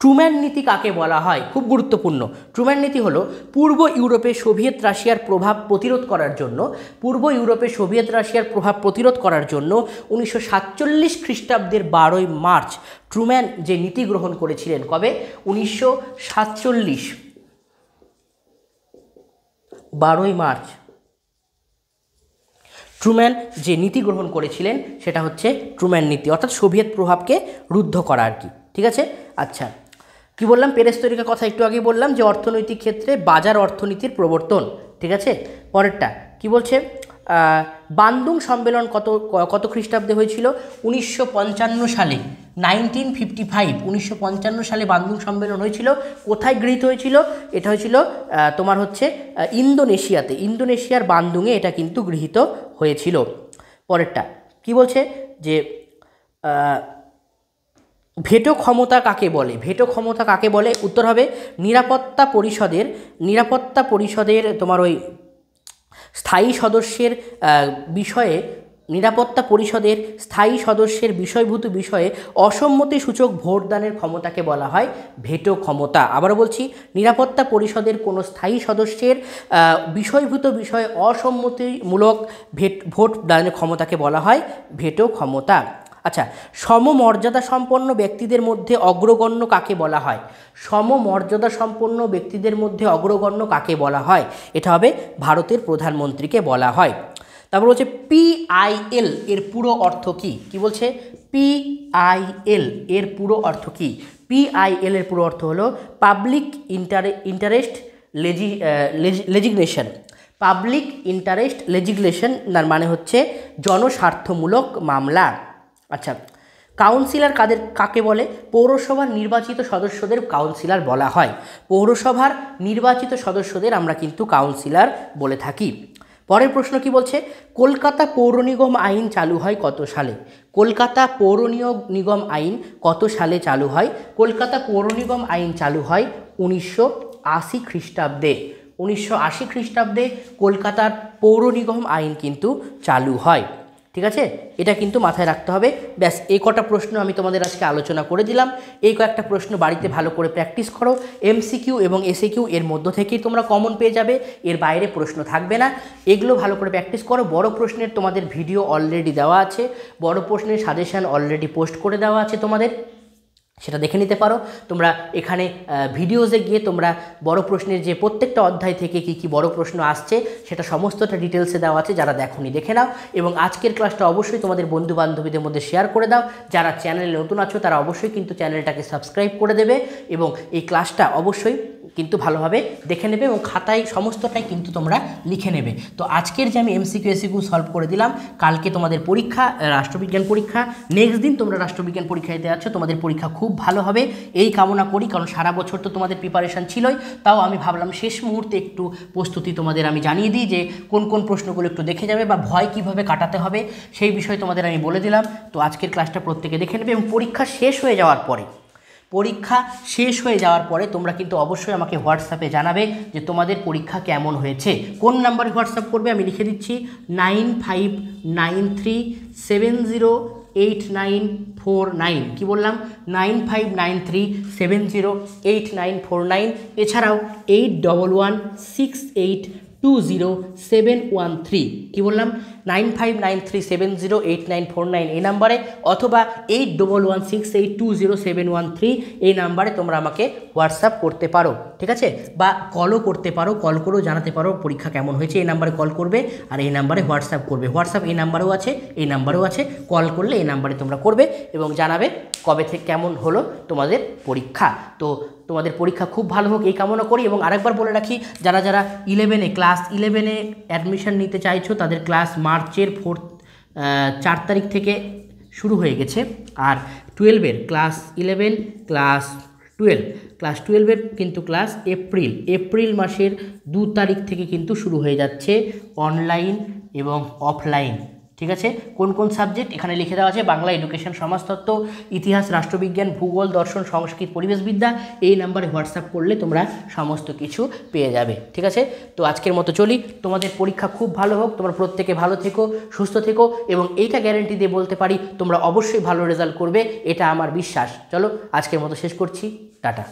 S1: ট্রুম্যান নীতি কাকে বলা হয়? খুব গুরুত্বপূর্ণ। ট্রুম্যান নীতি হলো পূর্ব ইউরোপে সোভিয়েত রাশিয়ার প্রভাব প্রতিরোধ করার জন্য 1947 খ্রিস্টাব্দের 12ই মার্চ ট্রুম্যান যে নীতি গ্রহণ করেছিলেন। কবে? 1947 12ই মার্চ ট্রুম্যান যে নীতি গ্রহণ করেছিলেন সেটা হচ্ছে ট্রুম্যান নীতি, অর্থাৎ সোভিয়েত প্রভাবকে রুদ্ধ করা আর কি। ঠিক আছে। আচ্ছা কি বললাম? পেরেস্ত্রোইকার কথা একটু আগে বললাম যে অর্থনৈতিক ক্ষেত্রে বাজার অর্থনীতির প্রবর্তন। ঠিক আছে পরেরটা কি বলছে? বান্দুং সম্মেলন কত খ্রিস্টাব্দে হয়েছিল? 1955 সালে। 1955 1955 সালে বান্দুং সম্মেলন হয়েছিল। কোথায় গৃহীত হয়েছিল? এটা হয়েছিল তোমার হচ্ছে ইন্দোনেশিয়াতে, ইন্দোনেশিয়ার বান্দুংয়ে এটা কিন্তু গৃহীত হয়েছিল। পরেরটা কি বলছে যে ভেটো ক্ষমতা কাকে বলে? ভেটো ক্ষমতা কাকে বলে? উত্তর হবে নিরাপত্তা পরিষদের তোমার ওই স্থায়ী সদস্যের বিষয়ে, নিরাপত্তা পরিষদের স্থায়ী সদস্যের বিষয়ভূত বিষয়ে অসম্মতি সূচক ভোটদানের ক্ষমতাকে বলা হয় ভেটো ক্ষমতা। আবারও বলছি, নিরাপত্তা পরিষদের কোনো স্থায়ী সদস্যের বিষয়ভূত বিষয়ে অসম্মতিমূলক ভোট দানের ক্ষমতাকে বলা হয় ভেটো ক্ষমতা। আচ্ছা, সমমর্যাদা সম্পন্ন ব্যক্তিদের মধ্যে অগ্রগণ্য কাকে বলা হয়? সমমর্যাদা সম্পন্ন ব্যক্তিদের মধ্যে অগ্রগণ্য কাকে বলা হয়? এটা হবে ভারতের প্রধানমন্ত্রীকে বলা হয়। তারপর বলছে PIL এর পুরো অর্থ কি? কি বলছে? PIL এর পুরো অর্থ কি? PIL এর পুরো অর্থ হলো public interest legislation. Public interest legislation তার মানে হচ্ছে জনস্বার্থমূলক মামলা। আচ্ছা, কাউন্সিলর কাকে বলে? পৌরসভার নির্বাচিত সদস্যদের কাউন্সিলর বলা হয়। পৌরসভার নির্বাচিত সদস্যদের আমরা কিন্তু কাউন্সিলর বলে থাকি। পরের প্রশ্ন কি বলছে? কলকাতা পৌর নিগম আইন চালু হয় কত সালে? কলকাতা পৌর নিগম আইন কত সালে চালু হয়? কলকাতা পৌর নিগম আইন চালু হয় 1980 খ্রিস্টাব্দে। 1980 খ্রিস্টাব্দে কলকাতার পৌর নিগম আইন কিন্তু চালু হয়। ঠিক আছে, এটা কিন্তু মাথায় রাখতে হবে। ব্যাস, এই কটা প্রশ্ন আমি তোমাদের আজকে আলোচনা করে দিলাম। এই কয়েকটা প্রশ্ন বাড়িতে ভালো করে প্র্যাকটিস করো। MCQ এবং SAQ এর মধ্য থেকেই তোমরা কমন পেয়ে যাবে, এর বাইরে প্রশ্ন থাকবে না। এগুলো ভালো করে প্র্যাকটিস করো। বড় প্রশ্নের তোমাদের ভিডিও অলরেডি দেওয়া আছে, বড় প্রশ্নের সাজেশান অলরেডি পোস্ট করে দেওয়া আছে তোমাদের, সেটা দেখে নিতে পারো। তোমরা এখানে ভিডিওসে গিয়ে তোমরা বড় প্রশ্নের যে প্রত্যেকটা অধ্যায় থেকে কি কি বড় প্রশ্ন আসছে সেটা সমস্তটা ডিটেলসে দেওয়া আছে, যারা দেখোনি দেখে নাও। এবং আজকের ক্লাসটা অবশ্যই তোমাদের বন্ধু বান্ধবীদের মধ্যে শেয়ার করে দাও। যারা চ্যানেলে নতুন আছো তারা অবশ্যই কিন্তু চ্যানেলটাকে সাবস্ক্রাইব করে দেবে এবং এই ক্লাসটা অবশ্যই কিন্তু ভালোভাবে দেখে নেবে এবং খাতায় সমস্তটাই কিন্তু তোমরা লিখে নেবে। তো আজকের যে আমি MCQ SAQ সলভ করে দিলাম, কালকে তোমাদের পরীক্ষা, রাষ্ট্রবিজ্ঞান পরীক্ষা। নেক্সট দিন তোমরা রাষ্ট্রবিজ্ঞান পরীক্ষা দিতে যাচ্ছ, তোমাদের পরীক্ষা খুব ভালো হবে এই কামনা করি। কারণ সারা বছর তো তোমাদের প্রিপারেশান ছিলই, তাও আমি ভাবলাম শেষ মুহূর্তে একটু প্রস্তুতি তোমাদের আমি জানিয়ে দিই যে কোন কোন প্রশ্নগুলো একটু দেখে যাবে বা ভয় কীভাবে কাটাতে হবে সেই বিষয়ে তোমাদের আমি বলে দিলাম। তো আজকের ক্লাসটা প্রত্যেকে দেখে নেবে এবং পরীক্ষা শেষ হয়ে যাওয়ার পরে তোমরা কিন্তু অবশ্যই আমাকে হোয়াটসঅ্যাপে জানাবে যে তোমাদের পরীক্ষা কেমন হয়েছে। কোন নাম্বারে হোয়াটসঅ্যাপ করবে আমি লিখে দিচ্ছি, 9593708949। কি বললাম? 9593708949। এছাড়াও 8116820713। কি বললাম? 9593708949 এই নাম্বারে, অথবা 8116820713 এই নাম্বারে তোমরা আমাকে হোয়াটসঅ্যাপ করতে পারো। ঠিক আছে, বা কলও করতে পারো, কল করেও জানাতে পারো পরীক্ষা কেমন হয়েছে। এই নাম্বারে কল করবে আর এই নাম্বারে হোয়াটসঅ্যাপ করবে। হোয়াটসঅ্যাপ এই নাম্বারেও আছে, এই নাম্বারেও আছে। কল করলে এই নাম্বারে তোমরা করবে এবং জানাবে কবে থেকে কেমন হলো তোমাদের পরীক্ষা। তো তোমাদের পরীক্ষা খুব ভালো হোক এই কামনা করি। এবং আরেকবার বলে রাখি, যারা যারা ক্লাস 11-এ অ্যাডমিশন নিতে চাইছো তাদের ক্লাস মার্চের 4 তারিখ থেকে শুরু হয়ে গেছে। আর 12-এর ক্লাস 11 ক্লাস 12-এর কিন্তু ক্লাস এপ্রিল মাসের 2 তারিখ থেকে কিন্তু শুরু হয়ে যাচ্ছে অনলাইন এবং অফলাইন। ঠিক আছে, কোন কোন সাবজেক্ট এখানে লিখে দেওয়া আছে? বাংলা, এডুকেশন, সমাজতত্ত্ব, ইতিহাস, রাষ্ট্রবিজ্ঞান, ভূগোল, দর্শন, সংস্কৃত, পরিবেশবিদ্যা। এই নাম্বারে হোয়াটসঅ্যাপ করলে তোমরা সমস্ত কিছু পেয়ে যাবে। ঠিক আছে, তো আজকের মতো চলি। তোমাদের পরীক্ষা খুব ভালো হোক, তোমরা প্রত্যেকে ভালো থেকো, সুস্থ থেকো এবং এইটা গ্যারেন্টি দিয়ে বলতে পারি তোমরা অবশ্যই ভালো রেজাল্ট করবে, এটা আমার বিশ্বাস। চলো আজকের মতো শেষ করছি, টাটা।